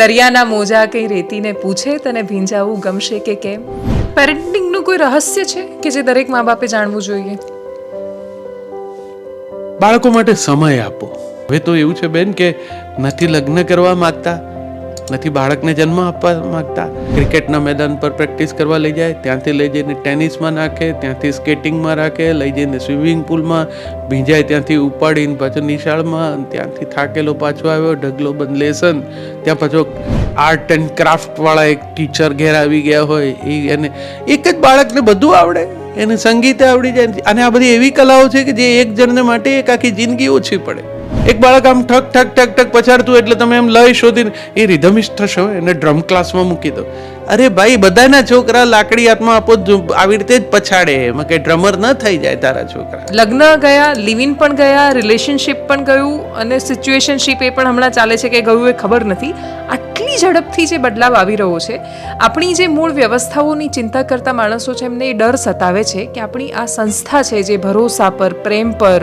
દરિયાના મોજા કઈ રેતીને પૂછે તને ભીંજાવું ગમશે કે કેમ? પેરેન્ટિંગનું કોઈ રહસ્ય છે કે જે દરેક મા બાપે જાણવું જોઈએ? બાળકો માટે સમય આપો. હવે તો એવું છે બેન કે નથી લગ્ન કરવા માંગતા, નથી બાળકને જન્મ આપવા માંગતા. ક્રિકેટના મેદાન પર પ્રેક્ટિસ કરવા લઈ જાય, ત્યાંથી લઈ જઈને ટેનિસમાં નાખે, ત્યાંથી સ્કેટિંગમાં રાખે, લઈ જઈને સ્વિમિંગ પુલમાં ભીંજાય, ત્યાંથી ઉપાડીને પાછો નિશાળમાં, ત્યાંથી થાકેલો પાછો આવ્યો, ઢગલો બંધ લેસન, ત્યાં પાછો આર્ટ એન્ડ ક્રાફ્ટ વાળા એક ટીચર ઘેર આવી ગયા હોય, એને એક જ બાળકને બધું આવડે, એને સંગીત આવડી જાય. અને આ બધી એવી કલાઓ છે કે જે એક જણને માટે એક આખી જિંદગી ઓછી પડે. એક બાળક આમ ઠક ઠક ઠક ઠક પછાડતું એટલે તમે એમ લય શોધીને એ રિધમિસ્ટ થશો, એને ડ્રમ ક્લાસમાં મૂકી દો. અરે ભાઈ, બધાના છોકરા લાકડી હાથમાં આપો આવી રીતે જ પછાડે, એમાં કઈ ડ્રમર ન થઈ જાય તારા છોકરા. લગ્ન ગયા, લિવ ઇન પણ ગયા, રિલેશનશિપ પણ ગયું અને સિચ્યુએશનશિપ એ પણ હમણાં ચાલે છે કે ગયું એ ખબર નથી. આટલી ઝડપથી જે બદલાવ આવી રહ્યો છે, આપણી જે મૂળ વ્યવસ્થાઓની ચિંતા કરતા માણસો છે એમને એ ડર સતાવે છે કે આપણી આ સંસ્થા છે જે ભરોસા પર, પ્રેમ પર,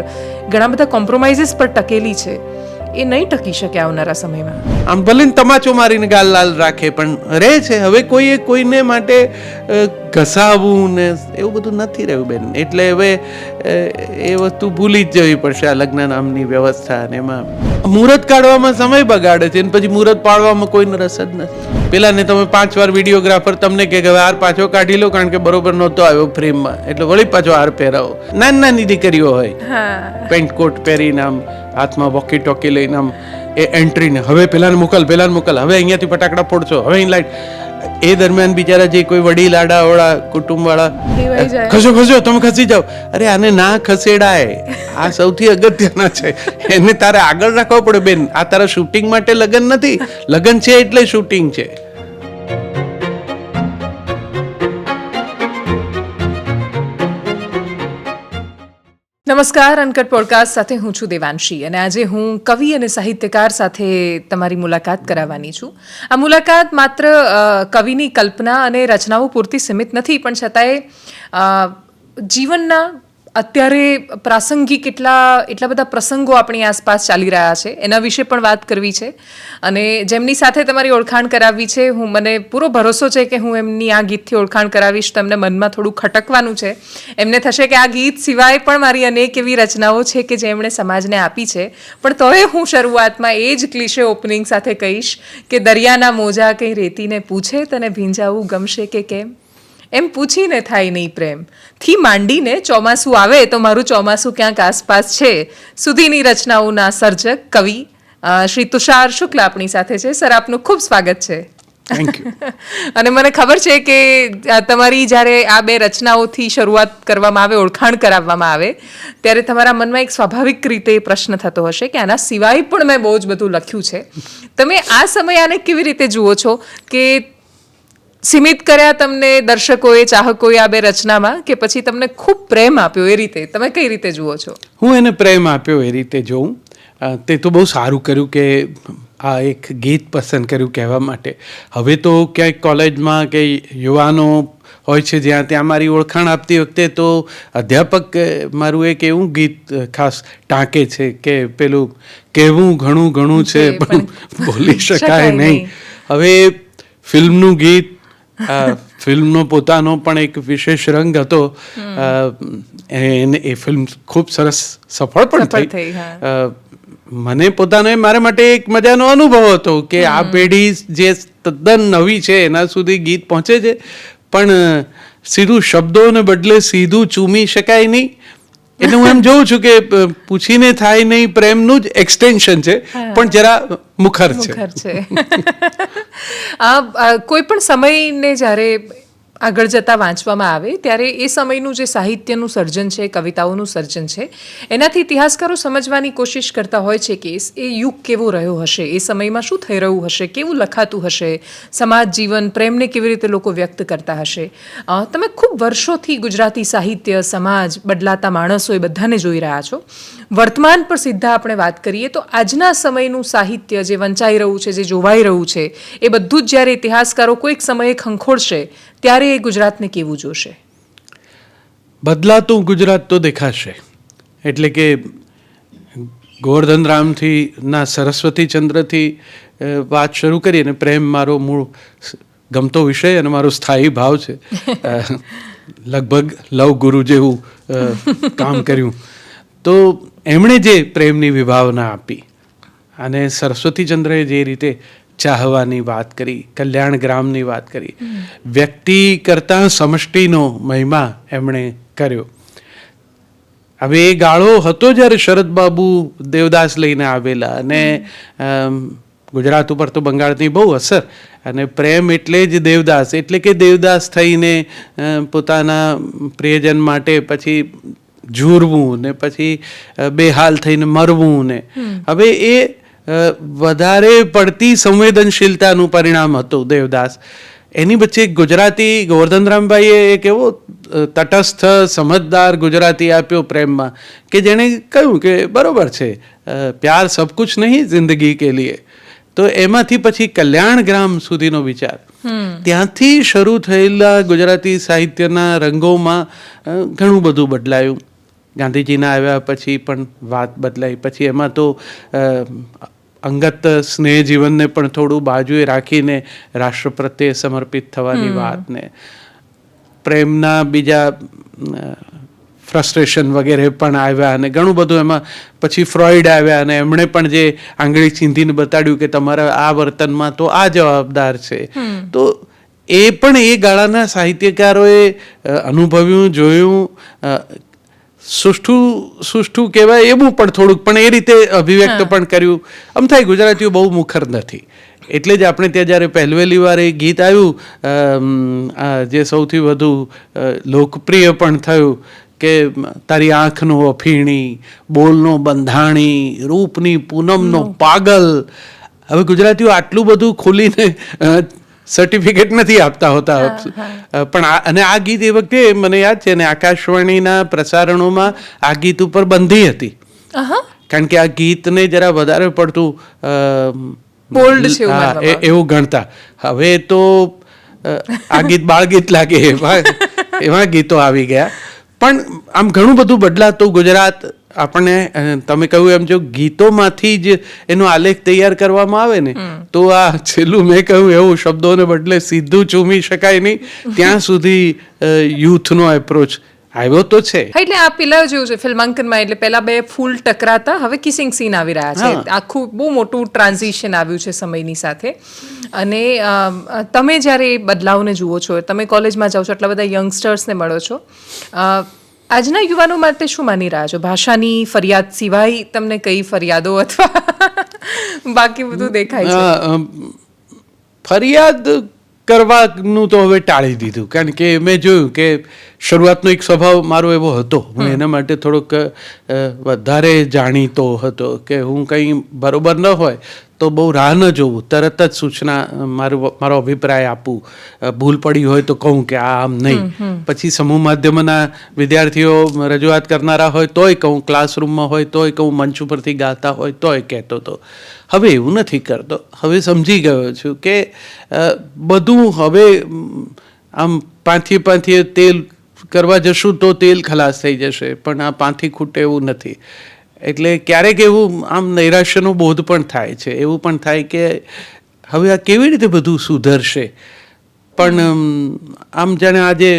ઘણા બધા કોમ્પ્રોમાઇઝીસ પર ટકેલી છે, એ નહીં ટકી શકે આવનારા સમયમાં. આમ ભલે તમાચો મારીને ગાલ લાલ રાખે પણ રહે છે. હવે કોઈએ કોઈને માટે ઘસાવવું ને એવું બધું નથી રહ્યું બેન. એટલે હવે એ વસ્તુ ભૂલી જ જવી પડશે. આ લગ્ન નામની વ્યવસ્થા અને એમાં મુહૂર્ત કાઢવામાં સમય બગાડે છે અને પછી મુહૂર્ત પાડવામાં કોઈને રસ જ નથી. પેલાને તમે 5 વાર વિડીયોગ્રાફર તમને કે હવે હાર પાછો કાઢી લો કારણ કે બરોબર નહોતો આવ્યો ફ્રેમમાં, એટલે વળી પાછો હાર પહેરાવો. નાની નાની દીકરીઓ હોય, પેન્ટ કોટ પહેરીને આમ હાથમાં વોકી ટોકી લઈને આમ એ એન્ટ્રીને હવે પેલાને મોકલ, હવે અહીંયાથી ફટાકડા ફોડશો, હવે અહીં લાઈટ. એ દરમિયાન બિચારા જે કોઈ વડીલ આડાવાળા કુટુંબવાળા ખસો તમે ખસી જાઓ. અરે આને ના ખસેડાય, આ સૌથી અગત્યના છે. એને તારે આગળ રાખવા પડે બેન. આ તારા શૂટિંગ માટે લગ્ન નથી, લગ્ન છે એટલે શૂટિંગ છે. નમસ્કાર, અનકટ પોડકાસ્ટ સાથે હું છું દેવાંશી અને આજે હું કવિ અને સાહિત્યકાર સાથે તમારી મુલાકાત કરાવવાની છું. આ મુલાકાત માત્ર કવિની કલ્પના અને રચનાઓ પૂરતી સીમિત નથી, પણ છતાંય જીવનના અત્યારે પ્રાસંગિક એટલા બધા પ્રસંગો આપણી આસપાસ ચાલી રહ્યા છે એના વિશે પણ વાત કરવી છે. અને જેમની સાથે તમારી ઓળખાણ કરાવવી છે, મને પૂરો ભરોસો છે કે હું એમની આ ગીતથી ઓળખાણ કરાવીશ તો એમને મનમાં થોડું ખટકવાનું છે. એમને થશે કે આ ગીત સિવાય પણ મારી અનેક એવી રચનાઓ છે કે જે એમણે સમાજને આપી છે. પણ તોય હું શરૂઆતમાં એ જ ક્લિશે ઓપનિંગ સાથે કહીશ કે દરિયાના મોજા કઈ રેતીને પૂછે તને ભીંજાવું ગમશે કે કેમ? એમ પૂછીને થાય નહીં પ્રેમ થી માંડીને ચોમાસું આવે તો મારું ચોમાસું ક્યાંક આસપાસ છે સુધીની રચનાઓના સર્જક કવિ શ્રી તુષાર શુક્લ આપણી સાથે છે. સર, આપનું ખૂબ સ્વાગત છે. Thank you. અને મને ખબર છે કે તમારી જ્યારે આ બે રચનાઓથી શરૂઆત કરવામાં આવે, ઓળખાણ કરાવવામાં આવે, ત્યારે તમારા મનમાં એક સ્વાભાવિક રીતે પ્રશ્ન થતો હશે કે આના સિવાય પણ મેં બહુ જ બધું લખ્યું છે. તમે આ સમયે આને કેવી રીતે જુઓ છો? કે સીમિત કર્યા તમને દર્શકોએ, ચાહકોએ આ બે રચનામાં, કે પછી તમને ખૂબ પ્રેમ આપ્યો એ રીતે? તમે કઈ રીતે જુઓ છો? હું એને પ્રેમ આપ્યો એ રીતે જોઉં. તે તો બહુ સારું કર્યું કે આ એક ગીત પસંદ કર્યું કહેવા માટે. હવે તો ક્યાંક કોલેજમાં કે યુવાનો હોય છે જ્યાં ત્યાં મારી ઓળખાણ આપતી વખતે તો અધ્યાપક મારું એક એવું ગીત ખાસ ટાંકે છે કે પેલું કહેવું ઘણું ઘણું છે પણ બોલી શકાય નહીં. હવે ફિલ્મનું ગીત, ફિલ્મનો પોતાનો પણ એક વિશેષ રંગ હતો. એ ફિલ્મ ખૂબ સરસ સફળ પણ થઈ. મને પોતાનો મારા માટે એક મજાનો અનુભવ હતો કે આ પેઢી જે તદ્દન નવી છે એના સુધી ગીત પહોંચે છે, પણ સીધું શબ્દોને બદલે સીધું ચૂમી શકાય નહીં. એટલે હું એમ જોઉં છું કે પૂછીને થાય નહીં પ્રેમનું જ એક્સટેન્શન છે, પણ જરા મુખર છે. કોઈ પણ સમયને જ્યારે આગળ જતા વાંચવામાં આવે ત્યારે એ સમયનું જે સાહિત્યનું સર્જન છે, કવિતાઓનું સર્જન છે, એનાથી ઇતિહાસકારો સમજવાની કોશિશ કરતા હોય છે કે એ યુગ કેવો રહ્યો હશે, એ સમયમાં શું થઈ રહ્યું હશે, કેવું લખાતું હશે, સમાજ જીવન, પ્રેમને કેવી રીતે લોકો વ્યક્ત કરતા હશે. તમે ખૂબ વર્ષોથી ગુજરાતી સાહિત્ય, સમાજ, બદલાતા માણસો એ બધાને જોઈ રહ્યા છો. વર્તમાન પર સીધા આપણે વાત કરીએ તો આજના સમયનું સાહિત્ય જે વંચાઈ રહ્યું છે, જે જોવાઈ રહ્યું છે, એ બધું જ જ્યારે ઇતિહાસકારો કોઈક સમયે ખંખોળશે ત્યારે એ ગુજરાતને કેવું જોશે? બદલાતું ગુજરાત તો દેખાશે. એટલે કે ગોવર્ધન રામથી ના સરસ્વતી ચંદ્રથી વાત શરૂ કરી અને પ્રેમ મારો મૂળ ગમતો વિષય અને મારો સ્થાયી ભાવ છે. લગભગ લવ ગુરુ જેવું કામ કર્યું. તો એમણે જે પ્રેમની વિભાવના આપી અને સરસ્વતીચંદ્રએ જે રીતે ચાહવાની વાત કરી, કલ્યાણ ગ્રામની વાત કરી, વ્યક્તિ કરતાં સમષ્ટિનો મહિમા એમણે કર્યો. હવે એ ગાળો હતો જ્યારે શરદબાબુ દેવદાસ લઈને આવેલા અને ગુજરાત ઉપર તો બંગાળની બહુ અસર અને પ્રેમ એટલે જ દેવદાસ, એટલે કે દેવદાસ થઈને પોતાના પ્રિયજન માટે પછી ઝૂરવું ને પછી બેહાલ થઈને મરવું ને હવે એ વધારે પડતી સંવેદનશીલતાનું પરિણામ હતું દેવદાસ. એની વચ્ચે ગુજરાતી ગોવર્ધનરામભાઈએ એક એવો તટસ્થ સમજદાર ગુજરાતી આપ્યો પ્રેમમાં કે જેણે કહ્યું કે બરોબર છે, પ્યાર સબ કુછ નહીં જિંદગી કે લીએ. તો એમાંથી પછી કલ્યાણ ગ્રામ સુધીનો વિચાર, ત્યાંથી શરૂ થયેલા ગુજરાતી સાહિત્યના રંગોમાં ઘણું બધું બદલાયું. ગાંધીજીના આવ્યા પછી પણ વાત બદલાઈ. પછી એમાં તો અંગત સ્નેહ જીવનને પણ થોડું બાજુએ રાખીને રાષ્ટ્ર પ્રત્યે સમર્પિત થવાની વાતને પ્રેમના બીજા ફ્રસ્ટ્રેશન વગેરે પણ આવ્યા અને ઘણું બધું એમાં પછી ફ્રોઈડ આવ્યા અને એમણે પણ જે આંગળી ચીંધીને બતાડ્યું કે તમારા આ વર્તનમાં તો આ જવાબદાર છે. તો એ પણ એ ગાળાના સાહિત્યકારોએ અનુભવ્યું, જોયું, સુષ્ઠું કહેવાય એવું પણ થોડુંક પણ એ રીતે અભિવ્યક્ત પણ કર્યું. આમ થાય ગુજરાતીઓ બહુ મુખર નથી એટલે જ આપણે ત્યાં જ્યારે પહેલવેલી વાર એ ગીત આવ્યું જે સૌથી વધુ લોકપ્રિય પણ થયું કે તારી આંખનો અફીણી, બોલનો બંધાણી, રૂપની પૂનમનો પાગલ. હવે ગુજરાતીઓ આટલું બધું ખોલીને સર્ટિફિકેટ નથી આપતા હોતા પણ અને આ ગીત એ વખતે મને યાદ છે ને આકાશવાણીના પ્રસારણોમાં આ ગીત ઉપર બંધી હતી કારણ કે આ ગીતને જરા વધારે પડતું બોલ્ડ છે એવું ગણતા. હવે તો આ ગીત બાળગીત લાગે એવા ગીતો આવી ગયા. પણ આમ ઘણું બધું બદલાતું ગુજરાત. આપણને તમે કહ્યું એમ જો ગીતોમાંથી જ એનો આલેખ તૈયાર કરવામાં આવે ને તો આ છેલ્લું મેં કહ્યું એવું શબ્દોને બદલે સીધું ચૂમી શકાય નહીં ત્યાં સુધી યુથનો એપ્રોચ આવ્યો તો છે. એટલે આ પેલા જેવું છે ફિલ્માંકનમાં, એટલે પેલા બે ફૂલ ટકરાતા, હવે કિસિંગ સીન આવી રહ્યા છે. આખું બહુ મોટું ટ્રાન્ઝિશન આવ્યું છે સમયની સાથે. અને તમે જ્યારે એ બદલાવને જુઓ છો, તમે કોલેજમાં જાઓ છો, એટલા બધા યંગસ્ટર્સને મળો છો, આજના યુવાનો માટે શું માની રહ્યા છો? ભાષાની ફરિયાદ સિવાય તમને કઈ ફરિયાદો અથવા બાકી બધું દેખાય છે? ફરિયાદ કરવાનું તો હવે ટાળી દીધું કારણ કે મેં જોયું કે શરૂઆતનો એક સ્વભાવ મારો એવો હતો, હું એના માટે થોડોક વધારે જાણીતો હતો કે હું કંઈ બરોબર ન હોય તો બહુ રાહ ન જોવું, તરત જ સૂચના મારો અભિપ્રાય આપું, ભૂલ પડી હોય તો કહું કે આ આમ નહીં. પછી સમૂહ માધ્યમના વિદ્યાર્થીઓ રજૂઆત કરનારા હોય તોય કહું, ક્લાસરૂમમાં હોય તોય કહું, મંચ ઉપરથી ગાતા હોય તોય કહેતો હતો. હવે એવું નથી કરતો. હવે સમજી ગયો છું કે બધું હવે આમ પાંથીએ તેલ કરવા જશું તો તેલ ખલાસ થઈ જશે, પણ આ પાંથી ખૂટે એવું નથી. એટલે ક્યારેક એવું આમ નૈરાશ્યનો બોધ પણ થાય છે, એવું પણ થાય કે હવે આ કેવી રીતે બધું સુધરશે. પણ આમ જાણે આજે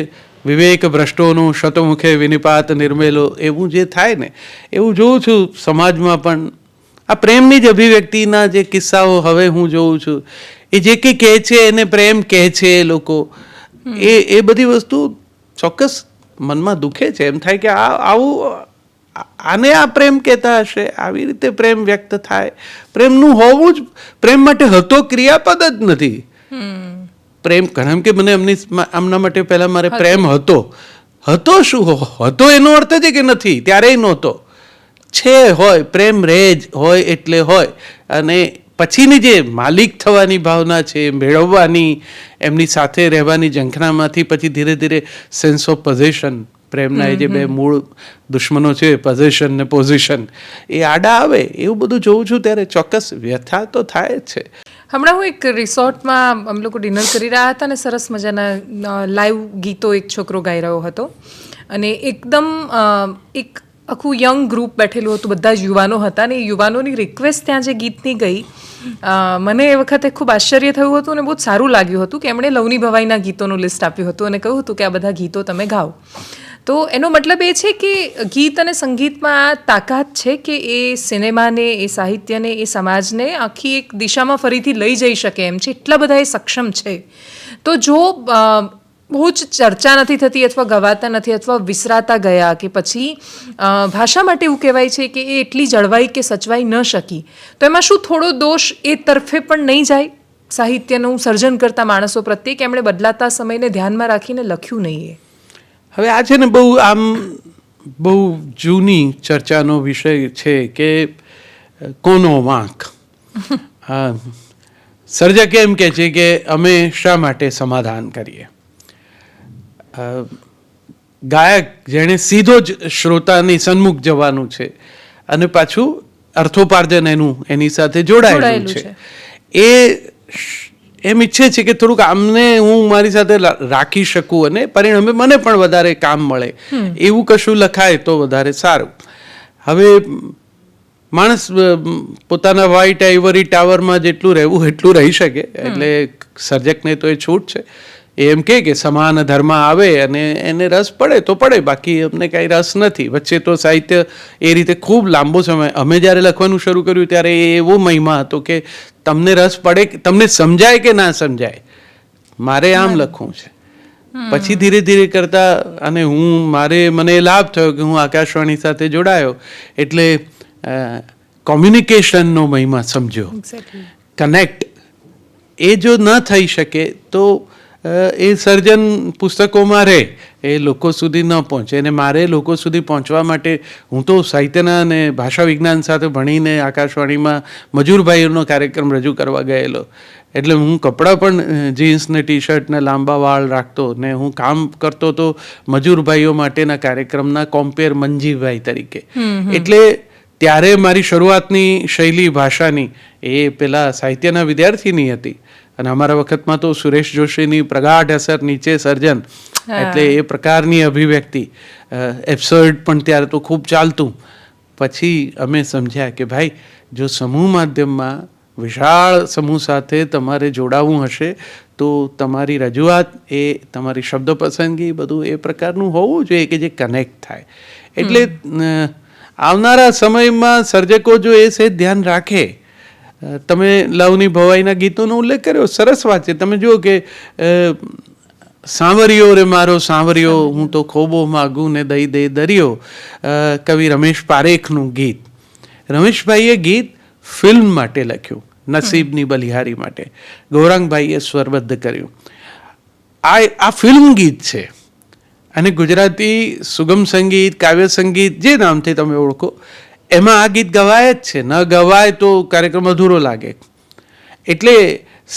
વિવેક ભ્રષ્ટોનું શતમુખે વિનિપાત નિર્મેલો એવું જે થાય ને એવું જોઉં છું સમાજમાં. પણ આ પ્રેમની જ અભિવ્યક્તિના જે કિસ્સાઓ હવે હું જોઉં છું, એ જે કંઈ કહે છે એને પ્રેમ કહે છે એ લોકો, એ બધી વસ્તુ ચોક્કસ મનમાં દુખે છે. એમ થાય કે આવું આને આ પ્રેમ કહેતા હશે, આવી રીતે પ્રેમ વ્યક્ત થાય. પ્રેમનું હોવું જ પ્રેમ માટે હતો ક્રિયાપદ જ નથી. પ્રેમ કારણ કે મને આમના માટે પહેલા મારે પ્રેમ હતો શું હતો એનો અર્થ છે કે નથી, ત્યારેય નહોતો, છે, હોય, પ્રેમ રહે જ હોય એટલે હોય. અને પછીની જે માલિક થવાની ભાવના છે, મેળવવાની, એમની સાથે રહેવાની ઝંખનામાંથી પછી ધીરે ધીરે સેન્સ ઓફ પોઝેશન, પ્રેમના એ જે બે મૂળ દુશ્મનો છે પોઝેશન ને પોઝિશન, એ આડા આવે એવું બધું જોઉં છું ત્યારે ચોક્કસ વ્યથા તો થાય જ છે. હમણાં હું એક રિસોર્ટમાં અમે લોકો ડિનર કરી રહ્યા હતા અને સરસ મજાના લાઈવ ગીતો એક છોકરો ગાઈ રહ્યો હતો અને એકદમ એક આખું યંગ ગ્રુપ બેઠેલું હતું, બધા જ યુવાનો હતા ને એ યુવાનોની રિક્વેસ્ટ ત્યાં જે ગીતની ગઈ, મને એ વખતે ખૂબ આશ્ચર્ય થયું હતું અને બહુ જ સારું લાગ્યું હતું કે એમણે લવની ભવાઈના ગીતોનું લિસ્ટ આપ્યું હતું અને કહ્યું હતું કે આ બધા ગીતો તમે ગાઓ. તો એનો મતલબ એ છે કે ગીત અને સંગીતમાં આ તાકાત છે કે એ સિનેમાને, એ સાહિત્યને, એ સમાજને આખી એક દિશામાં ફરીથી લઈ જઈ શકે એમ છે, એટલા બધા એ સક્ષમ છે. તો જો બહુ જ ચર્ચા નથી થતી અથવા ગવાતા નથી અથવા વિસરાતા ગયા કે પછી ભાષા માટે એવું કહેવાય છે કે એ એટલી જળવાઈ કે સચવાઈ ન શકી, તો એમાં શું થોડો દોષ એ તરફે પણ નહીં જાય સાહિત્યનું સર્જન કરતા માણસો પ્રત્યે કે એમણે બદલાતા સમયને ધ્યાનમાં રાખીને લખ્યું નહીં? હવે આ છે ને બહુ જૂની ચર્ચાનો વિષય છે કે કોનો વાંક. સર્જક એમ કહે છે કે અમે શા માટે સમાધાન કરીએ. ગાયક જેણે સીધો જ શ્રોતાની સન્મુખ જવાનું છે અને પાછું અર્થોપાર્જન એની સાથે જોડાયેલું છે, એ એમ ઈચ્છે છે કે થોડુંક આમને હું મારી સાથે રાખી શકું અને પરિણામે મને પણ વધારે કામ મળે, એવું કશું લખાય તો વધારે સારું. હવે માણસ પોતાના વ્હાઇટ આઇવરી ટાવરમાં જેટલું રહેવું એટલું રહી શકે, એટલે સર્જકને તો એ છૂટ છે. એમ કે સમાન ધર્મ આવે અને એને રસ પડે તો પડે, બાકી અમને કાંઈ રસ નથી. વચ્ચે તો સાહિત્ય એ રીતે ખૂબ લાંબો સમય, અમે જ્યારે લખવાનું શરૂ કર્યું ત્યારે એવો મહિમા હતો કે તમને રસ પડે, તમને સમજાય કે ના સમજાય, મારે આમ લખવું છે. પછી ધીરે ધીરે કરતા અને મને લાભ થયો કે હું આકાશવાણી સાથે જોડાયો એટલે કોમ્યુનિકેશનનો મહિમા સમજ્યો, કનેક્ટ. એ જો ન થઈ શકે તો એ સર્જન પુસ્તકોમાં રહે, એ લોકો સુધી ન પહોંચે. અને મારે લોકો સુધી પહોંચવા માટે હું તો સાહિત્યના અને ભાષા વિજ્ઞાન સાથે ભણીને આકાશવાણીમાં મજૂરભાઈઓનો કાર્યક્રમ રજૂ કરવા ગયેલો, એટલે હું કપડાં પણ જીન્સ ને ટી શર્ટ ને લાંબા વાળ રાખતો ને હું કામ કરતો તો મજૂરભાઈઓ માટેના કાર્યક્રમના કોમ્પેર મંજીભાઈ તરીકે. એટલે ત્યારે મારી શરૂઆતની શૈલી ભાષાની એ પેલા સાહિત્યના વિદ્યાર્થીની હતી અને અમારા વખતમાં તો સુરેશ જોશીની પ્રગાઢ અસર નીચે સર્જન, એટલે એ પ્રકારની અભિવ્યક્તિ એબ્સર્ડ પણ ત્યારે તો ખૂબ ચાલતું. પછી અમે સમજ્યા કે ભાઈ જો સમૂહ માધ્યમમાં વિશાળ સમૂહ સાથે તમારે જોડાવું હશે તો તમારી રજૂઆત, એ તમારી શબ્દ પસંદગી બધું એ પ્રકારનું હોવું જોઈએ કે જે કનેક્ટ થાય. એટલે આવનારા સમયમાં સર્જકો જો એ સહેજ ધ્યાન રાખે. તમે લવની ભવાઈના ગીતોનો ઉલ્લેખ કર્યો, સરસ વાત છે. તમે જુઓ કે સાંવરિયો રે મારો સાંવરિયો, હું તો ખોબો માગું ને દઈ દે દરિયો, કવિ રમેશ પારેખનું ગીત. રમેશભાઈએ ગીત ફિલ્મ માટે લખ્યું, નસીબની બલિહારી માટે. ગૌરાંગભાઈએ સ્વરબદ્ધ કર્યું. આ ફિલ્મ ગીત છે અને ગુજરાતી સુગમ સંગીત, કાવ્ય સંગીત, જે નામથી તમે ઓળખો, એમાં આ ગીત ગવાય જ છે. ન ગવાય તો કાર્યક્રમ અધૂરો લાગે. એટલે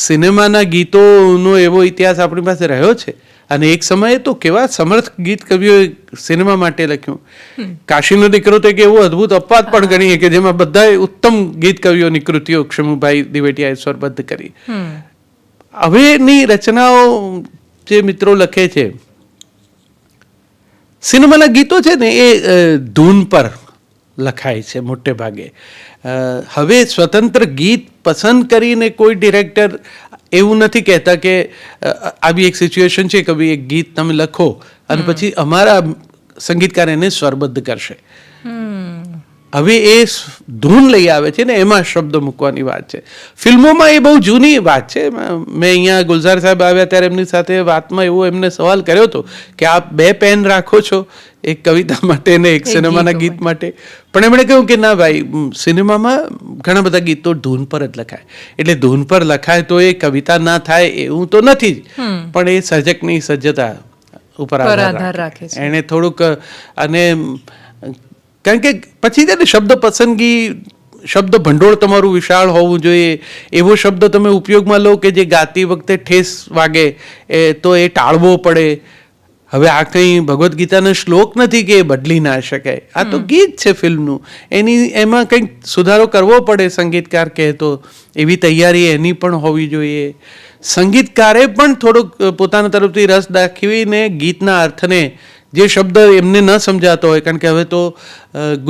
સિનેમાના ગીતોનો એવો ઇતિહાસ આપણી પાસે રહ્યો છે અને એક સમયે તો કેવા સમર્થ ગીત કવિઓએ સિનેમા માટે લખ્યું. કાશીનો દીકરો તો એક એવું અદ્ભુત અપવાદ પણ ગણીએ કે જેમાં બધાએ ઉત્તમ ગીત કવિઓની કૃતિઓ ક્ષમુભાઈ દિવેટિયાએ સ્વરબદ્ધ કરી. હવેની રચનાઓ જે મિત્રો લખે છે, સિનેમાના ગીતો છે ને એ ધૂન પર લખાય છે મોટે ભાગે. હવે સ્વતંત્ર ગીત પસંદ કરીને કોઈ ડિરેક્ટર એવું નથી કહેતા કે આવી એક સિચ્યુએશન છે કે એક ગીત તમે લખો અને પછી અમારા સંગીતકાર એને સ્વરબદ્ધ કરશે. હવે એ ધૂન લઈ આવે છે ને એમાં શબ્દ મૂકવાની વાત છે. ફિલ્મોમાં એ બહુ જૂની વાત છે. મેં અહીંયા ગુલઝાર સાહેબ આવ્યા ત્યારે એમની સાથે વાતમાં એવો એમને સવાલ કર્યો હતો કે આપ 2 પેન રાખો છો, એક કવિતા માટે ને એક સિનેમાના ગીત માટે. પણ એમણે કહ્યું કે ના ભાઈ, સિનેમામાં ઘણા બધા ગીતો ધૂન પર જ લખાય. એટલે ધૂન પર લખાય તો એ કવિતા ના થાય એવું તો નથી જ, પણ એ સર્જકની સજ્જતા ઉપર આધાર રાખે છે. એને થોડુંક અને કારણ કે પછી છે ને શબ્દ પસંદગી, શબ્દ ભંડોળ તમારું વિશાળ હોવું જોઈએ. એવો શબ્દ તમે ઉપયોગમાં લો કે જે ગાતી વખતે ઠેસ વાગે, તો એ ટાળવો પડે. હવે આ કંઈ ભગવદ્ ગીતાનો શ્લોક નથી કે એ બદલી ના શકાય. આ તો ગીત છે ફિલ્મનું, એમાં કંઈક સુધારો કરવો પડે. સંગીતકાર કહે તો એવી તૈયારી એની પણ હોવી જોઈએ. સંગીતકારે પણ થોડોક પોતાના તરફથી રસ દાખવીને ગીતના અર્થને જે શબ્દ એમને ન સમજાતો હોય, કારણ કે હવે તો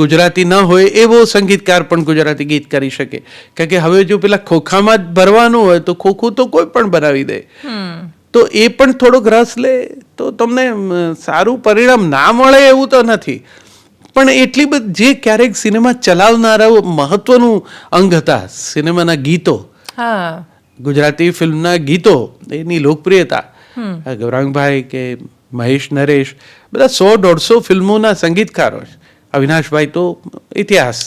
ગુજરાતી ન હોય એવો સંગીતકાર પણ ગુજરાતી ગીત કરી શકે, કારણ કે હવે જો પેલા ખોખામાં જ ભરવાનું હોય તો ખોખું તો કોઈ પણ બનાવી દે. તો એ પણ થોડોક રસ લે તો તમને સારું પરિણામ ના મળે એવું તો નથી, પણ એટલી બધી જે ક્યારેક સિનેમા ચલાવનારા મહત્વનું અંગ હતા સિનેમાના ગીતો, ગુજરાતી ફિલ્મના ગીતો, એની લોકપ્રિયતા, ગૌરાંગભાઈ કે મહેશ નરેશ બધા 100-150 ફિલ્મોના સંગીતકારો, અવિનાશભાઈ તો ઇતિહાસ.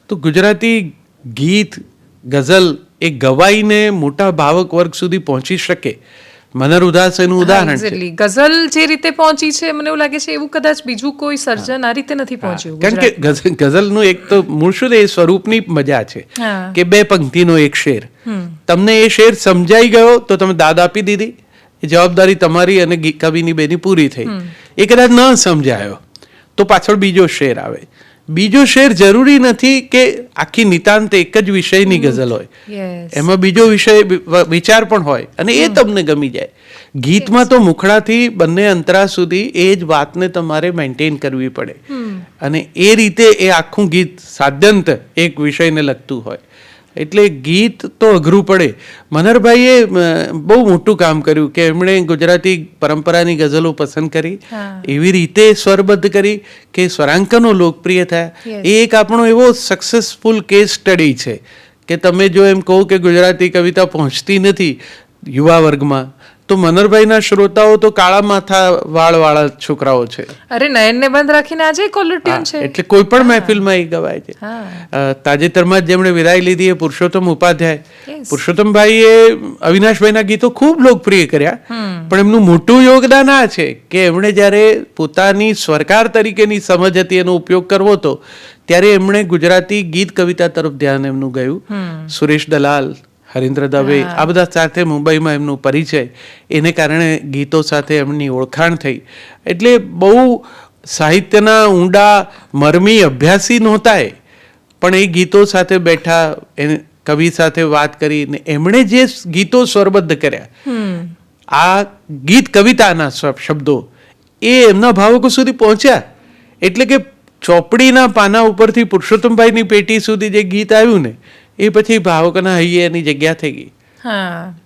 તો ગુજરાતી ગીત ગઝલ એ ગવાઈને મોટા ભાવક વર્ગ સુધી પહોંચી શકે. મનર ઉદાસ એનું ઉદાહરણ છે. ગઝલ જે રીતે પહોંચી છે મને એવું લાગે છે એવું કદાચ બીજું કોઈ સર્જન આ રીતે નથી પહોંચ્યું. કારણ કે ગઝલનું એક તો મૂળ શું એ સ્વરૂપની મજા છે કે 2 પંક્તિનો એક શેર, તમને એ શેર સમજાઈ ગયો તો તમે દાદ આપી દીધી, જવાબદારી તમારી અને કવિની બેની પૂરી થઈ. એ કદાચ ન સમજાયો તો પાછળ બીજો શેર આવે. બીજો શેર જરૂરી નથી કે આખી નિતાંત એક જ વિષયની ગઝલ હોય, એમાં બીજો વિચાર પણ હોય અને એ તમને ગમી જાય. ગીતમાં તો મુખડાથી બંને અંતરા સુધી એ જ વાતને તમારે મેન્ટેન કરવી પડે અને એ રીતે એ આખું ગીત સાદ્યંત એક વિષયને લગતું હોય, એટલે ગીત તો અઘરું પડે. મનરભાઈએ બહુ મોટું કામ કર્યું કે એમણે ગુજરાતી પરંપરાની ગઝલો પસંદ કરી, એવી રીતે સ્વરબદ્ધ કરી કે સ્વરાંકનો લોકપ્રિય થયા. એ એક આપણો એવો સક્સેસફુલ કેસ સ્ટડી છે કે તમે જો એમ કહો કે ગુજરાતી કવિતા પહોંચતી નથી યુવા વર્ગમાં, તો મનરભાઈના શ્રોતાઓ તો કાળા માથા વાળવાળા છોકરાઓ છે. અરે નયનને બંધ રાખીને આજે કોલર ટ્યુન છે, એટલે કોઈ પણ મહેફિલમાં એ ગવાય છે. તાજેતરમાં જ જેમણે વિદાય લીધી એ પુરુષોત્તમ ઉપાધ્યાય, પુરુષોત્તમભાઈએ અવિનાશભાઈના ગીતો ખૂબ લોકપ્રિય કર્યા, પણ એમનું મોટું યોગદાન આ છે કે એમણે જ્યારે પોતાની સ્વરકાર તરીકેની સમજ હતી એનો ઉપયોગ કરવો હતો, ત્યારે એમણે ગુજરાતી ગીત કવિતા તરફ ધ્યાન એમનું ગયું. સુરેશ દલાલ, હરીન્દ્ર દવે આ બધા સાથે મુંબઈમાં એમનો પરિચય, એને કારણે ગીતો સાથે એમની ઓળખાણ થઈ. એટલે બહુ સાહિત્યના ઊંડા મરમી અભ્યાસી નહોતા એ, પણ એ ગીતો સાથે બેઠા, એને કવિ સાથે વાત કરીને એમણે જે ગીતો સ્વરબદ્ધ કર્યા, આ ગીત કવિતાના શબ્દો એ એમના ભાવકો સુધી પહોંચ્યા. એટલે કે ચોપડીના પાના ઉપરથી પુરુષોત્તમભાઈની પેટી સુધી જે ગીત આવ્યું ને એ પછી ભાવકોના હૈયે એની જગ્યા થઈ ગઈ.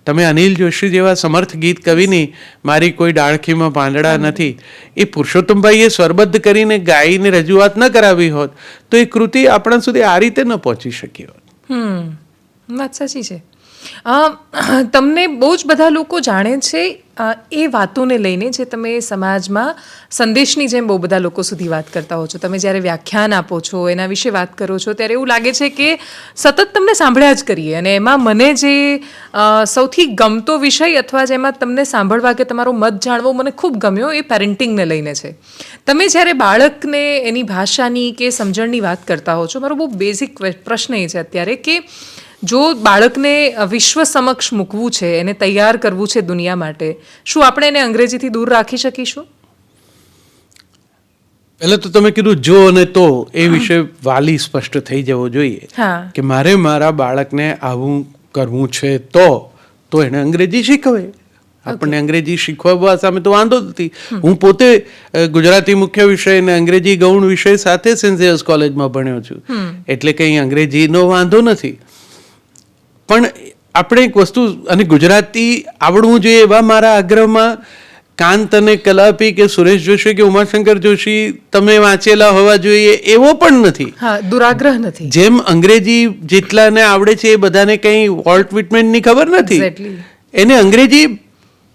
તમે અનિલ જોશી જેવા સમર્થ ગીત કવિની મારી કોઈ ડાળખીમાં પાંદડા નથી, એ પુરુષોત્તમભાઈએ સ્વરબદ્ધ કરીને ગાઈને રજૂઆત ન કરાવી હોત તો એ કૃતિ આપણા સુધી આ રીતે ન પહોંચી શકી હોત. વાત સાચી છે. તમને બહુ જ બધા લોકો જાણે છે એ વાતોને લઈને જે તમે સમાજમાં સંદેશની જેમ બહુ બધા લોકો સુધી વાત કરતા હો છો. તમે જ્યારે વ્યાખ્યાન આપો છો, એના વિશે વાત કરો છો, ત્યારે એવું લાગે છે કે સતત તમને સાંભળ્યા જ કરીએ. અને એમાં મને જે સૌથી ગમતો વિષય અથવા જેમાં તમને સાંભળવા કે તમારો મત જાણવો મને ખૂબ ગમ્યો એ પેરેન્ટિંગને લઈને છે. તમે જ્યારે બાળકને એની ભાષાની કે સમજણની વાત કરતા હો છો, મારો બહુ બેઝિક પ્રશ્ન એ છે અત્યારે કે જો બાળકને વિશ્વ સમક્ષ મૂકવું છે, એને તૈયાર કરવું છે દુનિયા માટે, શું આપણે એને અંગ્રેજીથી દૂર રાખી શકીશું? પહેલા તો તમે કીધું જો અને તો એ વિશે વાલી સ્પષ્ટ થઈ જવો જોઈએ કે મારે મારા બાળકને આવું કરવું છે તો એને અંગ્રેજી શીખવે. આપણને અંગ્રેજી શીખવા સામે તો વાંધો નથી. હું પોતે ગુજરાતી મુખ્ય વિષય અને અંગ્રેજી ગૌણ વિષય સાથે સેન્ટ ઝેવિયર્સ કોલેજમાં ભણ્યો છું, એટલે કંઈ અંગ્રેજીનો વાંધો નથી. પણ આપણે એક વસ્તુ, અને ગુજરાતી આવડવું જોઈએ એવા મારા આગ્રહમાં કાંત અને કલાપી કે સુરેશ જોશી કે ઉમાશંકર જોશી તમે વાંચેલા હોવા જોઈએ એવો પણ નથી. દુરાગ્રહ નથી. જેમ અંગ્રેજી જેટલાને આવડે છે એ બધાને કંઈ વોલ્ટ વિટમેનની ખબર નથી. એને અંગ્રેજી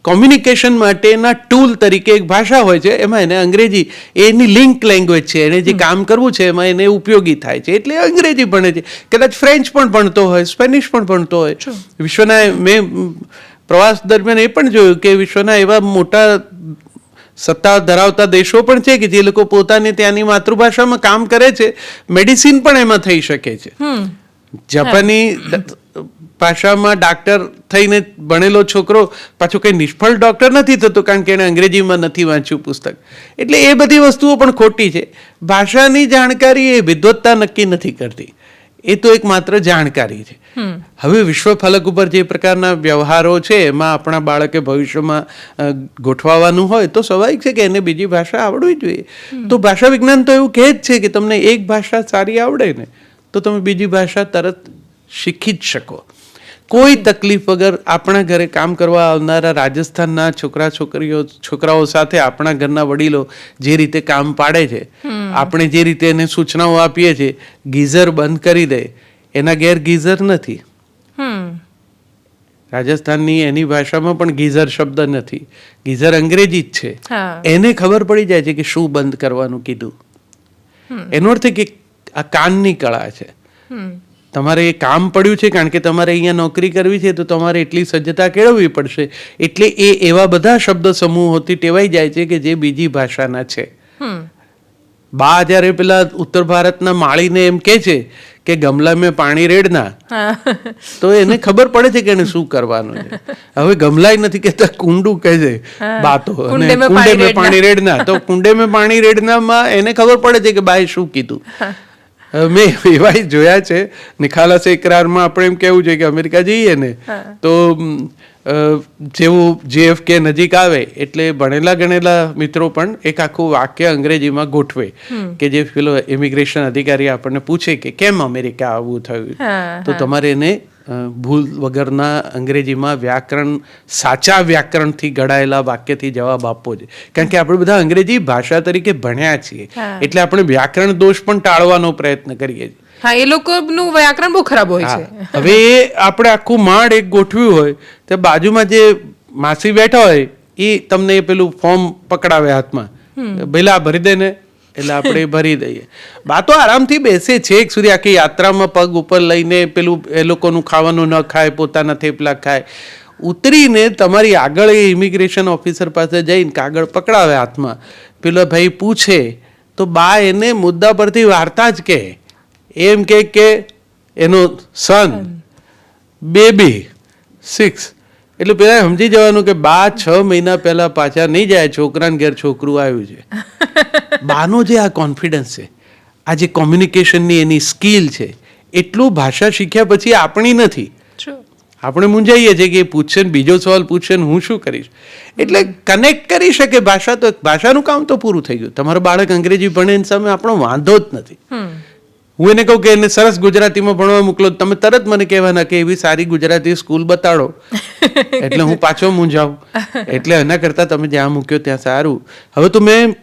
કોમ્યુનિકેશન માટેના ટૂલ તરીકે એક ભાષા હોય છે, એમાં એને અંગ્રેજી એની લિંક લેંગ્વેજ છે, એને જે કામ કરવું છે એમાં એને ઉપયોગી થાય છે, એટલે અંગ્રેજી ભણે છે. કદાચ ફ્રેન્ચ પણ ભણતો હોય, સ્પેનિશ પણ ભણતો હોય. વિશ્વના મેં પ્રવાસ દરમિયાન એ પણ જોયું કે વિશ્વના એવા મોટા સત્તા ધરાવતા દેશો પણ છે કે જે લોકો પોતાની ત્યાંની માતૃભાષામાં કામ કરે છે, મેડિસિન પણ એમાં થઈ શકે છે. જાપાની ભાષામાં ડાક્ટર થઈને ભણેલો છોકરો પાછો કંઈ નિષ્ફળ ડૉક્ટર નથી થતો, કારણ કે એણે અંગ્રેજીમાં નથી વાંચ્યું પુસ્તક. એટલે એ બધી વસ્તુઓ પણ ખોટી છે. ભાષાની જાણકારી એ વિદ્વત્તા નક્કી નથી કરતી, એ તો એક માત્ર જાણકારી છે. હવે વિશ્વ ફલક ઉપર જે પ્રકારના વ્યવહારો છે એમાં આપણા બાળકે ભવિષ્યમાં ગોઠવાવાનું હોય તો સ્વાભાવિક છે કે એને બીજી ભાષા આવડવી જોઈએ. તો ભાષા વિજ્ઞાન તો એવું કહે જ છે કે તમને એક ભાષા સારી આવડે ને તો તમે બીજી ભાષા તરત શીખી જ શકો. કોઈ તકલીફ વગર આપણા ઘરે કામ કરવા આવનારા રાજસ્થાનના છોકરાઓ સાથે આપણા ઘરના વડીલો જે રીતે કામ પાડે છે, આપણે જે રીતે એને સૂચનાઓ આપીએ છીએ, ગીઝર બંધ કરી દે, એના ઘેર ગીઝર નથી. રાજસ્થાનની એની ભાષામાં પણ ગીઝર શબ્દ નથી, ગીઝર અંગ્રેજી જ છે. એને ખબર પડી જાય છે કે શું બંધ કરવાનું કીધું. એનો અર્થ કે આ કાનની કળા છે. તમારે એ કામ પડ્યું છે કારણ કે તમારે અહીંયા નોકરી કરવી છે તો તમારે એટલી સજ્જતા કેળવવી પડશે. એટલે એ એવા બધા શબ્દ સમૂહોથી ટેવાઈ જાય છે કે જે બીજી ભાષાના છે. બા જ્યારે પેલા ઉત્તર ભારતના માળીને એમ કે છે કે ગમલા મેં પાણી રેડના, તો એને ખબર પડે છે કે એને શું કરવાનું છે. હવે ગમલાય નથી કહેતા, કુંડું કહે છે બા તો, અને કુંડે મેં પાણી રેડના, તો કુંડે મેં પાણી રેડનામાં એને ખબર પડે છે કે બાએ શું કીધું. મેં એવા જોયા છે. નિખાલસ ઇકરારમાં આપણે એમ કેવું છે કે અમેરિકા જઈએ ને તો જેવું JFK નજીક આવે એટલે ભણેલા ગણેલા મિત્રો પણ એક આખું વાક્ય અંગ્રેજીમાં ગોઠવે કે જે પેલો ઇમિગ્રેશન અધિકારી આપણને પૂછે કે કેમ અમેરિકા આવવું થયું, તો તમારે એને ભૂલ વગરના અંગ્રેજીમાં સાચા વ્યાકરણથી ઘડાયેલા વાક્યથી જવાબ આપવો છે. કારણ કે આપણે બધા અંગ્રેજી ભાષા તરીકે ભણ્યા છીએ એટલે આપણે વ્યાકરણ દોષ પણ ટાળવાનો પ્રયત્ન કરીએ છીએ. હા, એ લોકોનું વ્યાકરણ બહુ ખરાબ હોય છે. હવે આપણે આખું માંડ એક ગોઠવ્યું હોય તો બાજુમાં જે માસી બેઠા હોય એ તમને પેલું ફોર્મ પકડાવે હાથમાં, ભઈલા ભરી દે ને, એટલે આપણે ભરી દઈએ. બા તો આરામથી બેસે છેક સુધી, આખી યાત્રામાં પગ ઉપર લઈને પેલું એ લોકોનું ખાવાનું ન ખાય, પોતાના થેપલા ખાય. ઉતરીને તમારી આગળ એ ઇમિગ્રેશન ઓફિસર પાસે જઈને કાગળ પકડાવે હાથમાં, પેલો ભાઈ પૂછે તો બા એને મુદ્દા પરથી વાર્તા જ કહે. એમ કે એનો સન બેબી 6, એટલે પેલા સમજી જવાનું કે બા 6 મહિના પહેલા પાછા નહીં જાય, છોકરાને ઘેર છોકરું આવ્યું છે. બાનો જે આ કોન્ફિડન્સ છે, આ જે કોમ્યુનિકેશનની એની સ્કિલ છે, એટલું ભાષા શીખ્યા પછી આપણી નથી. આપણે મૂંઝાઈએ છીએ કે પૂછશે ને બીજો સવાલ પૂછશે ને હું શું કરીશ. એટલે કનેક્ટ કરી શકે ભાષા, તો ભાષાનું કામ તો પૂરું થઈ ગયું. તમારું બાળક અંગ્રેજી ભણે એની સામે આપણો વાંધો જ નથી. હું એને કહું કે એને સરસ ગુજરાતીમાં ભણવા મોકલો, તમે તરત મને કહેવાના કે એવી સારી ગુજરાતી સ્કૂલ બતાડો, એટલે હું પાછો મૂંઝાવું. એટલે એના કરતાં તમે જ્યાં મૂક્યો ત્યાં સારું. હવે તો મેં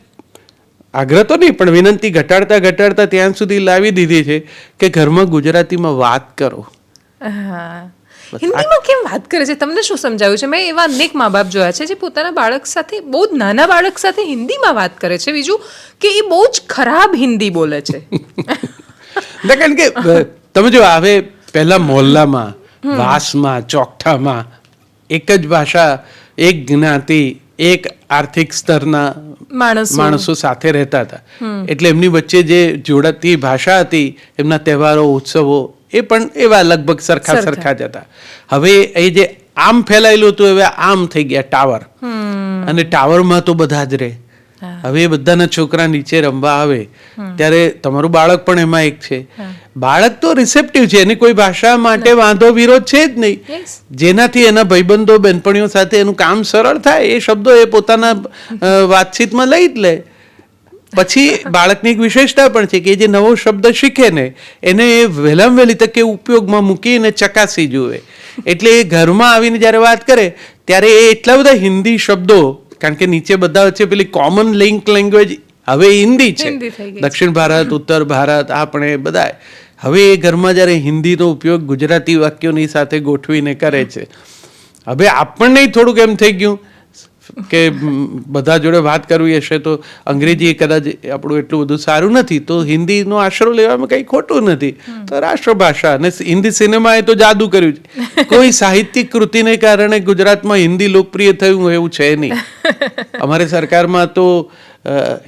આગ્રહ તો નહીં પણ વિનંતી ઘટાડતા ત્યાં સુધી લાવી દીધી છે કે ઘરમાં ગુજરાતીમાં વાત કરો. હિન્દીમાં કેમ વાત કરે છે? તમને શું સમજાવ્યું છે? મેં એવા અનેક મા બાપ જોયા છે જે પોતાના બાળક સાથે, બહુ જ નાના બાળક સાથે હિન્દીમાં વાત કરે છે. બીજું કે એ બહુ જ ખરાબ હિન્દી બોલે છે. કારણ કે તમે જો હવે પહેલા મોહલ્લામાં, વાસમાં, ચોકઠામાં એક જ ભાષા, એક જ્ઞાતિ, એક આર્થિક સ્તરના માણસો સાથે રહેતા હતા. એટલે એમની વચ્ચે જે જોડાતી ભાષા હતી, એમના તહેવારો, ઉત્સવો એ પણ એવા લગભગ સરખા જ હતા. હવે એ જે આમ ફેલાયેલું હતું હવે આમ થઈ ગયા ટાવર, અને ટાવરમાં તો બધા જ રહે. હવે એ બધાના છોકરા નીચે રમવા આવે ત્યારે તમારું બાળક પણ એમાં એક છે. બાળક તો રિસેપ્ટિવ છે, એને કોઈ ભાષા માટે વાંધો વિરોધ છે જ નહીં. જેનાથી એના ભાઈબંધો બહેનપણીઓ સાથે એનું કામ સરળ થાય એ શબ્દો એ પોતાના વાતચીતમાં લઈ જ લે. પછી બાળકની એક વિશેષતા પણ છે કે જે નવો શબ્દ શીખે ને એને એ વહેલામાં વહેલી તકે ઉપયોગમાં મૂકીને ચકાસી જુએ. એટલે એ ઘરમાં આવીને જ્યારે વાત કરે ત્યારે એ એટલા બધા હિન્દી શબ્દો, કારણ કે નીચે બધા વચ્ચે પેલી કોમન લિંક લેંગ્વેજ હવે હિન્દી છે. દક્ષિણ ભારત, ઉત્તર ભારત, આપણે બધા હવે એ ઘરમાં જ્યારે હિન્દીનો ઉપયોગ ગુજરાતી વાક્યોની સાથે ગોઠવીને કરે છે. હવે આપણને થોડુંક એમ થઈ ગયું કે બધા જોડે વાત કરવી હશે તો અંગ્રેજી કદાચ આપણું એટલું બધું સારું નથી, તો હિન્દીનો આશરો લેવામાં કંઈ ખોટું નથી. તો રાષ્ટ્રભાષા, અને હિન્દી સિનેમાએ તો જાદુ કર્યું છે. કોઈ સાહિત્યિક કૃતિને કારણે ગુજરાતમાં હિન્દી લોકપ્રિય થયું એવું છે નહીં. અમારે સરકારમાં તો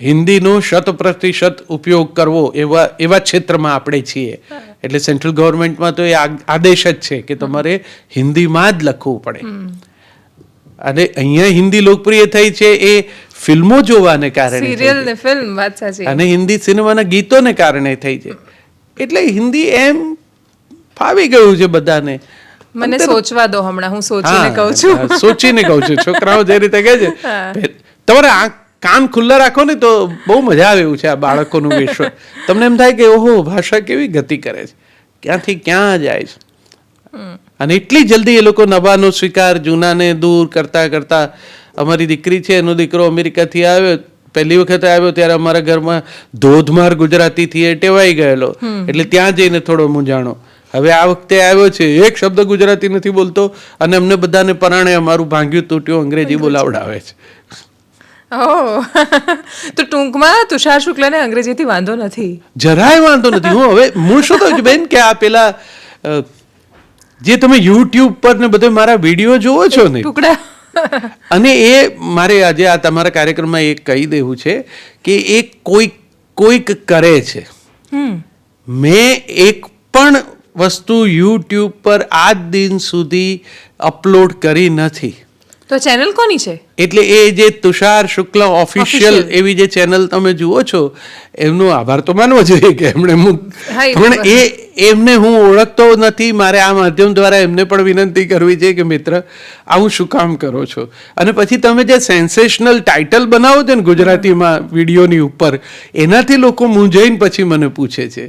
હિન્દીનો 100% ઉપયોગ કરવો એવા ક્ષેત્રમાં આપણે છીએ. એટલે સેન્ટ્રલ ગવર્મેન્ટમાં તો એ આદેશ જ છે કે તમારે હિન્દીમાં જ લખવું પડે. અને અહીંયા હિન્દી લોકપ્રિય થઈ છે એ ફિલ્મો જોવાને કારણે, સિરિયલ ને ફિલ્મ, વાત સાચી, અને હિન્દી સિનેમાના ગીતોને કારણે થઈ છે. એટલે હિન્દી એમ ફાવી ગયું છે બધાને. મને સોચવા દો, હમણાં હું સોચીને કહું છું. હા, સોચીને કહું છું. છોકરાઓ જે રીતે કહે છે, તમારે કાન ખુલ્લા રાખો ને તો બહુ મજા આવે એવું છે આ બાળકોનું વિશ્વ. તમને એમ થાય કે ઓહો, ભાષા કેવી ગતિ કરે છે, ક્યાંથી ક્યાં જાય છે. અને એટલી જલ્દી એ લોકો નવાનો સ્વીકાર, જૂનાને દૂર કરતા કરતા. અમારી દીકરી છે, એનો દીકરો અમેરિકાથી આવ્યો, પહેલી વખત આવ્યો ત્યારે અમારા ઘરમાં ધોધમાર ગુજરાતીથી એ ટેવાઈ ગયેલો, એટલે ત્યાં જઈને થોડો મૂંઝાણો. હવે આ વખતે આવ્યો છે, એક શબ્દ ગુજરાતી નથી બોલતો, અને અમને બધાને પરાણે અમારું ભાંગ્યું તૂટ્યું અંગ્રેજી બોલાવડાવે છે. ઓહ, તો ટૂંકમાં તુષાર શુક્લને અંગ્રેજીથી વાંધો નથી? જરાય વાંધો નથી. હું હવે હું શું કહું છું બેન, કે આ પેલા જે તમે યુટ્યુબ પર ને બધે મારા વિડીયો જોવો છો ને, ટુકડા, અને એ મારે આજે આ તમારા કાર્યક્રમમાં એક કહી દેવું છે કે એ કોઈક કરે છે. મેં એક પણ વસ્તુ યુટ્યુબ પર આજ દિન સુધી અપલોડ કરી નથી. તો ચેનલ કોની છે? એટલે એ જે તુષાર શુક્લ ઓફિશિયલ એવી જે ચેનલ તમે જુઓ છો, એમનો આભાર તો માનવો જોઈએ કે એમણે પણ એમને હું ઓળખતો નથી. મારે આ માધ્યમ દ્વારા એમને પણ વિનંતી કરવી છે કે મિત્ર, આવું શું કામ કરો છો? અને પછી તમે જે સેન્સેશનલ ટાઇટલ બનાવો છો ને ગુજરાતીમાં વિડીયોની ઉપર, એનાથી લોકો મૂંઝાઈને પછી મને પૂછે છે.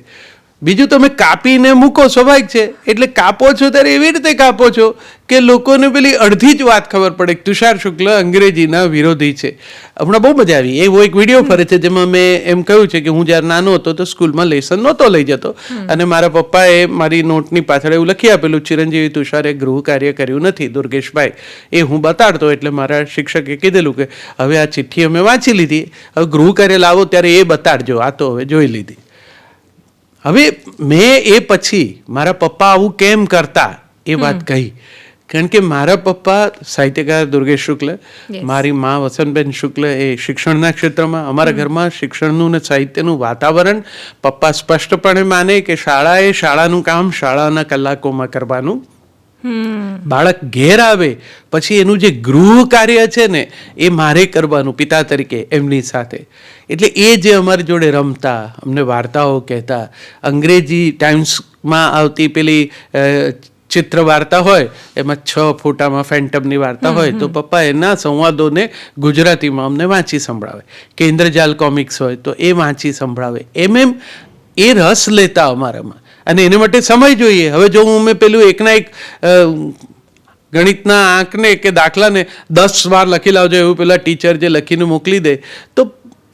બીજું, તમે કાપીને મૂકો, સ્વાભાવિક છે. એટલે કાપો છો ત્યારે એવી રીતે કાપો છો કે લોકોને પેલી અડધી જ વાત ખબર પડે કે તુષાર શુક્લ અંગ્રેજીના વિરોધી છે. હમણાં બહુ મજા આવી. એવો એક વિડીયો ફરે છે જેમાં મેં એમ કહ્યું છે કે હું જ્યારે નાનો હતો તો સ્કૂલમાં લેસન નહોતો લઈ જતો, અને મારા પપ્પાએ મારી નોટની પાછળ એવું લખી આપેલું, ચિરંજીવી તુષારે ગૃહ કાર્ય કર્યું નથી દુર્ગેશભાઈ. એ હું બતાડતો એટલે મારા શિક્ષકે કીધેલું કે હવે આ ચિઠ્ઠી અમે વાંચી લીધી, હવે ગૃહ કાર્ય લાવો ત્યારે એ બતાડજો, આ તો હવે જોઈ લીધી. હવે મેં એ પછી મારા પપ્પા આવું કેમ કરતા એ વાત કહી, કારણ કે મારા પપ્પા સાહિત્યકાર દુર્ગેશ શુક્લ, મારી મા વસંતબેન શુક્લ એ શિક્ષણના ક્ષેત્રમાં. અમારા ઘરમાં શિક્ષણનું ને સાહિત્યનું વાતાવરણ. પપ્પા સ્પષ્ટપણે માને કે શાળા એ શાળાનું કામ શાળાના કલાકોમાં કરવાનું. બાળક ઘેર આવે પછી એનું જે ગૃહ કાર્ય છે ને એ મારે કરવાનું પિતા તરીકે એમની સાથે. એટલે એ જે અમારી જોડે રમતા, અમને વાર્તાઓ કહેતા, અંગ્રેજી ટાઈમ્સમાં આવતી પેલી ચિત્ર વાર્તા હોય એમાં 6 ફોટામાં ફેન્ટમની વાર્તા હોય, તો પપ્પા એના સંવાદોને ગુજરાતીમાં અમને વાંચી સંભળાવે. કે ઇન્દ્રજાલ કોમિક્સ હોય તો એ વાંચી સંભળાવે. એમ એ રસ લેતા અમારામાં. અને એને માટે સમય જોઈએ. હવે જો હું મેં પેલું એકના એક ગણિતના આંકને કે દાખલાને 10 વાર લખી લાવજો એવું પેલા ટીચર જે લખીને મોકલી દે, તો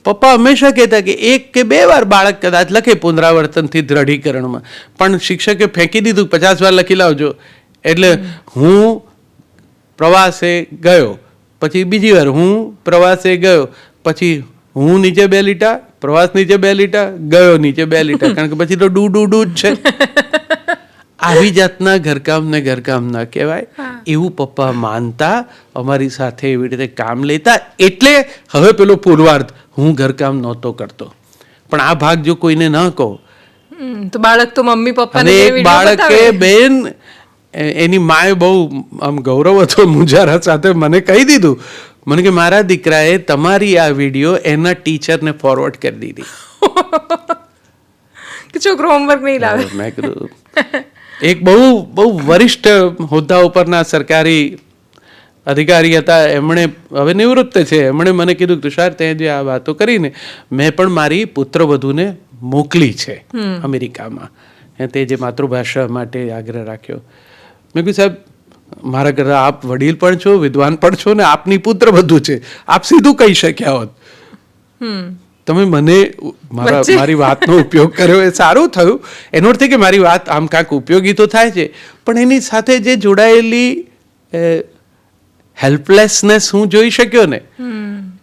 પપ્પા હંમેશા કહેતા કે 1 કે 2 વાર બાળક કદાચ લખે પુનરાવર્તનથી દ્રઢીકરણમાં, પણ શિક્ષકે ફેંકી દીધું 50 વાર લખી લાવજો. એટલે હું પ્રવાસે ગયો, પછી બીજી વાર હું પ્રવાસે ગયો, પછી હું નીચે 2 લીટા, પ્રવાસ નીચે 2 લીટા, ગયો નીચે 2 લીટા, કારણ કે પછી તો ડુ જ છે. આવી જાતના ઘરકામ ના કહેવાય. એવું પપ્પા માનતા, અમારી સાથે એવી રીતે કામ લેતા. એટલે હવે પેલો પૂર્વાર્ધ, હું ઘરકામ નહોતો કરતો, પણ આ ભાગ જો કોઈને ન કહો તો બાળક તો મમ્મી પપ્પાને એક બાળકે બેન એની માએ બહુ આમ ગૌરવ હતો મુજારા સાથે મને કહી દીધું, મને કે મારા દીકરાએ તમારી આ વિડીયો એના ટીચરને ફોરવર્ડ કરી દીધી કે છોકરો હોમવર્ક નહીં લાવે. મેં કીધું એક બહુ વરિષ્ઠ હોદ્દા ઉપરના સરકારી અધિકારી હતા, એમણે હવે નિવૃત્ત છે, એમણે મને કીધું તુષાર તે જે આ વાતો કરીને મેં પણ મારી પુત્રવધૂને મોકલી છે અમેરિકામાં, તે જે માતૃભાષા માટે આગ્રહ રાખ્યો. મેં કીધું સાહેબ, મારા ઘરે આપ વડીલ પણ છો, વિદ્વાન પણ છો, ને આપની પુત્રવધુ છે, આપ સીધું કહી શક્યા હોત. તમે મને મારી વાતનો ઉપયોગ કર્યો એ સારું થયું. એનો અર્થ કે મારી વાત આમ કાંઈક ઉપયોગી તો થાય છે, પણ એની સાથે જે જોડાયેલી હેલ્પલેસનેસ હું જોઈ શક્યો ને,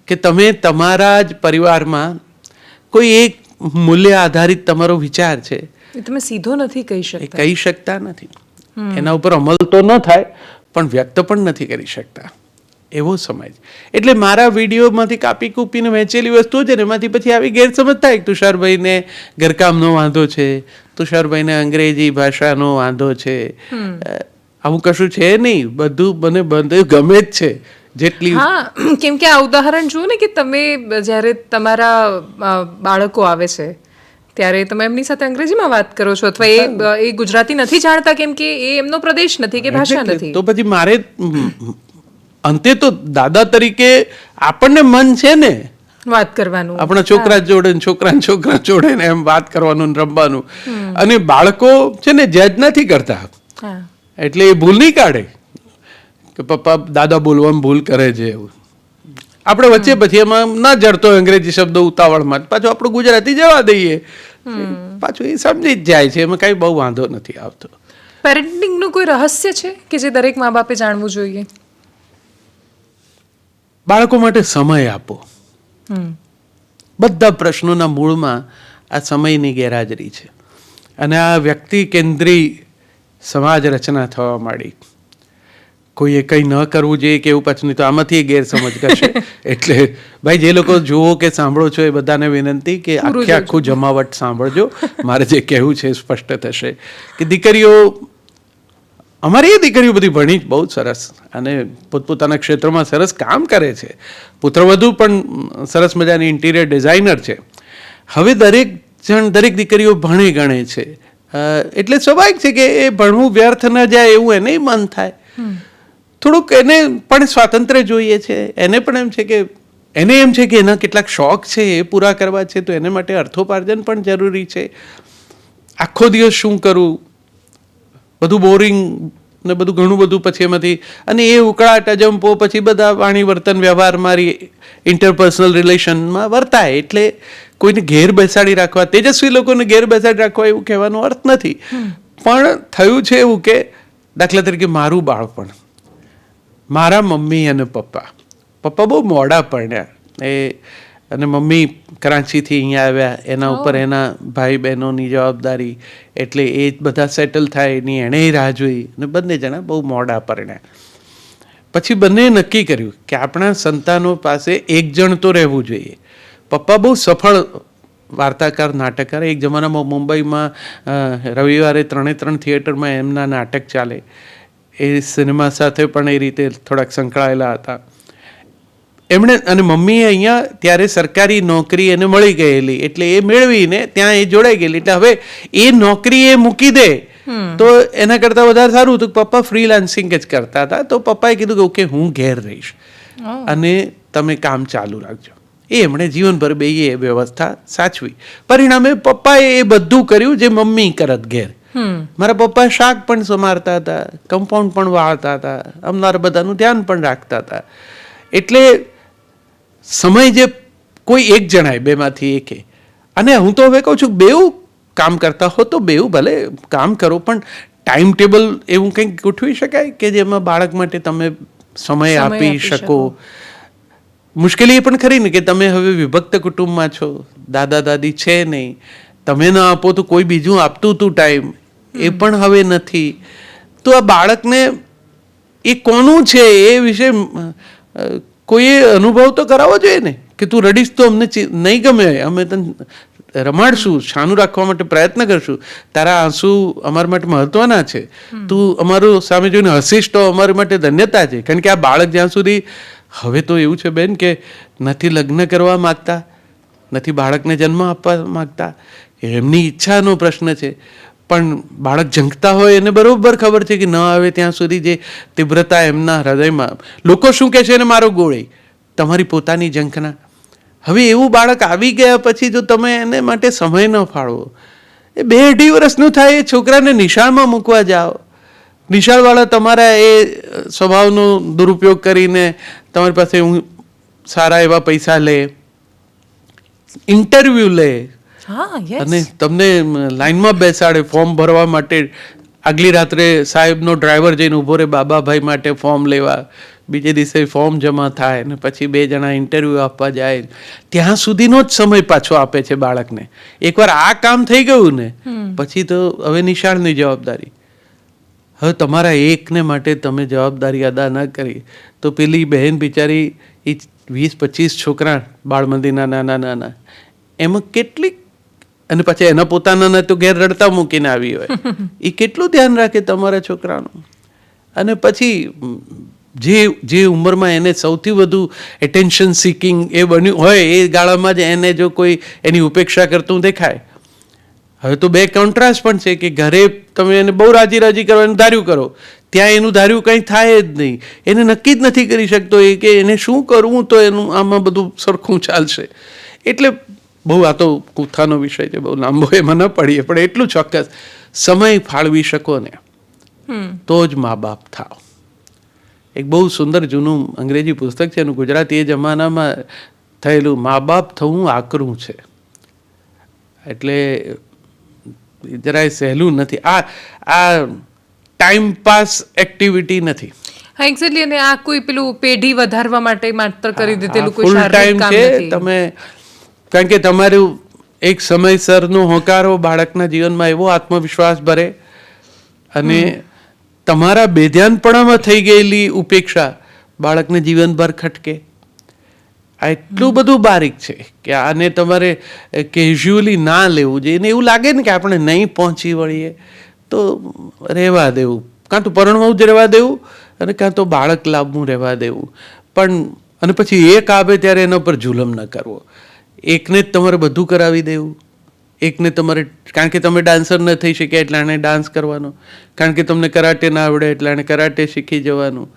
કે તમે તમારા જ પરિવારમાં કોઈ એક મૂલ્ય આધારિત તમારો વિચાર છે, તમે સીધો નથી કહી શકતા નથી. એના ઉપર અમલ તો ન થાય પણ વ્યક્ત પણ નથી કરી શકતા, એવો સમય. એટલે મારા વિડીયોમાંથી કાપી કૂપીને વહેંચેલી વસ્તુઓ છે ને, એમાંથી પછી આવી ગેરસમજ થાય. તુષારભાઈને ઘરકામનો વાંધો છે, તુષારભાઈને અંગ્રેજી ભાષાનો વાંધો છે, આવું કશું છે નહીં. બધું મને ગમે જ છે જેટલી. હા, કેમ કે આ ઉદાહરણ જુઓ ને, કે તમે જ્યારે તમારા બાળકો આવે છે ત્યારે તમે એમની સાથે અંગ્રેજીમાં વાત કરો છો અથવા એ ગુજરાતી નથી જાણતા કેમ કે એ એમનો પ્રદેશ નથી કે ભાષા નથી. તો પછી મારે અંતે તો દાદા તરીકે આપણને મન છે ને વાત કરવાનું, આપણા છોકરા જોડે ને છોકરા જોડે ને એમ વાત કરવાનું ને રમવાનું. અને બાળકો છે ને જજ નથી કરતા, હા, એટલે એ ભૂલ નહીં કાઢે કે પપ્પા દાદા બોલવામાં ભૂલ કરે છે એવું. આપણે વચ્ચે પછી એમાં ના જડતો અંગ્રેજી શબ્દો ઉતાવળમાં પાછું આપણું ગુજરાતી જવા દઈએ, પાછું એ સમજી જ જાય છે, એમાં કઈ બહુ વાંધો નથી આવતો. પેરેન્ટિંગનું કોઈ રહસ્ય છે કે જે દરેક મા બાપે જાણવું જોઈએ? બાળકો માટે સમય આપો. બધા પ્રશ્નોના મૂળમાં આ સમયની ગેરહાજરી છે અને આ વ્યક્તિ કેન્દ્રીય સમાજ રચના થવા માંડી. કોઈએ કંઈ ન કરવું જોઈએ કે એવું પાછું નહીં તો આમાંથી ગેરસમજ કરશે. એટલે ભાઈ જે લોકો જુઓ કે સાંભળો છો એ બધાને વિનંતી કે આખું જમાવટ સાંભળજો. મારે જે કહેવું છે એ સ્પષ્ટ થશે કે દીકરીઓ, અમારી એ દીકરીઓ બધી ભણી બહુ સરસ અને પોતપોતાના ક્ષેત્રમાં સરસ કામ કરે છે. પુત્રવધુ પણ સરસ મજાની ઇન્ટિરિયર ડિઝાઇનર છે. હવે દરેક દીકરીઓ ભણી ગણે છે એટલે સ્વાભાવિક છે કે એ ભણવું વ્યર્થ ન જાય એવું એને મન થાય. થોડુંક એને પણ સ્વાતંત્ર્ય જોઈએ છે, એને પણ એમ છે કે એના કેટલાક શોખ છે એ પૂરા કરવા છે, તો એને માટે અર્થોપાર્જન પણ જરૂરી છે. આખો દિવસ શું કરવું, બધું બોરિંગ ને બધું ઘણું બધું પછી એમાંથી અને એ ઉકળાટ અજંપો પછી બધા વાણી વર્તન વ્યવહાર મારી ઇન્ટરપર્સનલ રિલેશનમાં વર્તાય. એટલે કોઈને ઘેર બેસાડી રાખવા, તેજસ્વી લોકોને ઘેર બેસાડી રાખવા એવું કહેવાનો અર્થ નથી. પણ થયું છે એવું કે દાખલા તરીકે મારું બાળપણ, મારા મમ્મી અને પપ્પા બહુ મોડા પરણ્યા અને મમ્મી કરાંચીથી અહીંયા આવ્યા, એના ઉપર એના ભાઈ બહેનોની જવાબદારી, એટલે એ બધા સેટલ થાય એની એણે રાહ જોઈ અને બંને જણા બહુ મોડા પરણ્યા. પછી બંને નક્કી કર્યું કે આપણા સંતાનો પાસે એક જણ તો રહેવું જોઈએ. પપ્પા બહુ સફળ વાર્તાકાર, નાટકકાર. એક જમાનામાં મુંબઈમાં રવિવારે 3 થિયેટરમાં એમના નાટક ચાલે. એ સિનેમા સાથે પણ એ રીતે થોડાક સંકળાયેલા હતા એમણે. અને મમ્મીએ અહીંયા ત્યારે સરકારી નોકરી એને મળી ગયેલી એટલે એ મેળવીને ત્યાં એ જોડાઈ ગયેલી. એટલે હવે એ નોકરી એ મૂકી દે તો એના કરતાં વધારે સારું હતું. પપ્પા ફ્રીલાન્સિંગ જ કરતા હતા, તો પપ્પાએ કીધું કે ઓકે હું ઘેર રહીશ અને તમે કામ ચાલુ રાખજો. એમણે જીવનભર બેયે એ વ્યવસ્થા સાચવી. પરિણામે પપ્પાએ એ બધું કર્યું જે મમ્મી કરત ઘેર. મારા પપ્પા શાક પણ સમારતા હતા, કમ્પાઉન્ડ પણ વાળતા હતા, અમારા બધાનું ધ્યાન પણ રાખતા હતા. એટલે સમય જે કોઈ એક જણાય બેમાંથી એકે. અને હું તો હવે કહું છું બેઉ કામ કરતા હો તો બેઉ ભલે કામ કરો, પણ ટાઈમ ટેબલ એવું કંઈક ગોઠવી શકાય કે જેમાં બાળક માટે તમે સમય આપી શકો. મુશ્કેલી એ પણ ખરી ને કે તમે હવે વિભક્ત કુટુંબમાં છો, દાદા દાદી છે નહીં, તમે ન આપો તો કોઈ બીજું આપતું હતું ટાઈમ, એ પણ હવે નથી. તો આ બાળકને એ કોનું છે એ વિશે કોઈએ અનુભવ તો કરાવવો જોઈએ ને કે તું રડીશ તો અમને નહીં ગમે, અમે તને રમાડશું, શાનું રાખવા માટે પ્રયત્ન કરશું, તારા આંસુ અમારા માટે મહત્વના છે, તું અમારું સામે જોઈને હસીશ તો અમારી માટે ધન્યતા છે. કારણ કે આ બાળક જ્યાં સુધી, હવે તો એવું છે બેન કે નથી લગ્ન કરવા માગતા, નથી બાળકને જન્મ આપવા માગતા, એમની ઈચ્છાનો પ્રશ્ન છે. પણ બાળક ઝંખતા હોય એને બરોબર ખબર છે કે ન આવે ત્યાં સુધી જે તીવ્રતા એમના હૃદયમાં, લોકો શું કહે છે એને મારો ગોળી, તમારી પોતાની ઝંખના. હવે એવું બાળક આવી ગયા પછી જો તમે એને માટે સમય ન ફાળવો, એ 2-2.5 વર્ષનું થાય એ છોકરાને નિશાળમાં મૂકવા જાઓ, નિશાળવાળા તમારા એ સ્વભાવનો દુરુપયોગ કરીને તમારી પાસે સારા એવા પૈસા લે, ઇન્ટરવ્યૂ લે અને તમને લાઈનમાં બેસાડે ફોર્મ ભરવા માટે. આગલી રાત્રે સાહેબનો ડ્રાઈવર જઈને ઊભો રહે બાબાભાઈ માટે ફોર્મ લેવા, બીજે દિવસે ફોર્મ જમા થાય ને પછી 2 જણા ઇન્ટરવ્યૂ આપવા જાય. ત્યાં સુધીનો જ સમય પાછો આપે છે બાળકને. એકવાર આ કામ થઈ ગયું ને પછી તો હવે નિશાળની જવાબદારી. હવે તમારા એકને માટે તમે જવાબદારી અદા ન કરી તો પેલી બહેન બિચારી એ 20-25 છોકરા બાળમંદિરના નાના એમાં કેટલીક, અને પછી એના પોતાના તો ઘેર રડતા મૂકીને આવી હોય, એ કેટલું ધ્યાન રાખે તમારા છોકરાનું. અને પછી જે ઉંમરમાં એને સૌથી વધુ એટેન્શન સિકિંગ એ બન્યું હોય એ ગાળામાં જ એને જો કોઈ એની ઉપેક્ષા કરતું દેખાય હવે તો બે કોન્ટ્રાસ્ટ પણ છે કે ઘરે તમે એને બહુ રાજી રાજી કરવાનું ધાર્યું કરો, ત્યાં એનું ધાર્યું કંઈ થાય જ નહીં, એને નક્કી જ નથી કરી શકતો એ કે એને શું કરવું તો એનું આમાં બધું સરખું ચાલશે. એટલે બહુ આ તો કુથાનો વિષય છે, બહુ લાંબો એમાં ન પડીએ, પણ એટલું ચોક્કસ સમય ફાળવી શકો ને તો જ મા બાપ થાવ. એક બહુ સુંદર જૂનું અંગ્રેજી પુસ્તક છે, એનું ગુજરાતી એ જમાનામાં થયેલું, મા બાપ થવું આકરું છે. એટલે જરાય સહેલું નથી. આ ટાઈમ પાસ એક્ટિવિટી નથી. હા, એક્ઝેક્ટલી. અને આ કોઈ પેલું પેઢી વધારવા માટે માત્ર કરી દીધેલું કોઈ ફૂલ શારીરિક ટાઈમ કામ છે. નથી. તમે કારણ કે તમારું એક સમયસરનો હોકારો બાળકના જીવનમાં એવો આત્મવિશ્વાસ ભરે, અને તમારા બેધ્યાનપણામાં થઈ ગયેલી ઉપેક્ષા બાળકને જીવનભર ખટકે. આ એટલું બધું બારીક છે કે આને તમારે કેઝ્યુઅલી ના લેવું જોઈએ. એને એવું લાગે ને કે આપણે નહીં પહોંચી વળીએ તો રહેવા દેવું, કાં તો પરણવું જ રહેવા દેવું, અને કાં તો બાળક લાવવું રહેવા દેવું. પણ અને પછી એક આવે ત્યારે એના પર જુલમ ન કરવો. એકને જ તમારે બધું કરાવી દેવું, એકને તમારે, કારણ કે તમે ડાન્સર ન થઈ શક્યા એટલે આને ડાન્સ કરવાનો, કારણ કે તમને કરાટે ના આવડે એટલે આને કરાટે શીખી જવાનું.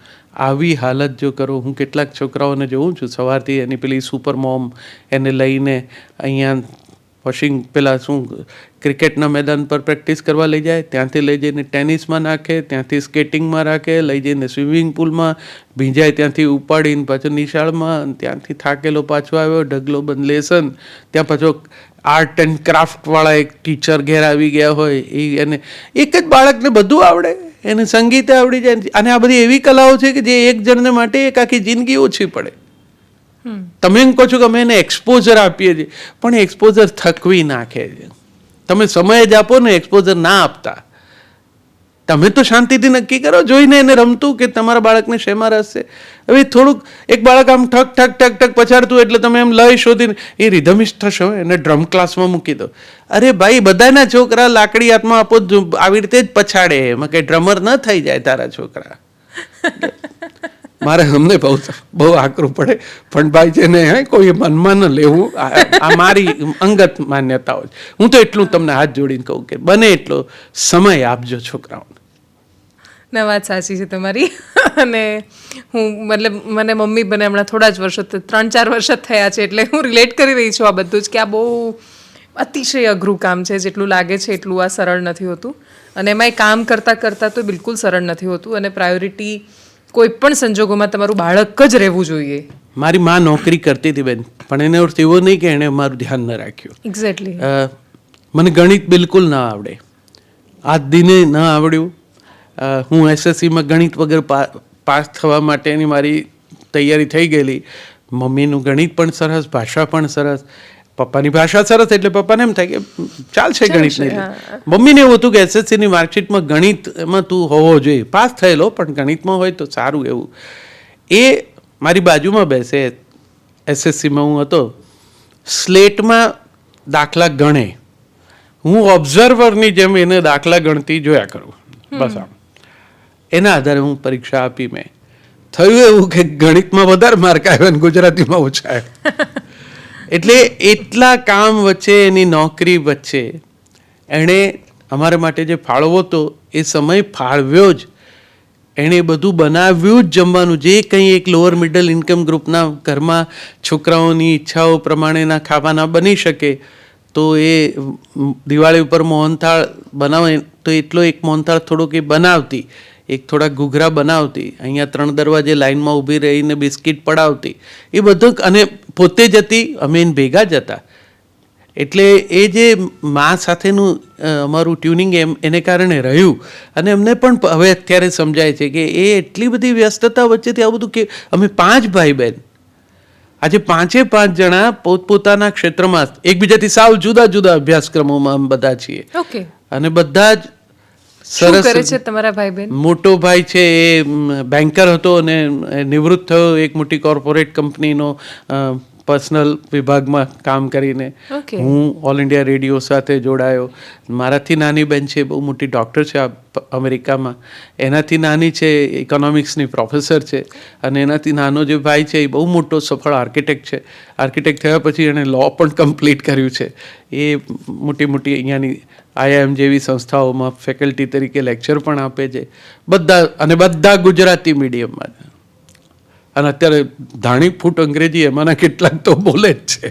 આવી હાલત જો કરો, હું કેટલાક છોકરાઓને જોઉં છું સવારથી એની પેલી સુપર મોમ એને લઈને અહીંયા વોશિંગ પેલા શું ક્રિકેટના મેદાન પર પ્રેક્ટિસ કરવા લઈ જાય, ત્યાંથી લઈ જઈને ટેનિસમાં નાખે, ત્યાંથી સ્કેટિંગમાં રાખે, લઈ જઈને સ્વિમિંગ પુલમાં ભીંજાય, ત્યાંથી ઉપાડીને પાછો નિશાળમાં, ત્યાંથી થાકેલો પાછો આવ્યો, ઢગલો બંધ લેસન, ત્યાં પાછો આર્ટ એન્ડ ક્રાફ્ટવાળા એક ટીચર ઘેર આવી ગયા હોય, એ એને એક જ બાળકને બધું આવડે, એને સંગીત આવડી જાય. અને આ બધી એવી કલાઓ છે કે જે એક જણને માટે એક આખી જિંદગી ઓછી પડે. તમે એમ કહો છો કે અમે એને એક્સપોઝર આપીએ છીએ, પણ એક્સપોઝર થકવી નાખે છે. તમે સમય જ આપો ને, એક્સપોઝર ના આપતા. તમે તો શાંતિથી નક્કી કરો જોઈને એને રમતું કે તમારા બાળકને શેમાં રસ છે. હવે થોડુંક એક બાળક આમ ઠક ઠક ઠક ઠક પછાડતું એટલે તમે એમ લય શોધીને એ રિધમિસ્ટ થશો, એને ડ્રમ ક્લાસમાં મૂકી દો. અરે ભાઈ, બધાના છોકરા લાકડી હાથમાં આપો આવી રીતે જ પછાડે, એમાં કંઈ ડ્રમર ન થઈ જાય તારા છોકરા. મારે અમને બહુ આકરું પડે, પણ ભાઈ છે ને કોઈ મનમાં ન લેવું. આ મારી અંગત માન્યતાઓ છે. હું તો એટલું તમને હાથ જોડીને કહું કે બને એટલો સમય આપજો છોકરાઓને. ના, વાત સાચી છે તમારી. અને હું મતલબ મને મમ્મી બને હમણાં થોડા જ વર્ષો, 3-4 વર્ષ જ થયા છે, એટલે હું રિલેટ કરી રહી છું આ બધું જ, કે આ બહુ અતિશય અઘરું કામ છે. જેટલું લાગે છે એટલું આ સરળ નથી હોતું, અને એમાંય કામ કરતાં કરતાં તો બિલકુલ સરળ નથી હોતું. અને પ્રાયોરિટી કોઈ પણ સંજોગોમાં તમારું બાળક જ રહેવું જોઈએ. મારી માં નોકરી કરતી હતી બેન, પણ એને અર્થ એવો નહીં કે એણે મારું ધ્યાન ન રાખ્યું. એક્ઝેક્ટલી. મને ગણિત બિલકુલ ના આવડે, આજ દિને ન આવડ્યું. હું એસએસસીમાં ગણિત વગર પાસ થવા માટેની મારી તૈયારી થઈ ગયેલી. મમ્મીનું ગણિત પણ સરસ, ભાષા પણ સરસ, પપ્પાની ભાષા સરસ, એટલે પપ્પાને એમ થાય કે ચાલશે ગણિત નહીં. મમ્મીને એવું હતું કે એસએસસીની માર્કશીટમાં ગણિતમાં તું હોવો જોઈએ, પાસ થયેલો પણ ગણિતમાં હોય તો સારું. એવું એ મારી બાજુમાં બેસે, એસએસસીમાં હું હતો, સ્લેટમાં દાખલા ગણે, હું ઓબ્ઝર્વરની જેમ એને દાખલા ગણતી જોયા કરું. બસ આમ એના આધારે હું પરીક્ષા આપી. મેં થયું એવું કે ગણિતમાં વધારે માર્ક આવ્યા ને ગુજરાતીમાં ઓછા આવ્યા. એટલે એટલા કામ વચ્ચે, એની નોકરી વચ્ચે એણે અમારા માટે જે ફાળવો હતો એ સમય ફાળવ્યો જ. એણે બધું બનાવ્યું જ જમવાનું, જે કંઈ એક લોઅર મિડલ ઇન્કમ ગ્રુપના ઘરમાં છોકરાઓની ઈચ્છાઓ પ્રમાણેના ખાવાના બની શકે. તો એ દિવાળી ઉપર મોહનથાળ બનાવે તો એટલો એક મોહનથાળ થોડોક એ બનાવતી, એક થોડા ઘૂઘરા બનાવતી, અહીંયા 3 દરવાજે લાઈનમાં ઊભી રહીને બિસ્કિટ પડાવતી, એ બધું. અને પોતે જતી, અમે એને ભેગા જ હતા. એટલે એ જે મા સાથેનું અમારું ટ્યુનિંગ એને કારણે રહ્યું. અને અમને પણ હવે અત્યારે સમજાય છે કે એ એટલી બધી વ્યસ્તતા વચ્ચેથી આવું બધું, કે અમે 5 ભાઈ બહેન, આજે 5 જણા પોતપોતાના ક્ષેત્રમાં એકબીજાથી સાવ જુદા જુદા અભ્યાસક્રમોમાં બધા છીએ. ઓકે. અને બધા જ શું કરે છે તમારા ભાઈ બહેન? મોટો ભાઈ છે એ બેન્કર હતો અને નિવૃત્ત થયો, એક મોટી કોર્પોરેટ કંપનીનો પર્સનલ વિભાગમાં કામ કરીને Okay. હું ઓલ ઇન્ડિયા રેડિયો સાથે જોડાયો. મારાથી નાની બેન છે, બહુ મોટી ડૉક્ટર છે અમેરિકામાં. એનાથી નાની છે, ઇકોનોમિક્સની પ્રોફેસર છે. અને એનાથી નાનો જે ભાઈ છે એ બહુ મોટો સફળ આર્કિટેક્ટ છે. આર્કિટેક્ટ થયા પછી એણે લો પણ કમ્પ્લીટ કર્યું છે. એ મોટી મોટી અહીંયાની IIM જેવી સંસ્થાઓમાં ફેકલ્ટી તરીકે લેક્ચર પણ આપે છે. બધા ગુજરાતી મીડિયમમાં. અને અત્યારે ધાણી ફૂટ અંગ્રેજી એમાંના કેટલાક તો બોલે જ છે.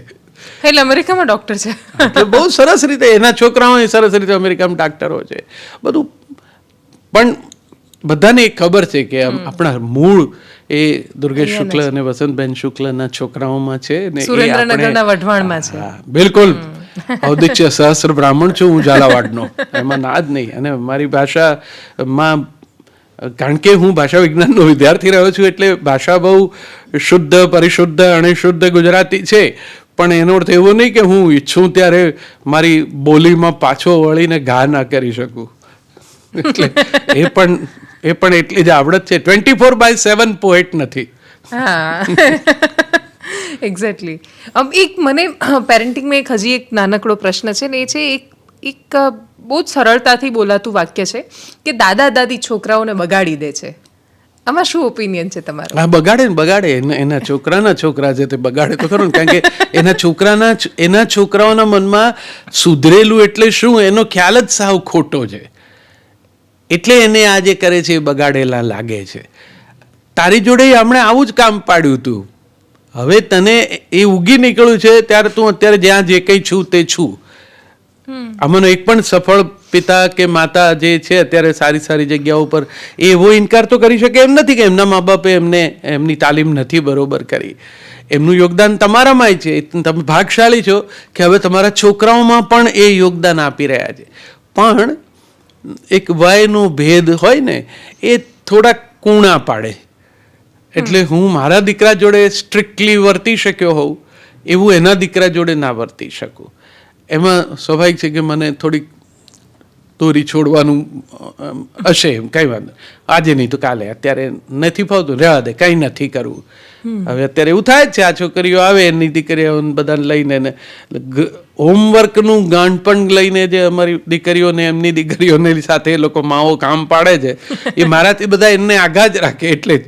એટલે અમેરિકામાં ડોક્ટર છે. એટલે બહુ સરસ રીતે એના છોકરાઓ સરસ રીતે અમેરિકામાં ડાક્ટરો છે. બધું પણ બધાને એક ખબર છે કે આપણા મૂળ એ દુર્ગેશ શુક્લ અને વસંતબેન શુક્લના છોકરાઓમાં છે ને. સુરેન્દ્રનગરના વઢવાણમાં છે. હા, બિલકુલ. ઔદિત્ય સહસ્ત્ર બ્રાહ્મણ છું હું ઝાલાવાડનો, એમાં ના જ નહીં. અને મારી ભાષામાં, કારણ કે હું ભાષા વિજ્ઞાનનો વિદ્યાર્થી રહ્યો છું એટલે ભાષા બહુ શુદ્ધ, પરિશુદ્ધ અને શુદ્ધ ગુજરાતી છે. પણ એનો અર્થ એવો નહીં કે હું ઈચ્છું ત્યારે મારી બોલીમાં પાછો વળીને ઘા ના કરી શકું. એટલે એ પણ એટલી જ આવડત છે. 24/7 પોએટ નથી. હા, એક્ઝેક્ટલી. એક મને પેરેન્ટિંગમાં હજી એક નાનકડો પ્રશ્ન છે ને, એ છે એક બહુ જ સરળતાથી બોલાતું વાક્ય છે કે દાદા દાદી છોકરાઓને બગાડી દે છે. આમાં શું ઓપિનિયન છે તમારો? હા, બગાડે. એના છોકરાના છોકરા છે તે બગાડે તો ખરું ને. કારણ કે એના છોકરાઓના મનમાં સુધરેલું એટલે શું એનો ખ્યાલ જ સાવ ખોટો છે. એટલે એને આ જે કરે છે એ બગાડેલા લાગે છે. તારી જોડે હમણાં આવું જ કામ પાડ્યું હતું. હવે તને એ ઉગી નીકળ્યું છે ત્યારે તું અત્યારે જ્યાં જે કંઈ છું તે છું. આમાંનો એક પણ સફળ પિતા કે માતા જે છે અત્યારે સારી સારી જગ્યાઓ પર એવો ઇનકાર તો કરી શકે એમ નથી કે એમના મા બાપે એમની તાલીમ નથી બરોબર કરી. એમનું યોગદાન તમારામાંય છે. તમે ભાગશાળી છો કે હવે તમારા છોકરાઓમાં પણ એ યોગદાન આપી રહ્યા છે. પણ એક વયનો ભેદ હોય ને એ થોડા કૂણા પાડે. એટલે હું મારા દીકરા જોડે સ્ટ્રિક્ટલી વર્તી શક્યો હોઉં એવું એના દીકરા જોડે ના વર્તી શકું. એમાં સ્વાભાવિક છે કે મને થોડીક દોરી છોડવાનું હશે. એમ કંઈ વાંધો, આજે નહીં તો કાલે, અત્યારે નથી ફાવતું, રહેવા દે, કંઈ નથી કરવું. હવે અત્યારે એવું થાય જ છે. આ છોકરીઓ આવે એની દીકરીઓ બધાને લઈને હોમવર્કનું ગાંઠપણ લઈને જે અમારી દીકરીઓને એમની દીકરીઓને સાથે એ લોકો માઓ કામ પાડે છે એ મારાથી બધા એમને આઘા જ રાખે. એટલે જ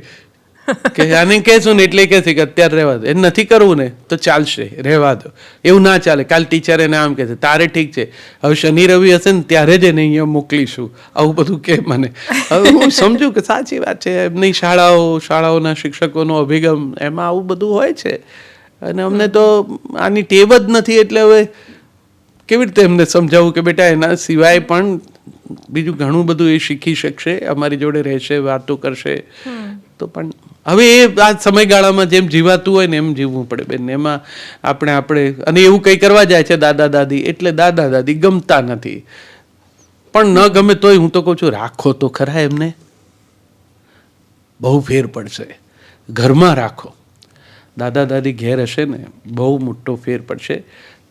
કે આને કહેશું ને એટલે કહે છે કે અત્યારે રહેવા દો, એ નથી કરવું ને તો ચાલશે, રહેવા દો, એવું ના ચાલે. કાલ ટીચર એને આમ કહે છે, તારે ઠીક છે, હવે શનિ રવિ હશે ને ત્યારે જ એને અહીંયા મોકલીશું, આવું બધું કે મને. હવે હું સમજુ કે સાચી વાત છે. એમની શાળાઓના શિક્ષકોનો અભિગમ એમાં આવું બધું હોય છે. અને અમને તો આની ટેવ જ નથી. એટલે હવે કેવી રીતે એમને સમજાવવું કે બેટા એના સિવાય પણ બીજું ઘણું બધું એ શીખી શકશે, અમારી જોડે રહેશે, વાતો કરશે. તો પણ હવે એ આ સમયગાળામાં જેમ જીવાતું હોય ને એમ જીવવું પડે બેન. એમાં આપણે અને એવું કંઈ કરવા જાય છે દાદા દાદી, એટલે દાદા દાદી ગમતા નથી. પણ ન ગમે તોય હું તો કહું છું રાખો તો ખરા એમને. બહુ ફેર પડશે. ઘરમાં રાખો. દાદા દાદી ઘેર હશે ને બહુ મોટો ફેર પડશે.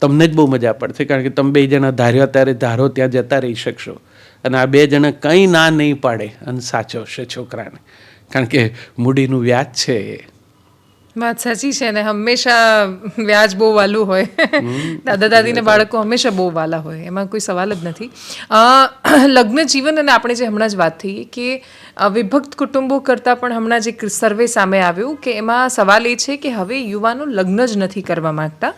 તમને જ બહુ મજા પડશે. કારણ કે તમે બે જણા ધાર્યા ત્યારે ધારો ત્યાં જતા રહી શકશો. અને આ બે જણા કંઈ ના નહીં પાડે અને સાચવશે છોકરાને. કારણ કે મૂડીનું વ્યાજ છે એ. વાત સાચી છે ને. હંમેશા વ્યાજ બહુ વાલું હોય. દાદા દાદીને બાળકો હંમેશા બહુ વાલા હોય, એમાં કોઈ સવાલ જ નથી. લગ્ન જીવન અને આપણે જે હમણાં જ વાત થઈ કે વિભક્ત કુટુંબો કરતાં પણ હમણાં જે સર્વે સામે આવ્યું કે એમાં સવાલ એ છે કે હવે યુવાનો લગ્ન જ નથી કરવા માંગતા,